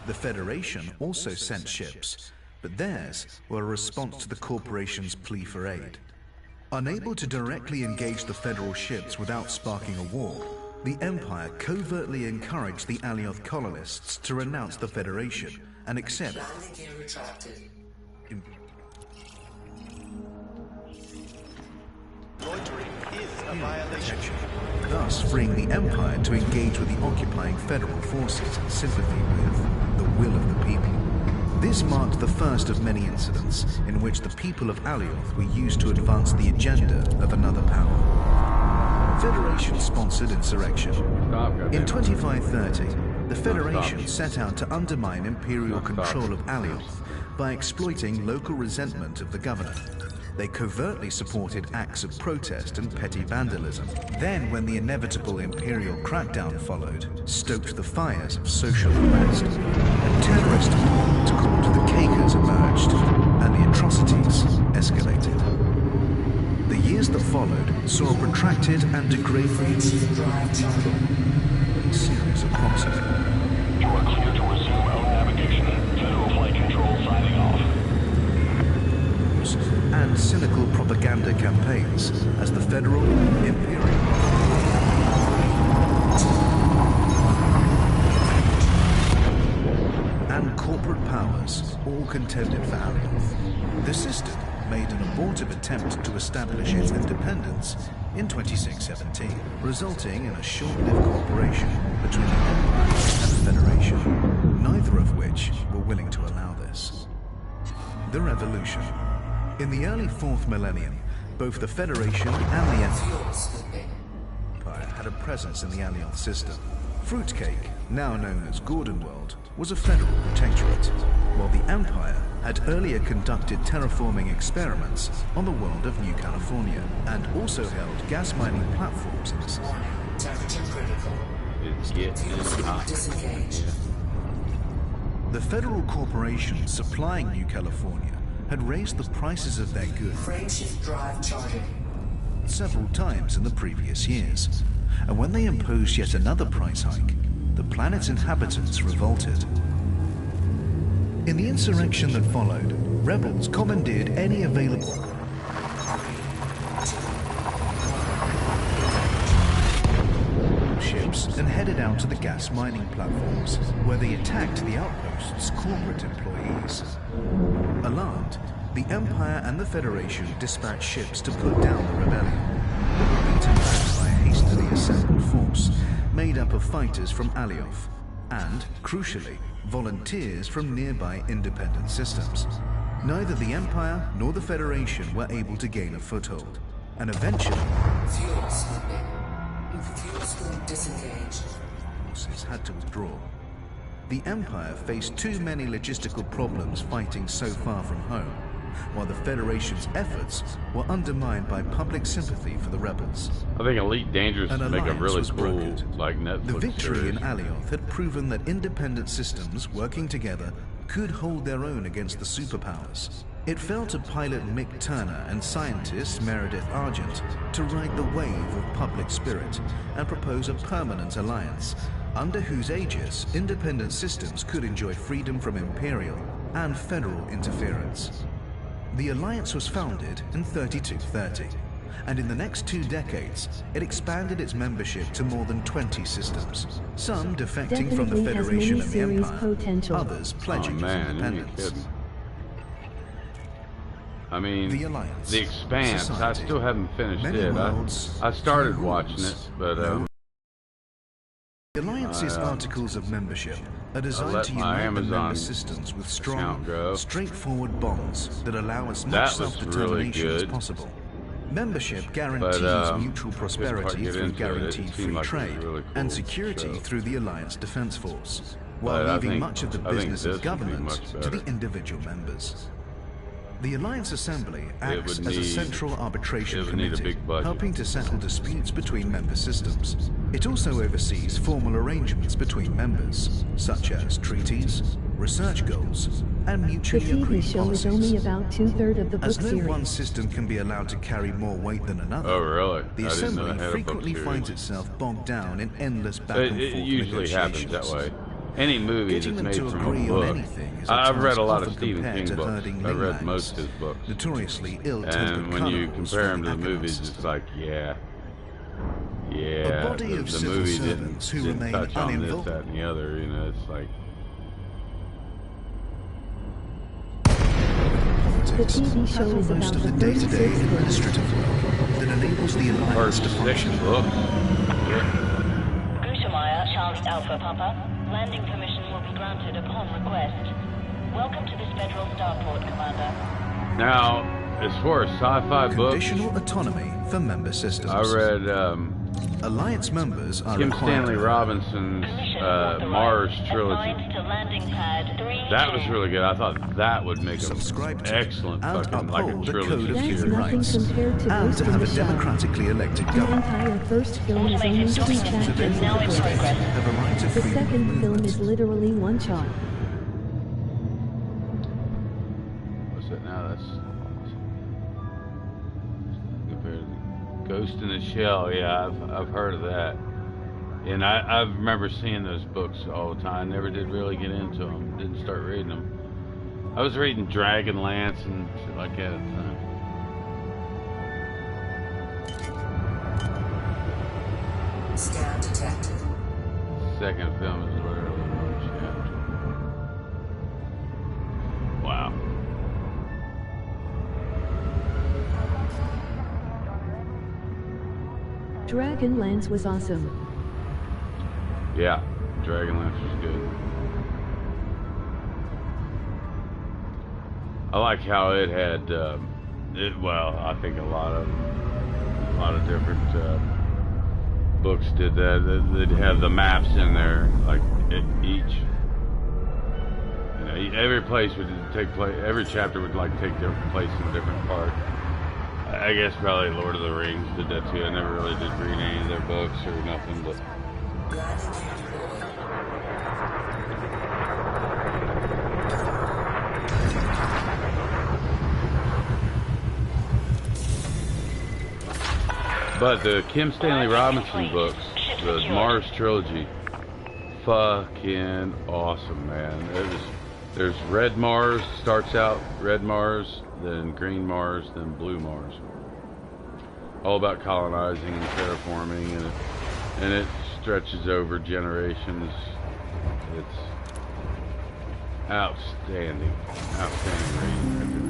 The Federation also sent ships, but theirs were a response to the corporation's plea for aid. Unable to directly engage the Federal ships without sparking a war, the Empire covertly encouraged the Alioth colonists to renounce the Federation and accept Loitering is a violation. thus freeing the Empire to engage with the occupying Federal forces in sympathy with the will of the people. This marked the first of many incidents in which the people of Alioth were used to advance the agenda of another power. Federation-sponsored insurrection. In 2530, the Federation set out to undermine Imperial control of Alioth by exploiting local resentment of the governor. They covertly supported acts of protest and petty vandalism. Then, when the inevitable Imperial crackdown followed, stoked the fires of social unrest. A terrorist movement called the Quakers emerged, and the atrocities escalated. The years that followed saw a protracted and degrading series of bombings. You are clear to resume our navigation. Federal flight control signing off. And cynical propaganda campaigns as the Federal, Imperial, and corporate powers all contended for Alioth. The system made an abortive attempt to establish its independence in 2617, resulting in a short-lived cooperation between the Empire and the Federation, neither of which were willing to allow this. The Revolution. In the early 4th millennium, both the Federation and the Empire had a presence in the Alioth system. Fruitcake, now known as Gordonworld, was a federal protectorate, while the Empire had earlier conducted terraforming experiments on the world of New California, and also held gas mining platforms in the system. Temperature critical. It's getting hot. Disengage. The federal corporation supplying New California had raised the prices of their goods Frameshift drive charging. several times in the previous years, and when they imposed yet another price hike, the planet's inhabitants revolted. In the insurrection that followed, rebels commandeered any available ships and headed out to the gas mining platforms, where they attacked the outpost's corporate employees. Alarmed, the Empire and the Federation dispatched ships to put down the rebellion, but were beaten back by a hastily assembled force made up of fighters from Alioth and, crucially, volunteers from nearby independent systems. Neither the Empire nor the Federation were able to gain a foothold, and eventually Fuel slipping. Fuel school disengaged. forces had to withdraw. The Empire faced too many logistical problems fighting so far from home, while the Federation's efforts were undermined by public sympathy for the rebels. I think Elite Dangerous An would make a alliance really was cool, brokered. like, Netflix The victory series. in Alioth had proven that independent systems working together could hold their own against the superpowers. It fell to pilot Mick Turner and scientist Meredith Argent to ride the wave of public spirit and propose a permanent alliance, under whose aegis independent systems could enjoy freedom from imperial and federal interference. The alliance was founded in 3230, and in the next 2 decades, it expanded its membership to more than 20 systems, some defecting from the Definitely has Federation and the mini-series Empire, potential. others pledging Oh its man, you ain't independence. kidding. I mean, The Alliance, The Expanse. I Society, still haven't finished many it. worlds, I started few watching rules. it, but The Alliance's I, articles of membership are designed let to my unite the Amazon member systems with strong, account go. straightforward bonds that allow as That much was self-determination really as good. possible. Membership guarantees mutual prosperity get through into it. It guaranteed seemed free like it was trade really cool, and security so. through the Alliance Defense Force, But while I leaving think- much of the I think business this of would be government much to better. the individual members. The Alliance Assembly acts would as a need- central arbitration it would need a committee, big budget. helping to settle disputes between member systems. It also oversees formal arrangements between members, such as treaties, research goals, and The mutually TV agreed show is policies. only about 2/3 of the book As no one series. system can be allowed to carry more weight than another, Oh, really? the I didn't know Assembly they had a book frequently series. finds itself bogged down in endless back It, and it forth usually happens that negotiations. way. Any movie Getting that's them made to from agree a on book. anything is a I've read task a lot of often Stephen compared King to books. herding I've read linglads. most of his books. Notoriously ill-tempered And when you cuddles compare for them to the Acheron movies, system. it's like, yeah, A body of the civil movie servants who didn't remain touch on this, uninvolved. that, and the other. You know, it's like, The TV show is Most about of the the day-to-day 36th book. administrative work that enables the Alliance first to six function. book. Gutemeyer, Charles Alpha Papa. Landing permission will be granted upon request. Welcome to this federal starport, Commander. Now, as far as sci-fi books, Conditional autonomy for member systems. I read Alliance members are Kim required Stanley to Robinson's Mars trilogy. That was really good. I thought that would make an subscribe to excellent and fucking like a uphold the code trilogy of That's series. human nothing rights, compared to and Ghost to in have the a Shell. democratically elected The government. entire first film is only Automated 2 docking chapters system of now in the progress. Have a right of The freedom of second film movement. is literally one shot. What's that now? That's compared to Ghost in the Shell. Yeah, I've heard of that. And I remember seeing those books all the time. Never did really get into them. Didn't start reading them. I was reading Dragonlance and shit like that at the time. Scan detected. Second film is literally one chapter. Wow. Dragonlance was awesome. Yeah, Dragonlance was good. I like how it had, well, I think a lot of different books did that. They'd have the maps in there, like each, you know, every place would take place, every chapter would like take different place in a different part. I guess probably Lord of the Rings did that too. I never really did read any of their books or nothing, but. But the Kim Stanley Robinson books, the Mars trilogy, fucking awesome, man. There's Red Mars, starts out Red Mars, then Green Mars, then Blue Mars. All about colonizing and terraforming, and it stretches over generations. It's outstanding reading right there.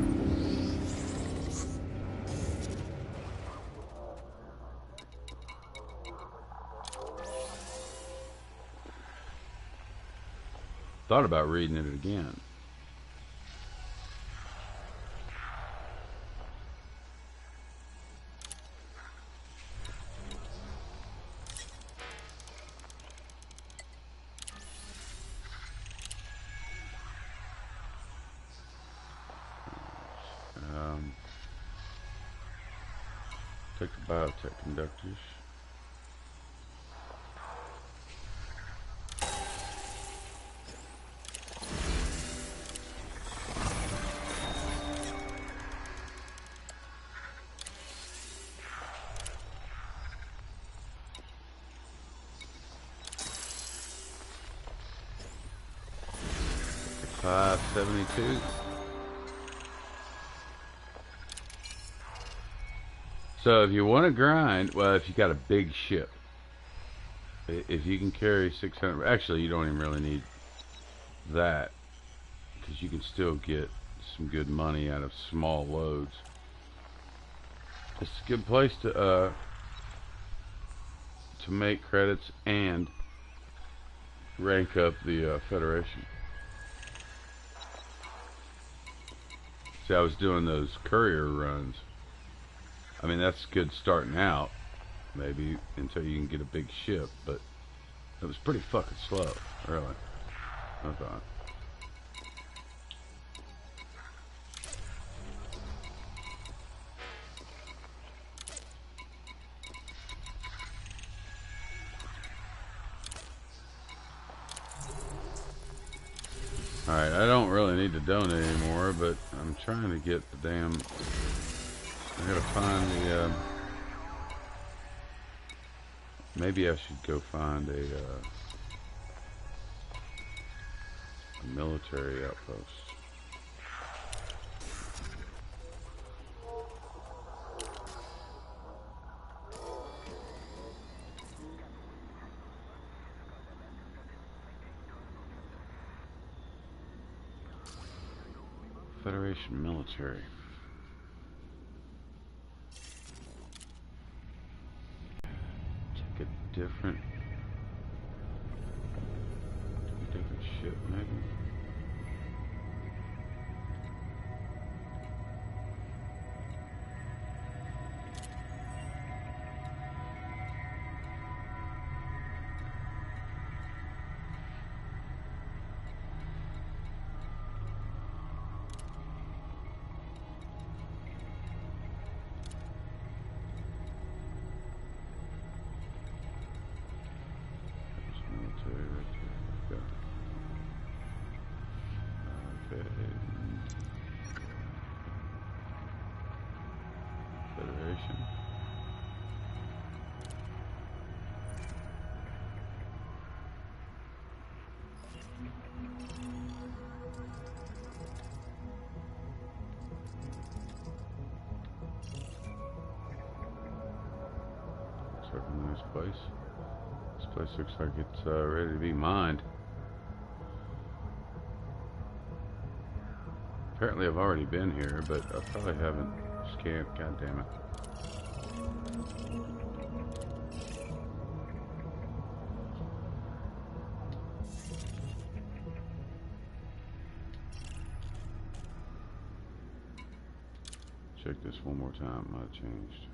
Thought about reading it again. Take the biotech conductors. $572. So if you want to grind, well, if you got a big ship, if you can carry 600, actually you don't even really need that, because you can still get some good money out of small loads. It's a good place to make credits and rank up the Federation. See, I was doing those courier runs. I mean, that's good starting out, maybe, until you can get a big ship, but it was pretty fucking slow, really, I thought. Alright, I don't really need to donate anymore, but I'm trying to get the damn... I gotta find the, maybe I should go find a military outpost. Federation military. Take a different ship, maybe. Looks like a nice place. This place looks like it's ready to be mined. Apparently I've already been here, but I probably haven't scanned. God damn it. Check this one more time. Might have changed.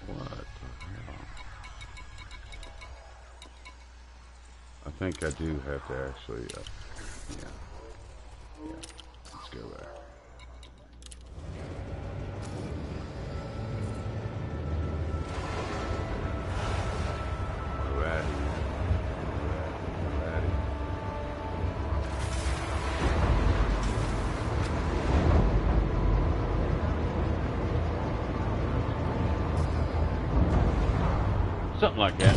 What the hell? I think I do have to actually, yeah. Let's go there. Alrighty. Something like that.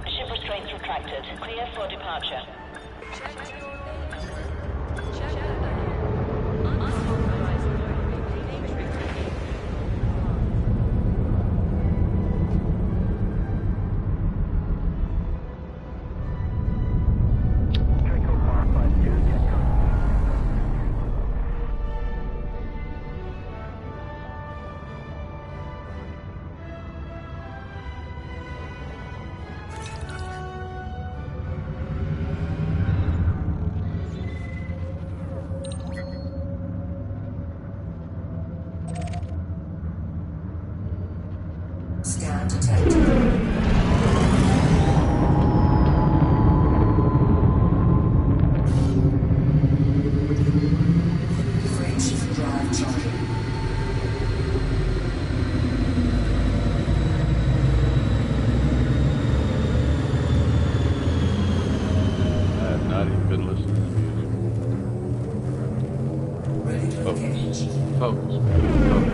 Ship restraints retracted. Clear for departure. Scan detected. Freight drive charging. I have not even been listening to the music. Ready to engage. Focus, man. Focus.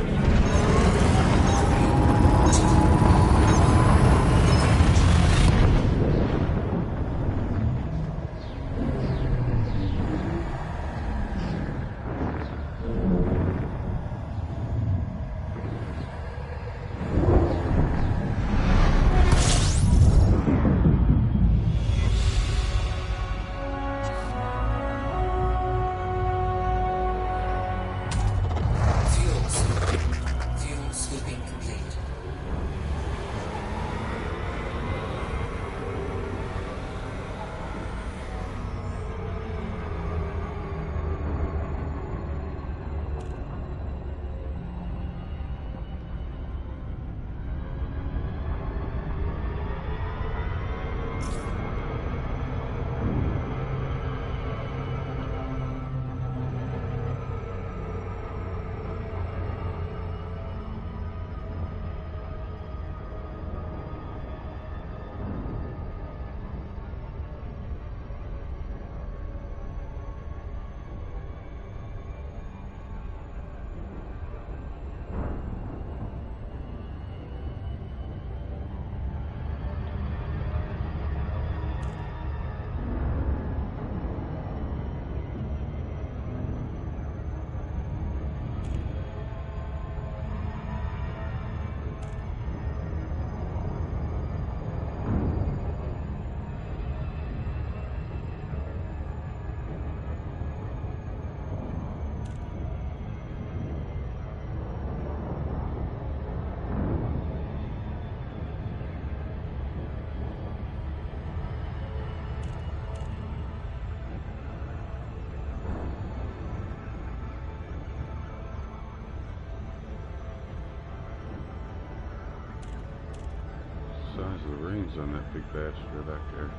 size of the rings on that big bastard back there.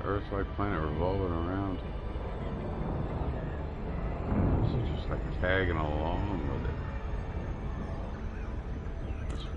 Earth-like planet revolving around. It's just like tagging along with it. That's weird.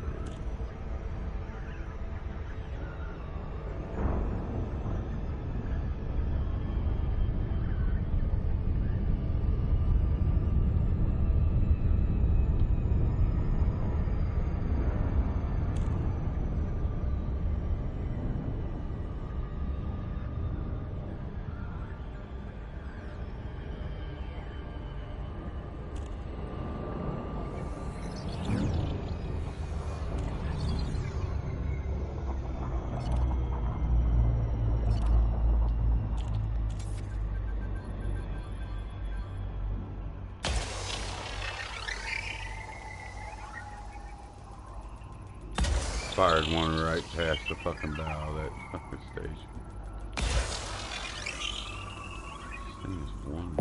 Fired one right past the fucking bow of that fucking station. This thing is 1-1,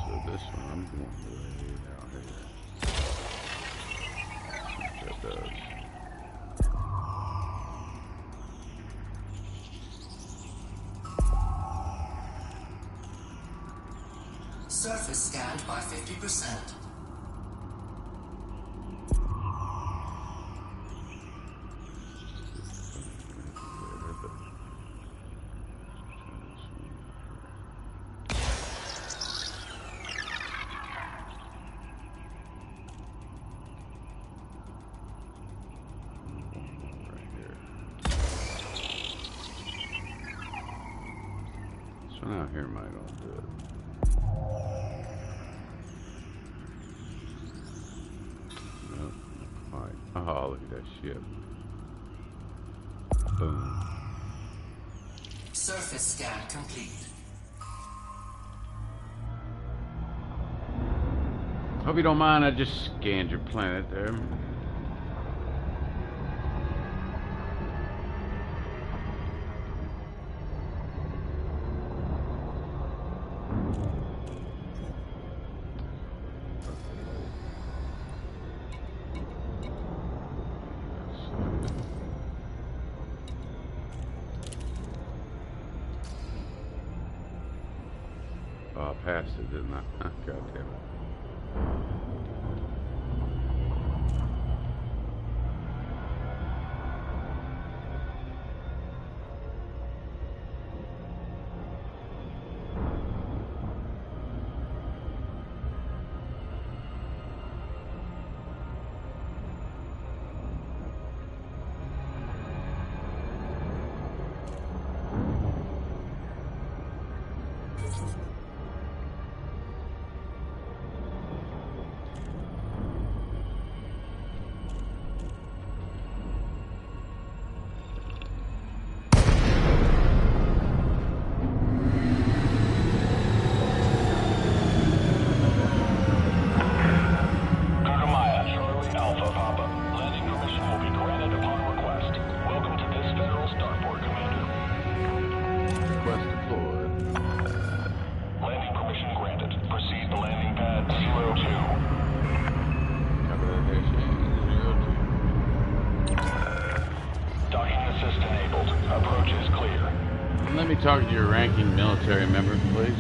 so this one I'm going way down here. See what that does. Surface scanned by 50%. Out here might all do it. Nope, not quite. Oh, look at that ship. Boom. Surface scan complete. Hope you don't mind, I just scanned your planet there. Oh, I passed it, didn't I? God damn it. Let me talk to your ranking military member, please.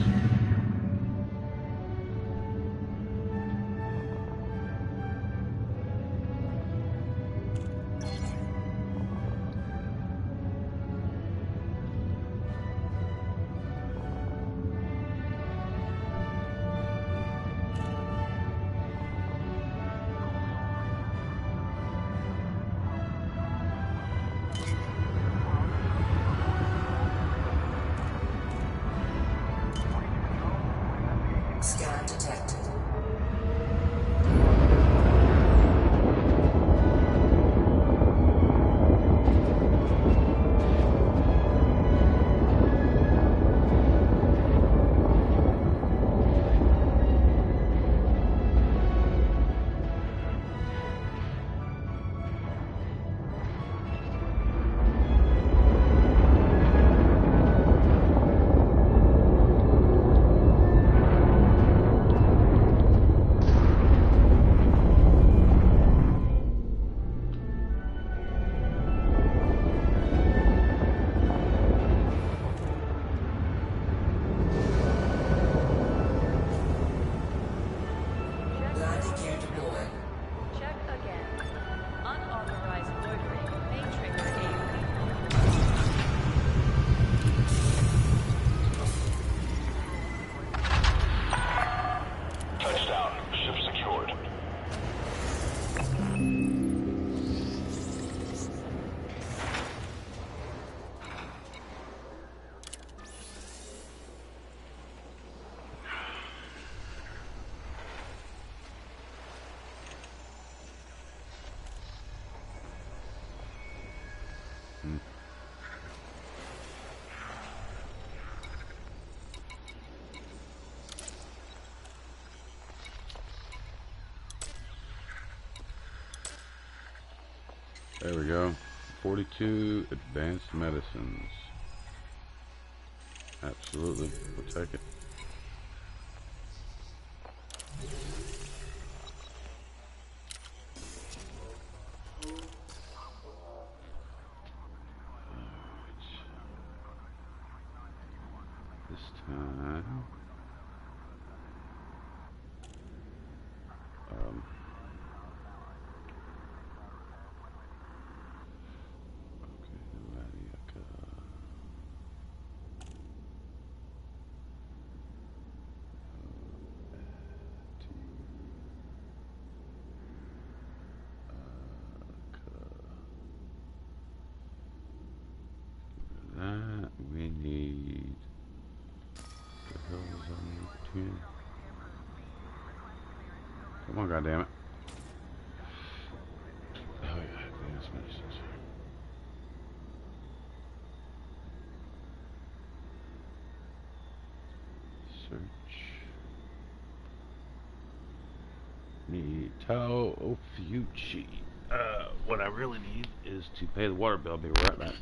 There we go. 42 advanced medicines. Absolutely. We'll take it. This time, that we need. The hell is on here? Come on, goddammit. Oh yeah, advanced medicines. Search. Need Tao Ofuchi. What I really need is to pay the water bill. I'll be right back.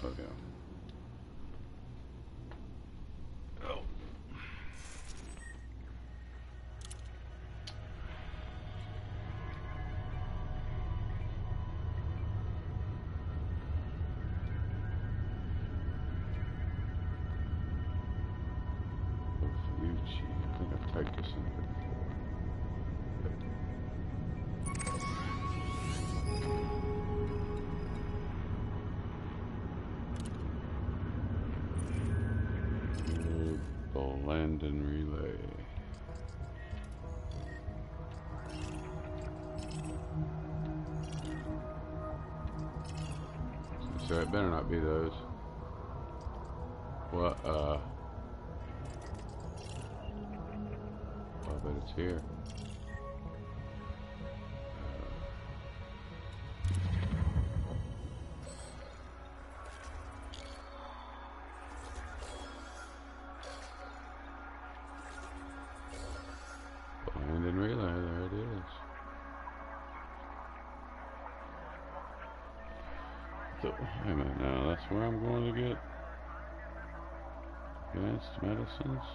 Okay. Oh. Ofuchi. I think I've typed this in here before. Landon relay. So it better not be those. What? Oh, but it's here. Landon relay, there it is. So, wait a minute now, that's where I'm going to get advanced medicines?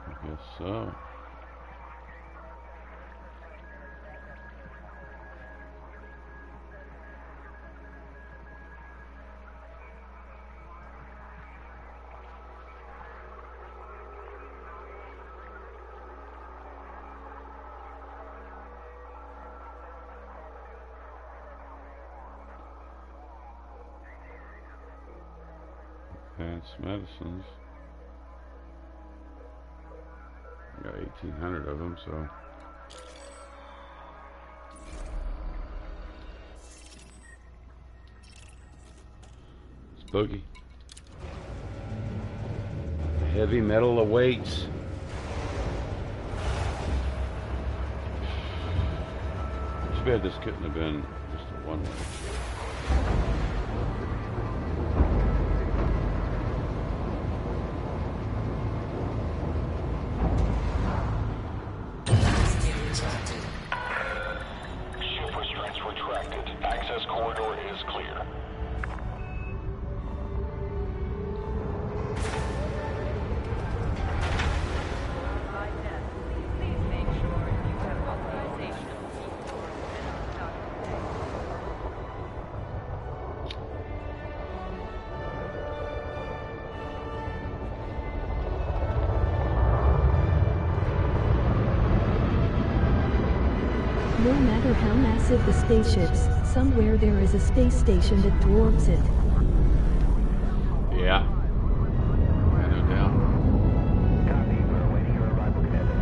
I guess so. Advanced medicines. I got 1,800 of them, so. Spooky. Heavy metal awaits. Too bad this couldn't have been just a one-way. No matter how massive the spaceships, somewhere there is a space station that dwarfs it. Yeah. Yeah, no doubt. Copy. We're awaiting your arrival, Commander.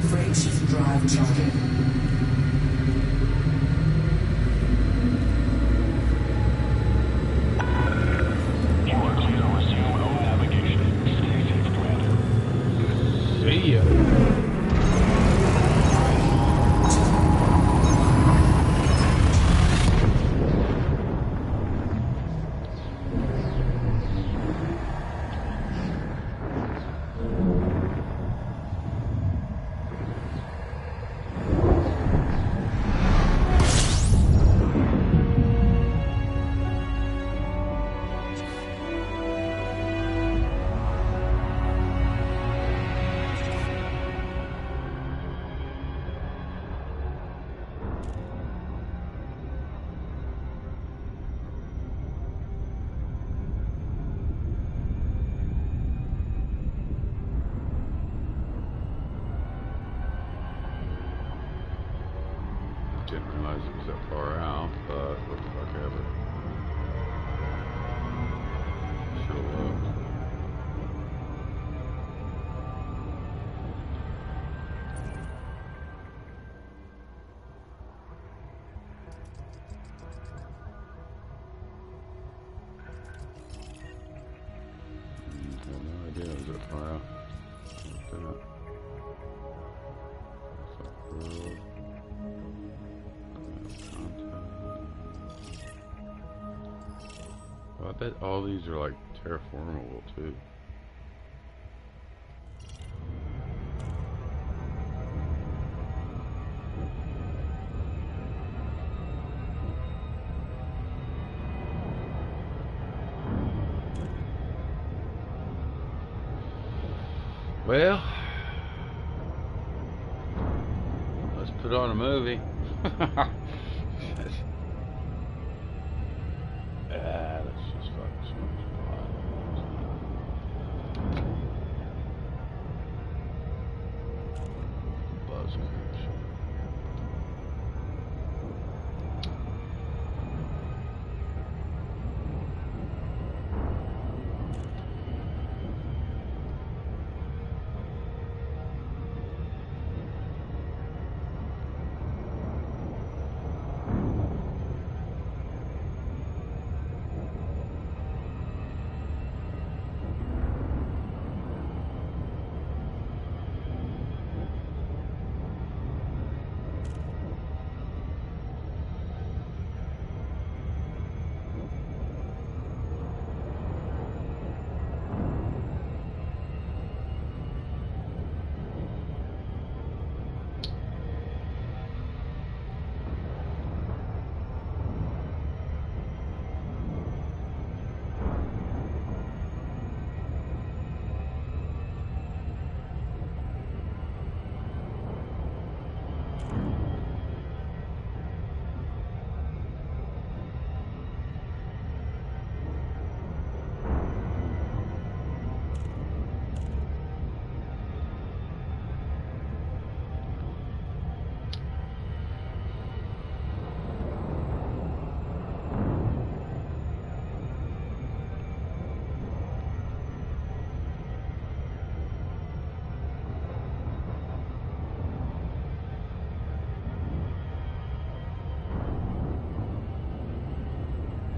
Freight drive charted. You are clear to resume home navigation. Stay safe, Commander. See ya. Didn't realize it was that far out, but what the fuck ever. Should've looked. I had no idea it was that far out. Looked it up. Looks like well, I bet all these are like terraformable too. Well, let's put on a movie. Let's just fucking smoke some pot. Buzz crash.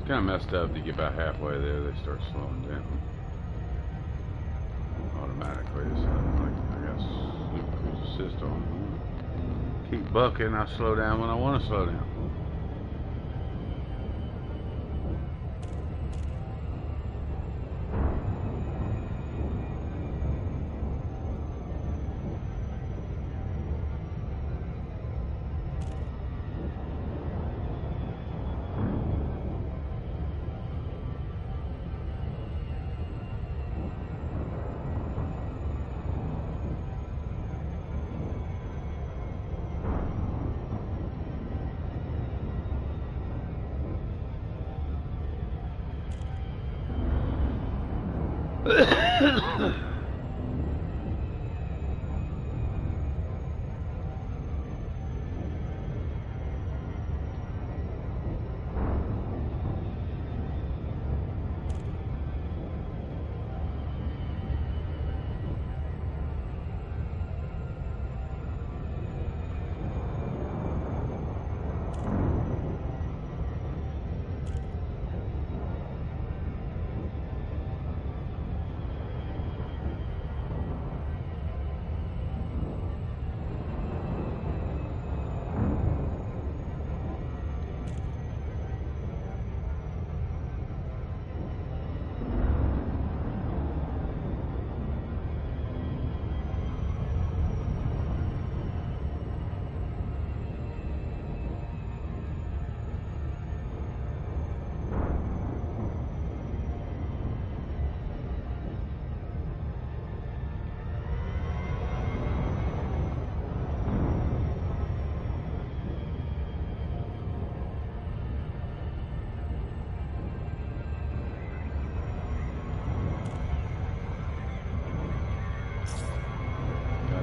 Kind of messed up to get about halfway there, they start slowing down automatically. So I guess cruise assist on. Keep bucking, I slow down when I want to slow down.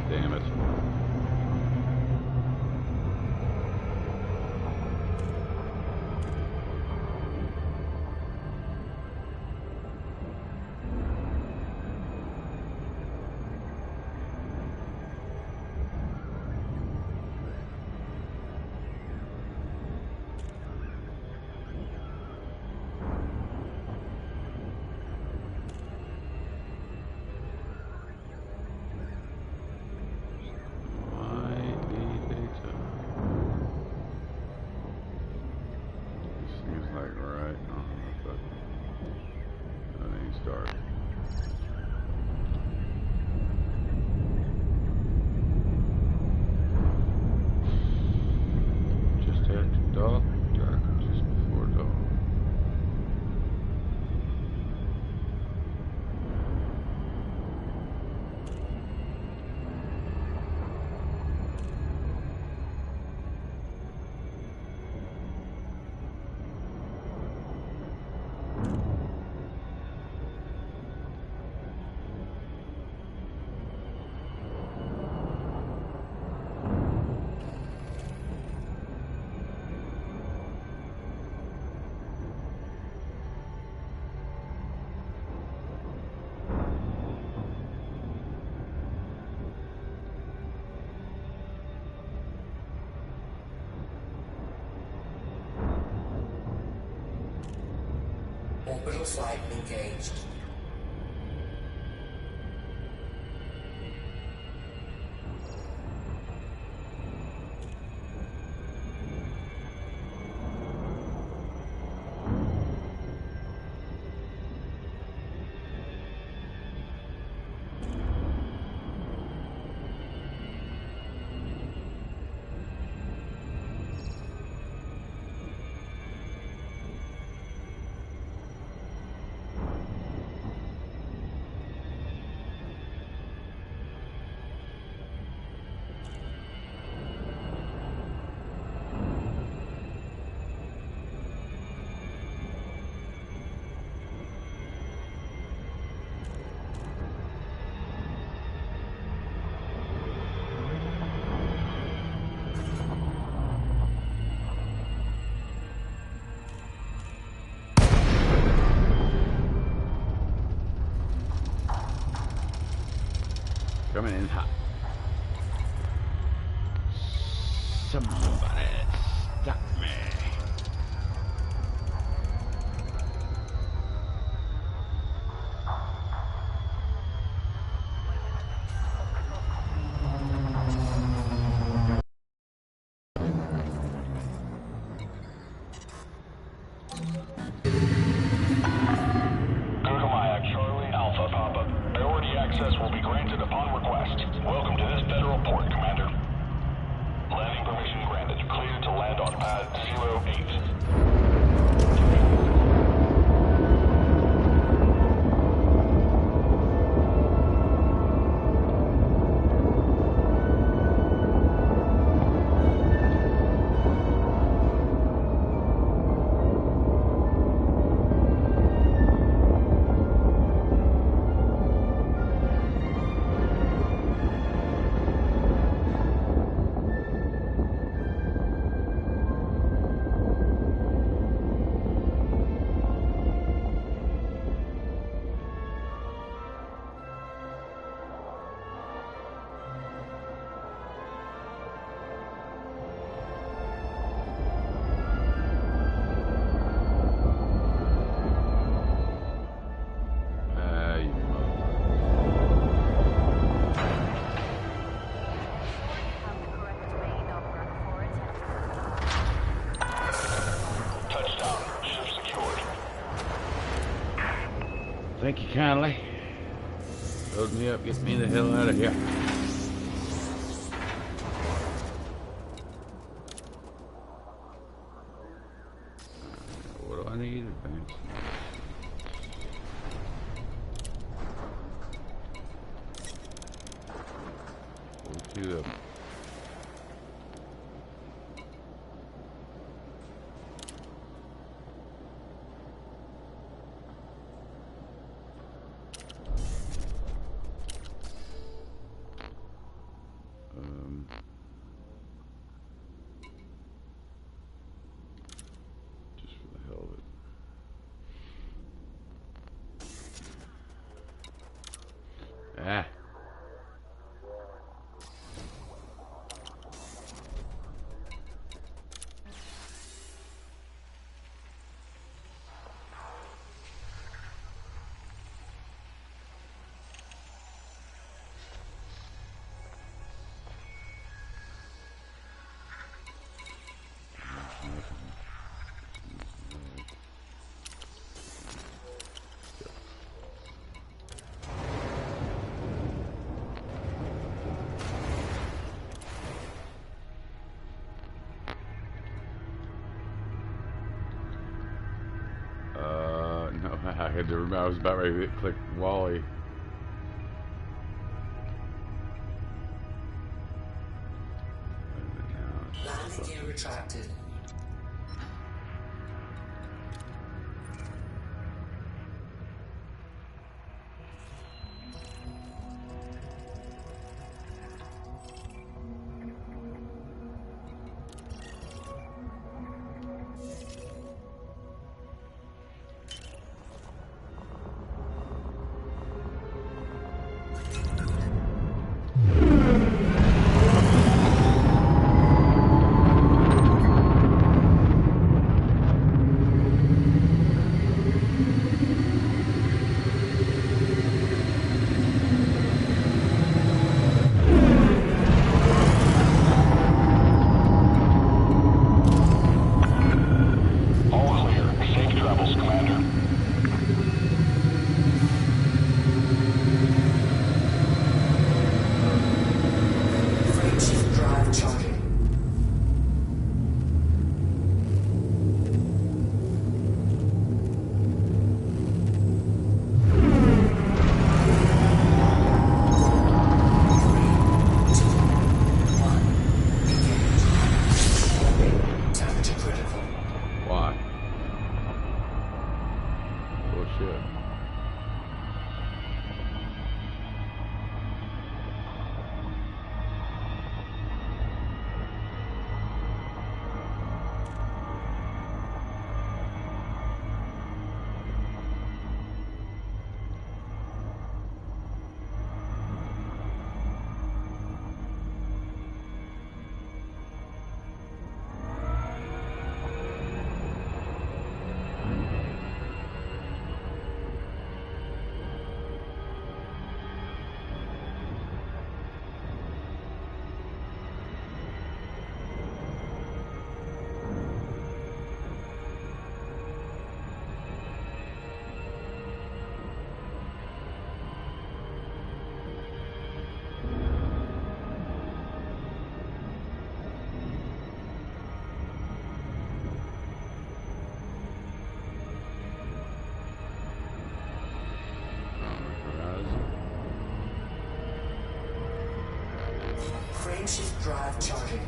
Damn it. Orbital flight engaged. Coming in hot. Somebody stop me. Charlie Alpha Papa. Priority access will be granted upon request. Welcome to this federal port, Commander. Landing permission granted. Cleared to land on pad 08. Thank you kindly. Load me up, get me the hell out of here. What do I need? Advance. Two of them. Just for the hell of it. Ah. No, I had to remember. I was about ready to click Wally. Landing gear retracted. Frameshift drive charging.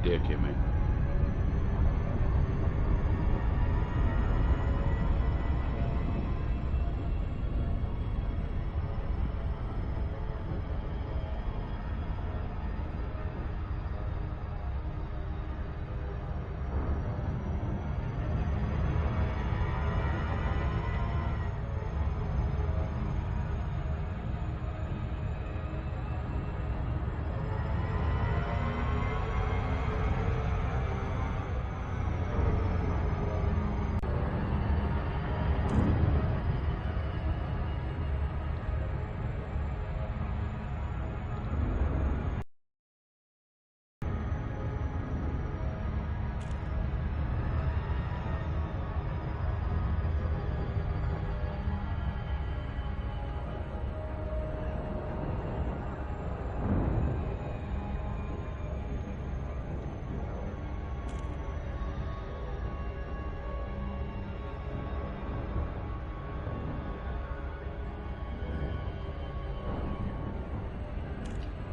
Dick in me.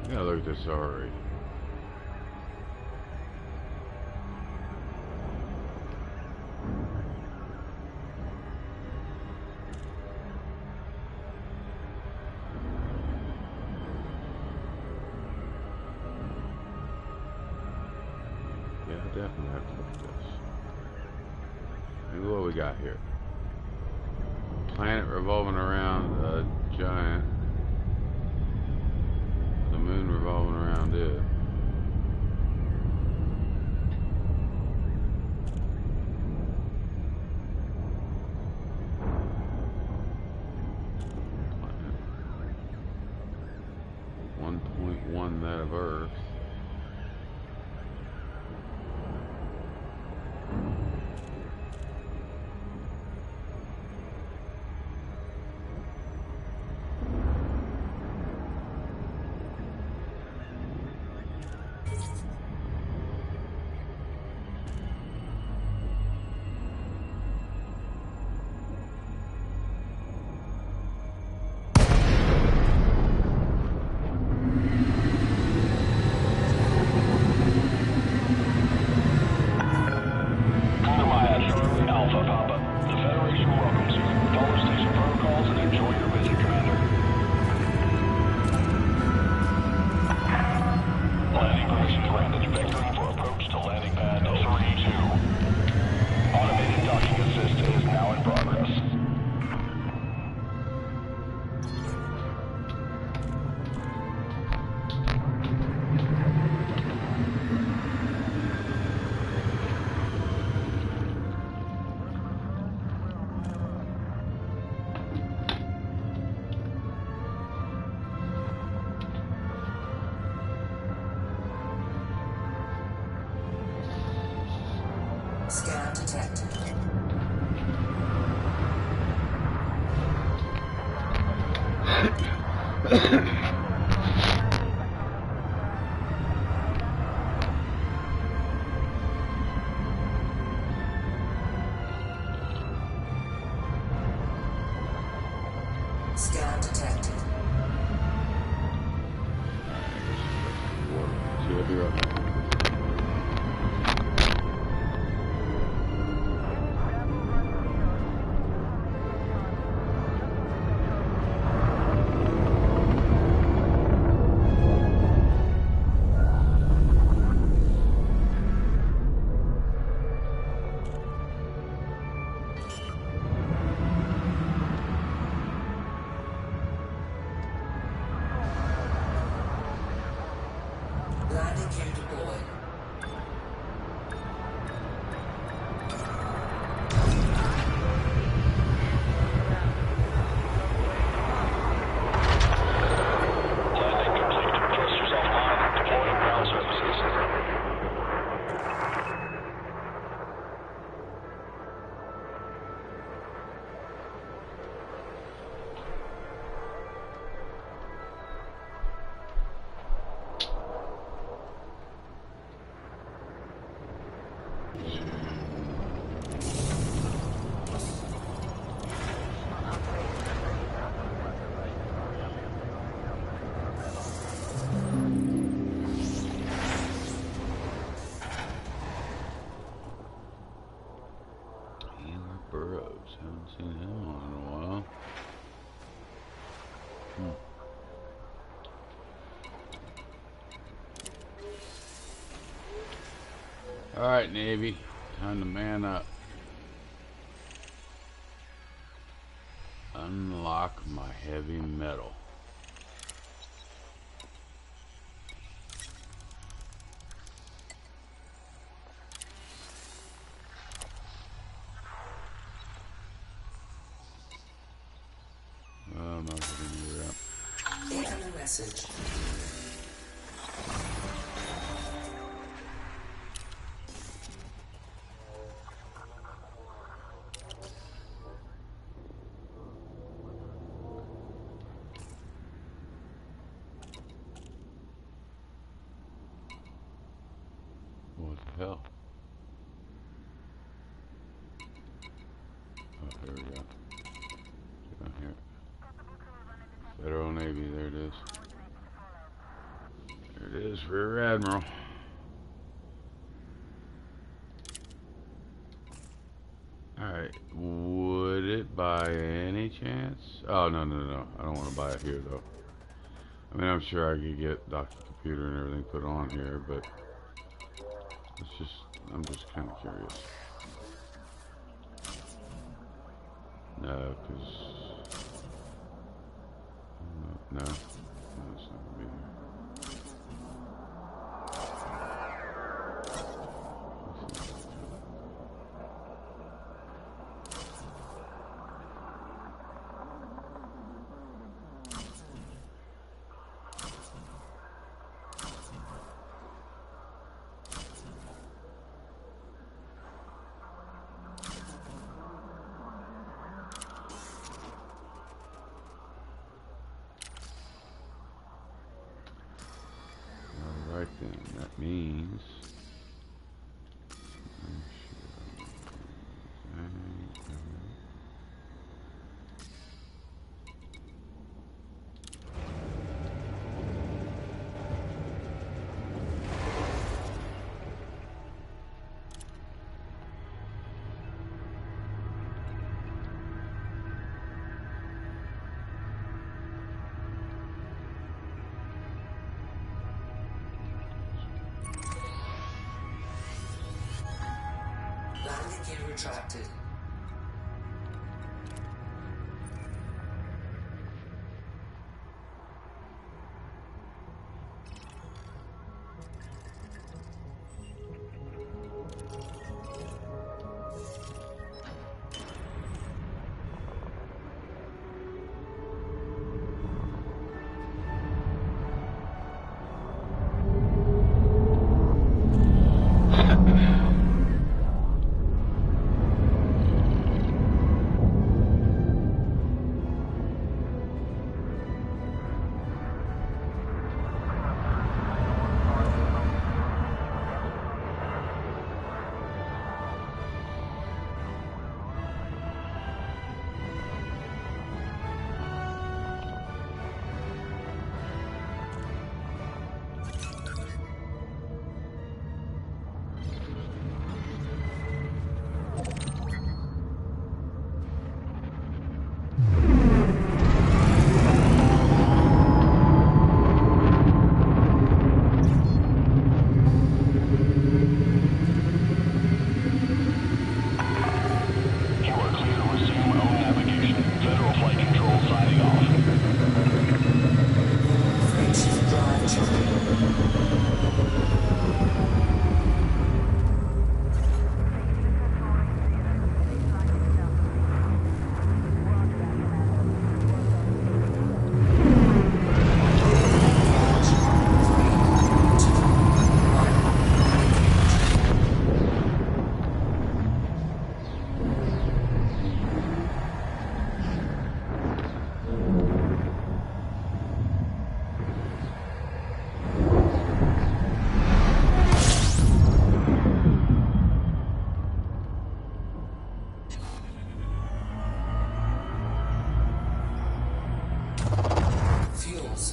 Yeah, look at this already. Yeah, I definitely have to look at this. Maybe what we got here. Planet revolving around a giant. The moon revolving around it. Planet. 1.1 that of Earth. Scan detected. Scan detected. See, I'll be right back. Landing gear deployed. Burroughs, haven't seen him on in a while. Alright, Navy, time to man up. Unlock my heavy metal. I'm not gonna do that. Incoming message. What the hell? Oh, here we go. Down here. Federal Navy, there it is. it is, Rear Admiral. Alright, would it by any chance? Oh, no. I don't want to buy it here, though. I mean, I'm sure I could get Dr. Computer and everything put on here, but I'm just kind of curious. No, because... No, it's not going to be there. Alright then, that means... Landing gear retracted.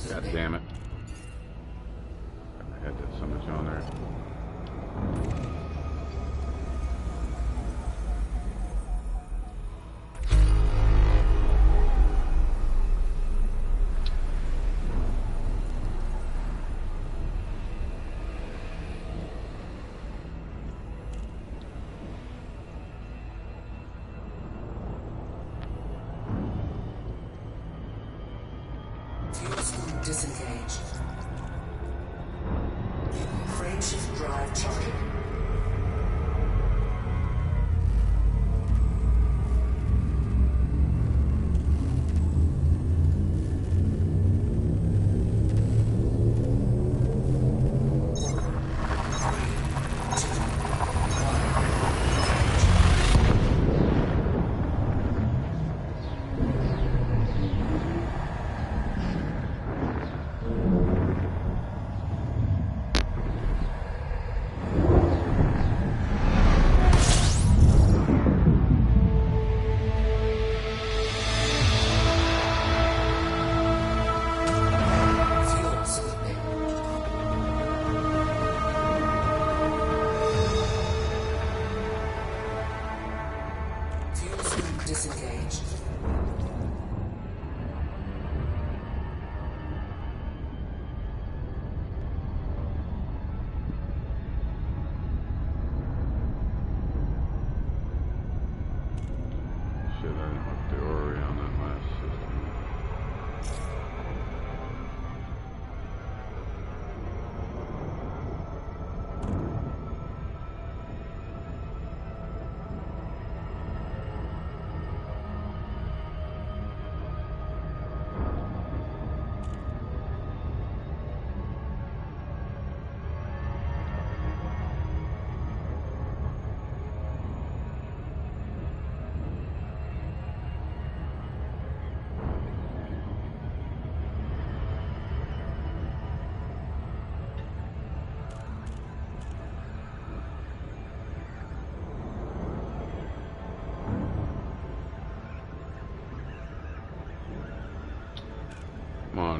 God damn it. I had that so much on there. Disengaged. Frameshift drive charging.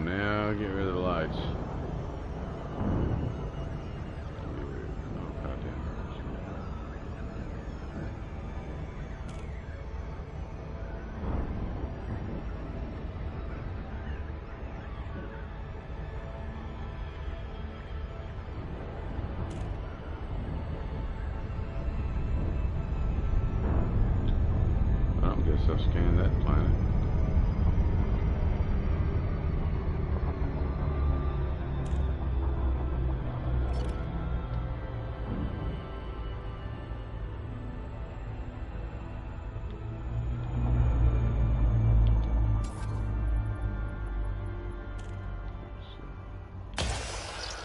on now, get rid of the lights. I guess I'll scan that planet.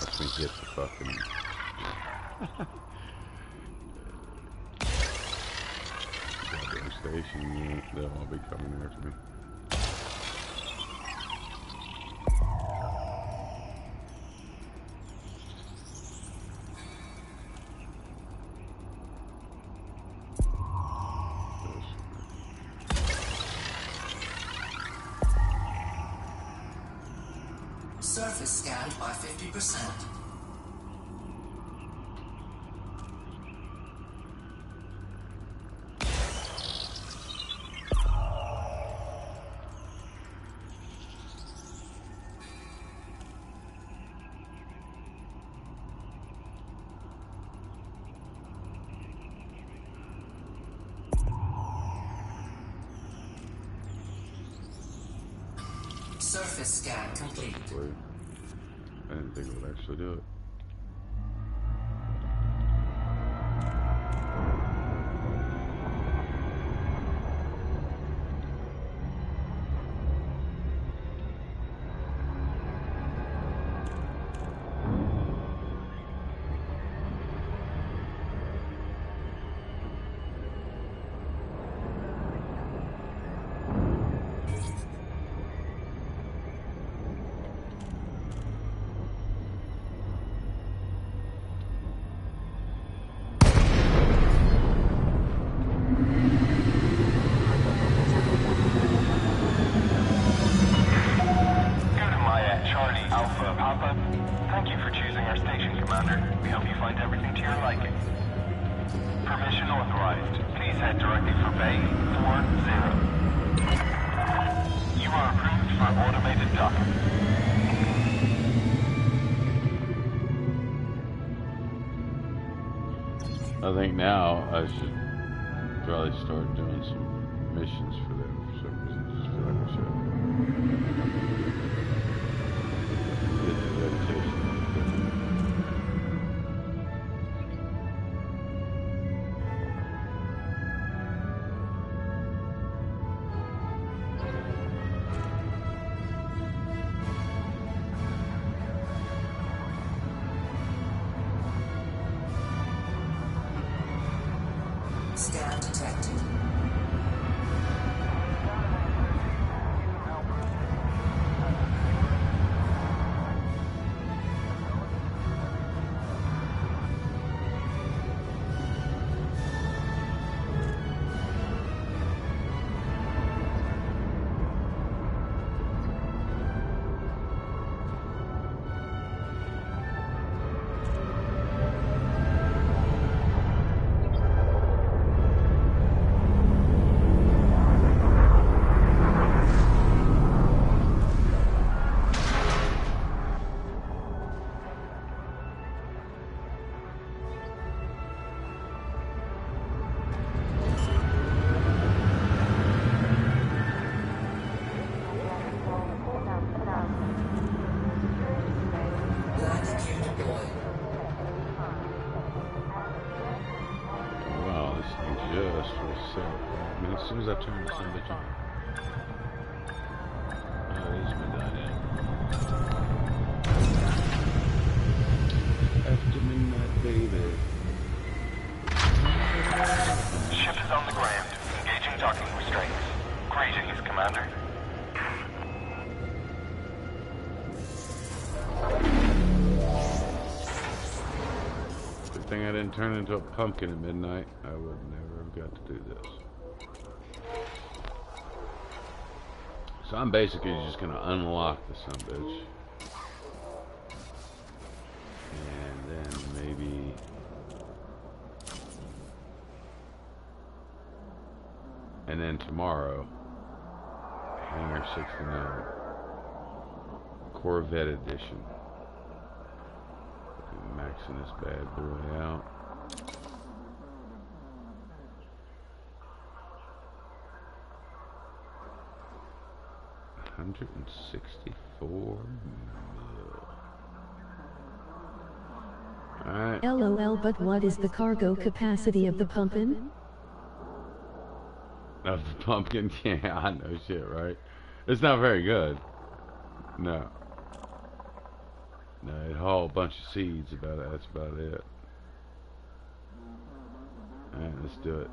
Let me get the fucking... goddamn station, they'll all be coming after me. Surface scanned by 50%. Surface scan complete. I didn't think it would actually do it. I think now I should probably start doing some missions for them for some reason. I just feel like I should get the reputation. Scan detected. As soon as I turn this in bitch on. Oh, it is midnight now. After midnight, baby. Ship is on the ground. Engaging docking restraints. Greetings, Commander. Good thing I didn't turn into a pumpkin at midnight. I would never have got to do this. So I'm basically just gonna unlock the sumbitch. And then maybe and then tomorrow Hangar 69 Corvette edition. Maxing this bad boy out. $164 mil. Alright. LOL, but what is the cargo capacity of the pumpkin? Of the pumpkin? Yeah, I know shit, right? It's not very good. No. No, it haul a bunch of seeds about it. That's about it. Alright, let's do it.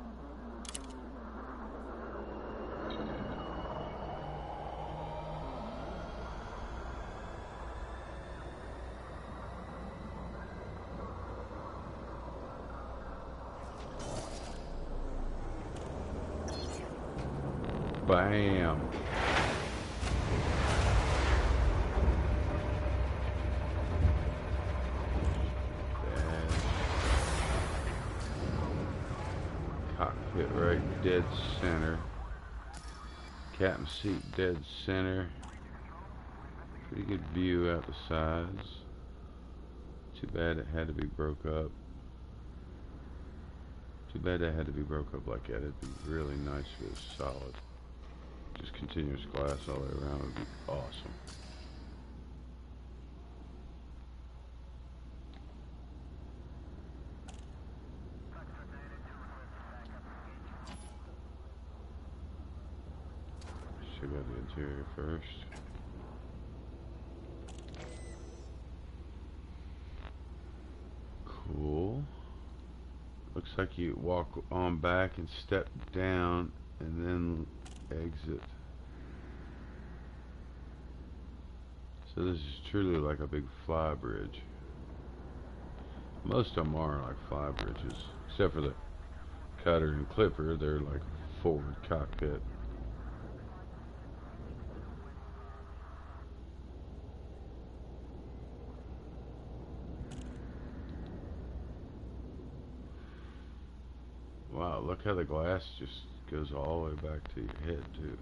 Bam. Cockpit right dead center. Captain seat dead center. Pretty good view out the sides. Too bad it had to be broke up. Too bad that had to be broke up like that. It'd be really nice if it was solid. Just continuous glass all the way around would be awesome. Check out the interior first. Cool. Looks like you walk on back and step down and then exit. So this is truly like a big fly bridge. Most of them are like fly bridges, except for the Cutter and Clipper. They're like forward cockpit. Wow, look how the glass just goes all the way back to your head too.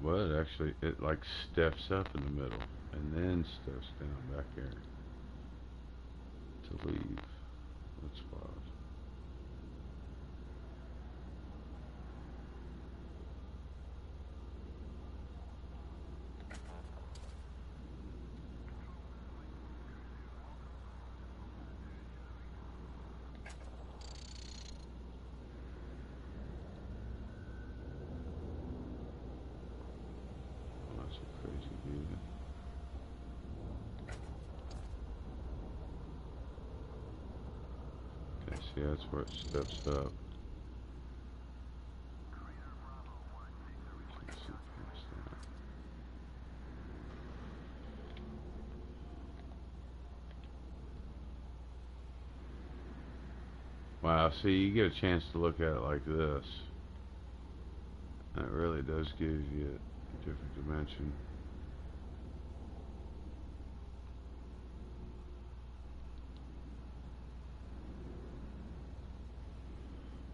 Well, it actually, it like steps up in the middle and then steps down back here to leave. That's wild. See, that's where it steps up. Can't see past that. Wow, see, you get a chance to look at it like this. That really does give you a different dimension.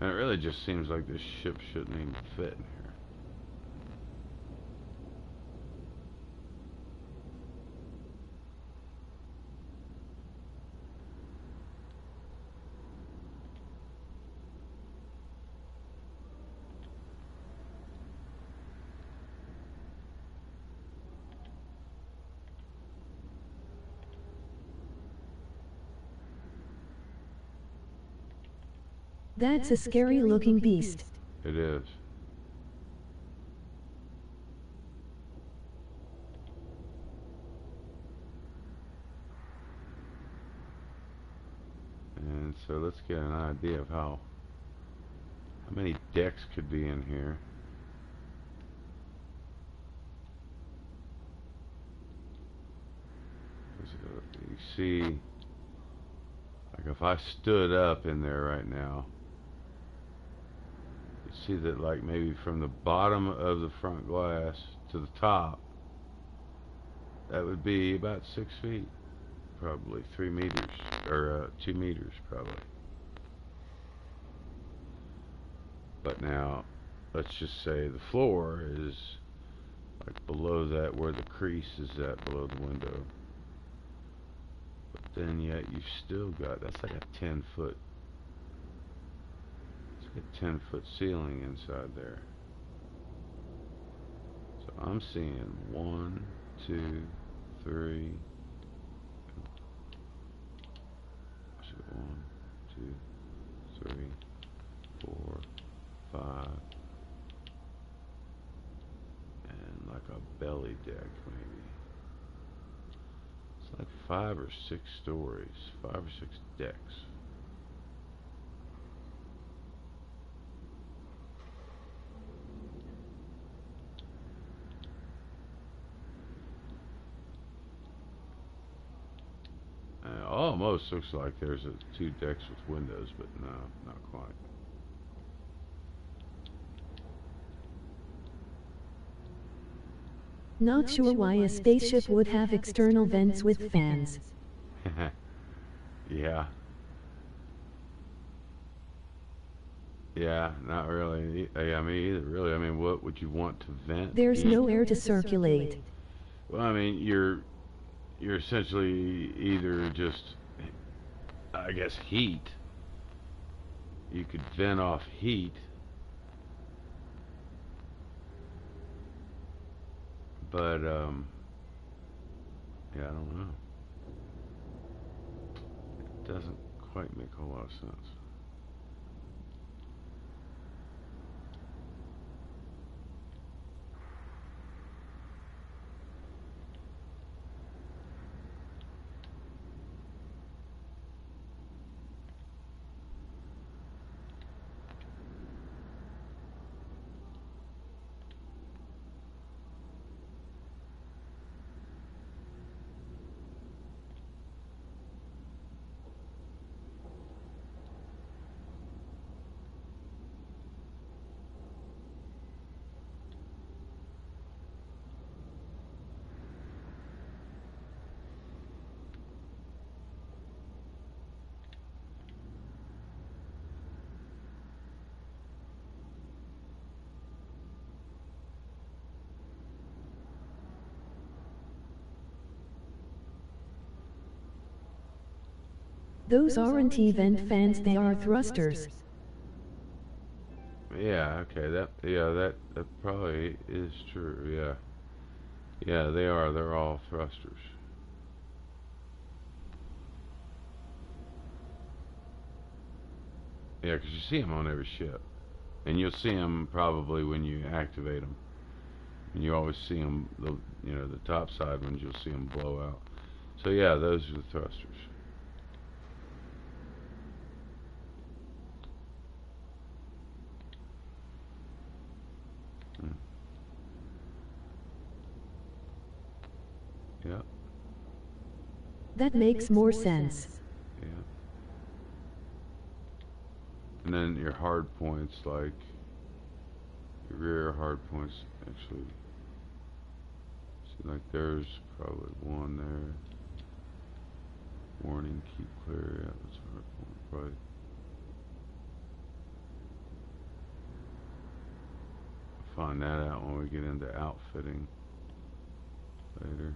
And it really just seems like this ship shouldn't even fit in here. That's a scary looking beast. It is. And so let's get an idea of how many decks could be in here. You see, like if I stood up in there right now, you see that like maybe from the bottom of the front glass to the top, that would be about 6 feet, probably 3 meters, or 2 meters probably. But now, let's just say the floor is like below that, where the crease is at below the window. But then yet you've still got, that's like a 10-foot, it's like a 10-foot ceiling inside there. So I'm seeing 1, 2, 3. I should go 1, 2, 3, 4, 5, and like a belly deck maybe. It's like 5 or 6 stories, 5 or 6 decks. Almost looks like there's 2 decks with windows, but no, not quite. Not sure why a spaceship would have external vents with fans. Yeah. Yeah, not really. Yeah, me either, really. I mean, what would you want to vent? There's no air to circulate. Well, I mean, you're essentially either just, I guess, heat. You could vent off heat. But, yeah, I don't know. It doesn't quite make a whole lot of sense. Those aren't vent fans, they are thrusters. Yeah, okay, that probably is true, yeah. Yeah, they are, they're all thrusters. Yeah, because you see them on every ship. And you'll see them probably when you activate them. And you always see them, the top side ones, you'll see them blow out. So yeah, those are the thrusters. Yeah. That makes more sense. Yeah. And then your hard points, like your rear hard points, actually. See, like there's probably one there. Warning, keep clear. Yeah, that's a hard point, probably. Find that out when we get into outfitting later.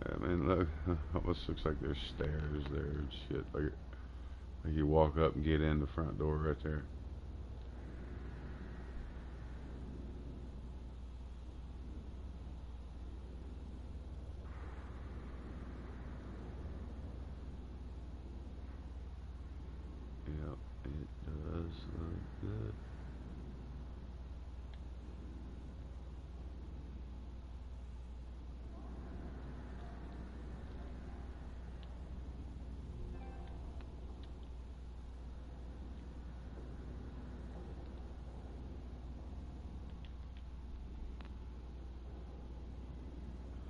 I mean, look, almost looks like there's stairs there and shit. Like you walk up and get in the front door right there. Yep, it does look good.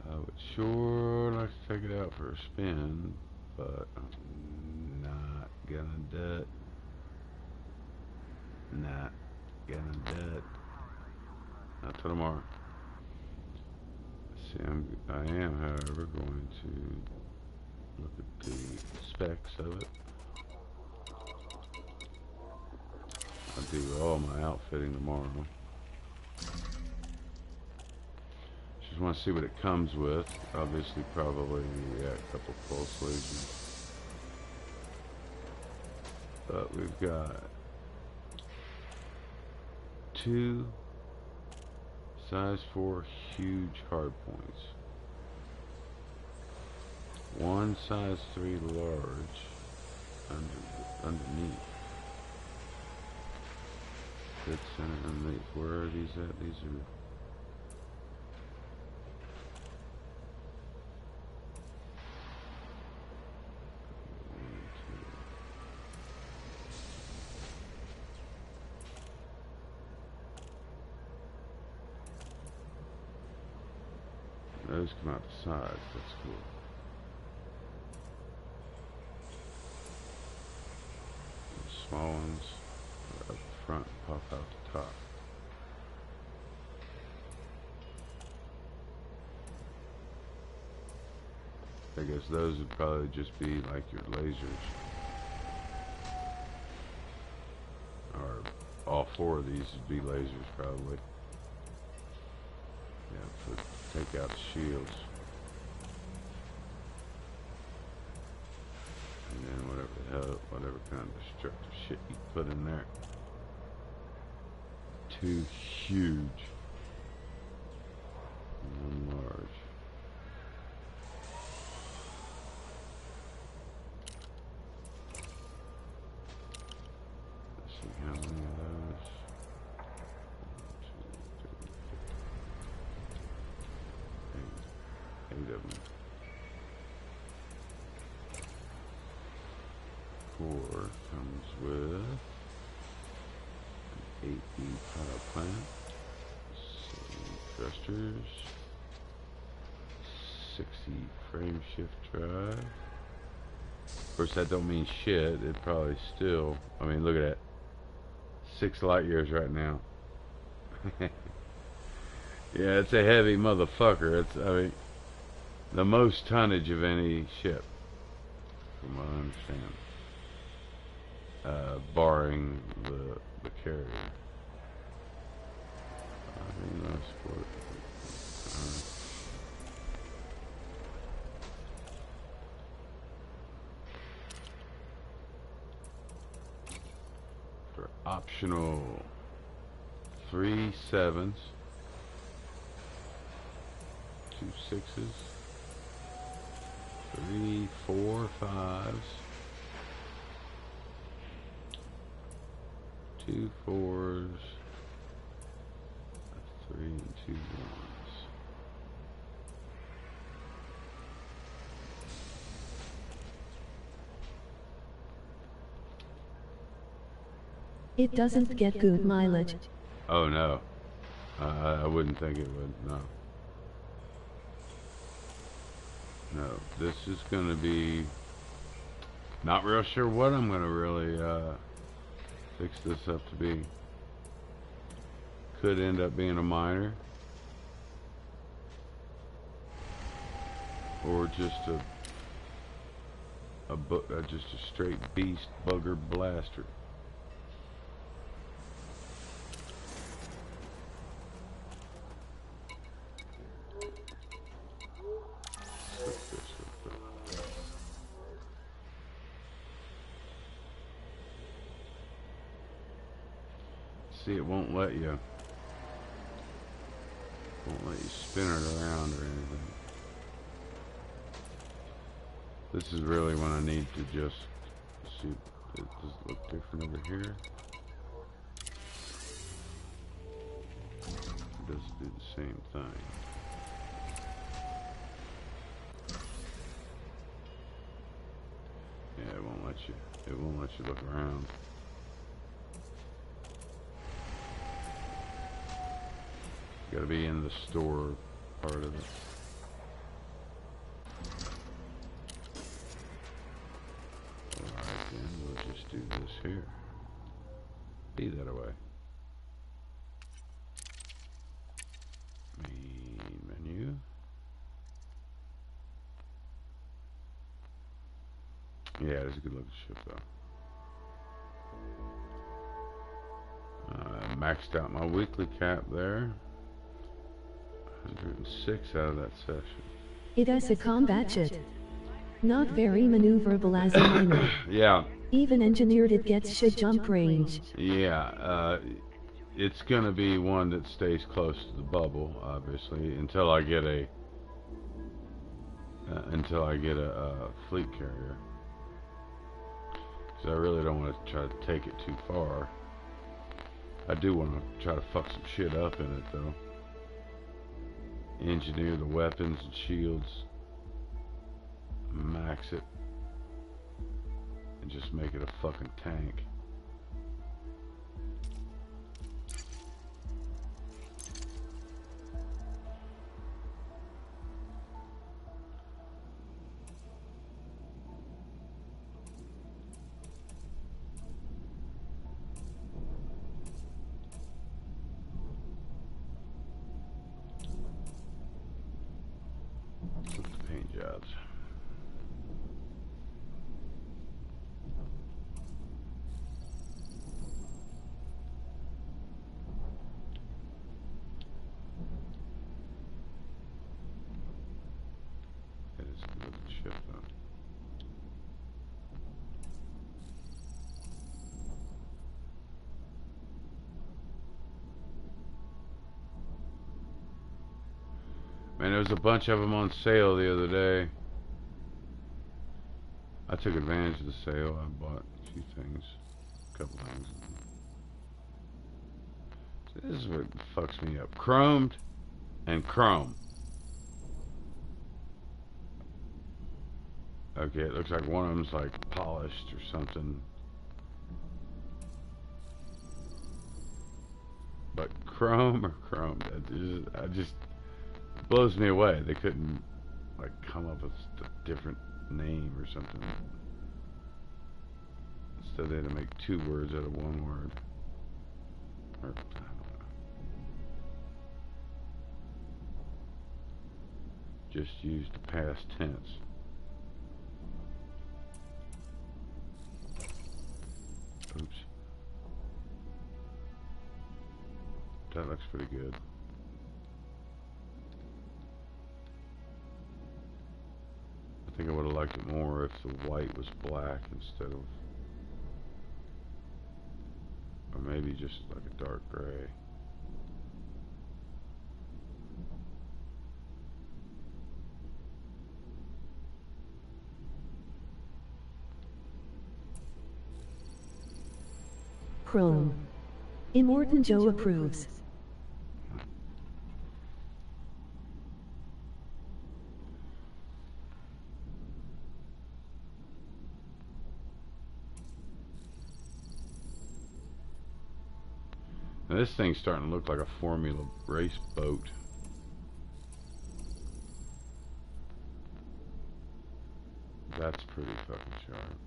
I would sure like to take it out for a spin, but I'm not gonna do it. Not gonna do it. Not till tomorrow. See, I am, however, going to look at the specs of it. I'll do all my outfitting tomorrow. Just want to see what it comes with. Obviously, probably a couple pulse lasers. But we've got 2 size 4 huge hard points. 1 size 3 large underneath. Fits underneath. Where are these at? These are. Those come out the sides. That's cool. The small ones are up front, pop out the top. I guess those would probably just be like your lasers. Or all 4 of these would be lasers probably. Yeah, take out the shields. And then whatever the hell, whatever kind of destructive shit you put in there. 2 huge. And 1 large. Let's see how many of those. 8 of them. 4 comes with an 8E power plant, 7 thrusters, 6E frame shift drive. Of course, that don't mean shit. It probably still. I mean, look at that. 6 light years right now. Yeah, it's a heavy motherfucker. It's, I mean, the most tonnage of any ship, from what I understand. Barring the carrier. I mean, that's what. For optional 3 7s, 2 6s, 3 4 5s, 2 4s, 3 and 2 1s. It doesn't get good mileage. Oh no, I wouldn't think it would. No, no. This is going to be not real sure what I'm going to really fix this up to be. Could end up being a minor, or just just a straight beast bugger blaster. See, it won't let you spin it around or anything. This is really when I need to just see. Does it look big Nothing over here. It does do the same thing. Yeah, it won't let you. It won't let you look around. You gotta be in the store part of it. Alright, then we'll just do this here. Be that away. Main menu. Yeah, it's a good looking ship though. Maxed out my weekly cap there. 106 out of that session. It is a combat ship. Not very maneuverable as a miner. Yeah. Even engineered it gets shit jump range. Yeah, it's gonna be one that stays close to the bubble, obviously, until I get a fleet carrier. Because I really don't want to try to take it too far. I do want to try to fuck some shit up in it, though. Engineer the weapons and shields. Max it. And just make it a fucking tank. Paint jobs. That is a good looking ship though. Man, there was a bunch of them on sale the other day. I took advantage of the sale. I bought a few things, a couple things. So this is what fucks me up. Chromed and chrome. Okay, it looks like one of them's like polished or something. But chrome or chromed, I just blows me away. They couldn't like come up with a different name or something. Instead they had to make two words out of one word. Or, I don't know. Just use the past tense. Oops. That looks pretty good. I think I would have liked it more if the white was black instead of, or maybe just like a dark gray. Chrome. Immortan Joe approves. Now this thing's starting to look like a Formula race boat. That's pretty fucking sharp.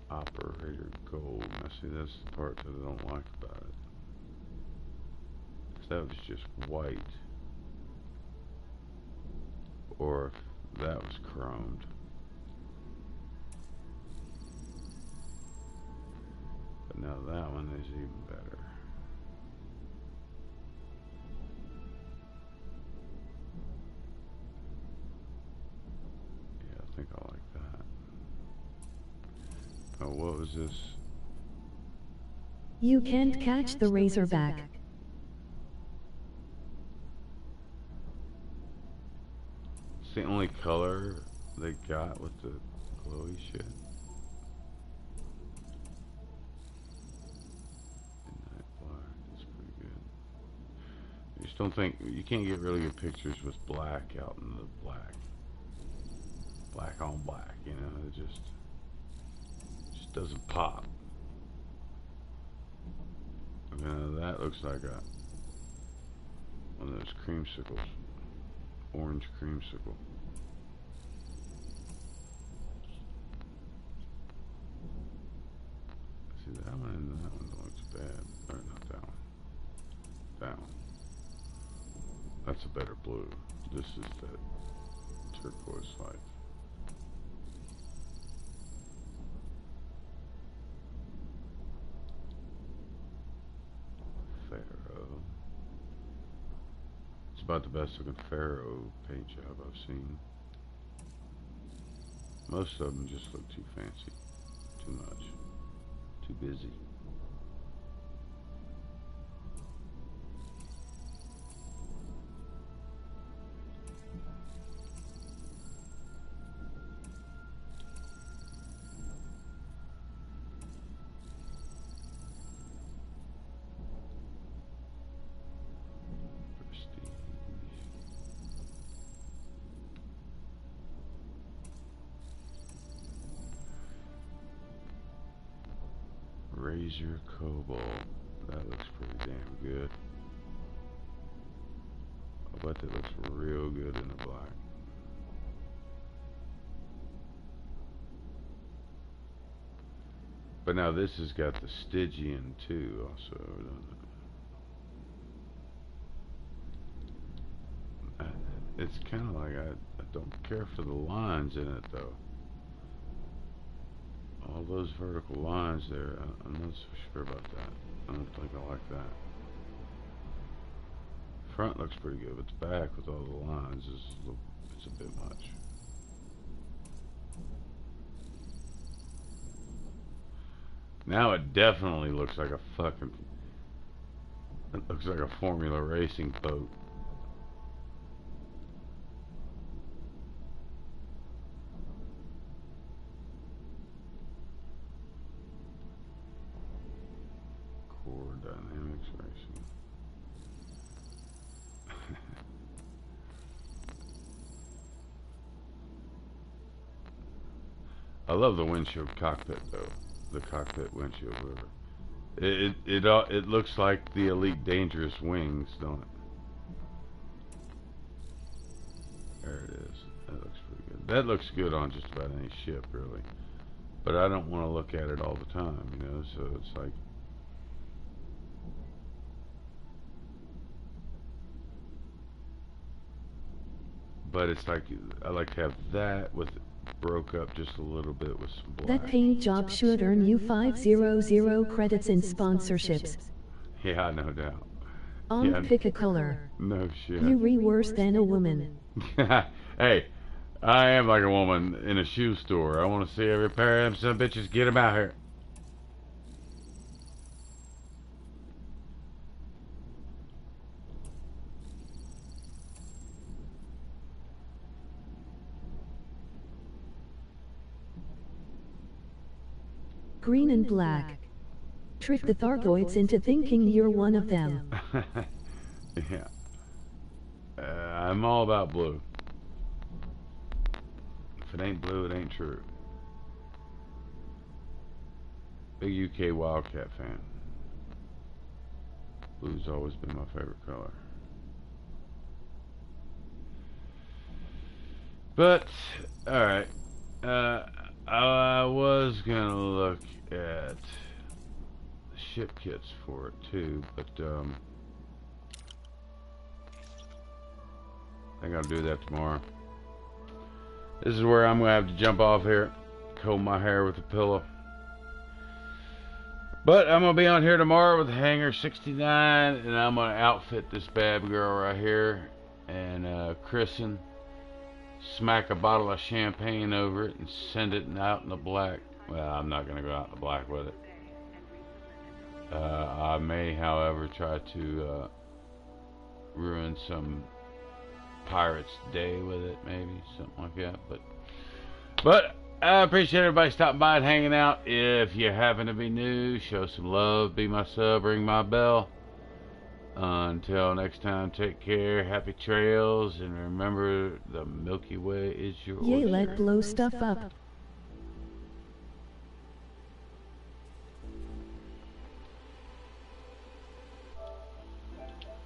Operator gold. Now see, that's the part that I don't like about it. If that was just white, or if that was chromed. But now that one is even better. Yeah, I think I like that. Oh, what was this? You can't catch the Razorback. It's the only color they got with the glowy shit. just don't think you can't get really good pictures with black out in the black on black. You know, it just doesn't pop. That looks like one of those creamsicles, orange creamsicle. See that one and that one looks bad. Or not that one. That one. That's a better blue. This is that turquoise light. Pharaoh. It's about the best looking Pharaoh paint job I've seen. Most of them just look too fancy. Too much. Too busy. Razor Cobalt. That looks pretty damn good. I bet that looks real good in the black. But now this has got the Stygian too, also, doesn't it? It's kind of like I don't care for the lines in it though. All those vertical lines there, I'm not so sure about that. I don't think I like that. Front looks pretty good, but the back with all the lines it's a bit much. Now it definitely looks like a it looks like a Formula Racing boat. Dynamics Racing. I love the windshield cockpit though. The cockpit windshield, whatever. It looks like the Elite Dangerous wings, don't it? There it is. That looks pretty good. That looks good on just about any ship, really. But I don't want to look at it all the time, you know. So it's like. But it's like, I like to have that with broke up just a little bit with some black. That paint job should earn you 500 credits in sponsorships. Yeah, no doubt. Pick a color. No shit. You're worse than a woman. Hey, I am like a woman in a shoe store. I want to see every pair of them son of bitches. Get them out here. Green and black. Trick the Thargoids into thinking you're one of them. Yeah. I'm all about blue. If it ain't blue, it ain't true. Big UK Wildcat fan. Blue's always been my favorite color. But, alright. I was gonna look at the ship kits for it too, but I think I'll do that tomorrow. This is where I'm gonna have to jump off here, comb my hair with a pillow. But I'm gonna be on here tomorrow with Hangar 69, and I'm gonna outfit this bad girl right here and christen. Smack a bottle of champagne over it and send it out in the black. Well, I'm not going to go out in the black with it. I may, however, try to ruin some pirate's day with it, maybe, something like that. But I appreciate everybody stopping by and hanging out. If you happen to be new, show some love, be my sub, ring my bell. Until next time, take care, happy trails, and remember the Milky Way is your Yay, oyster. let blow stuff up.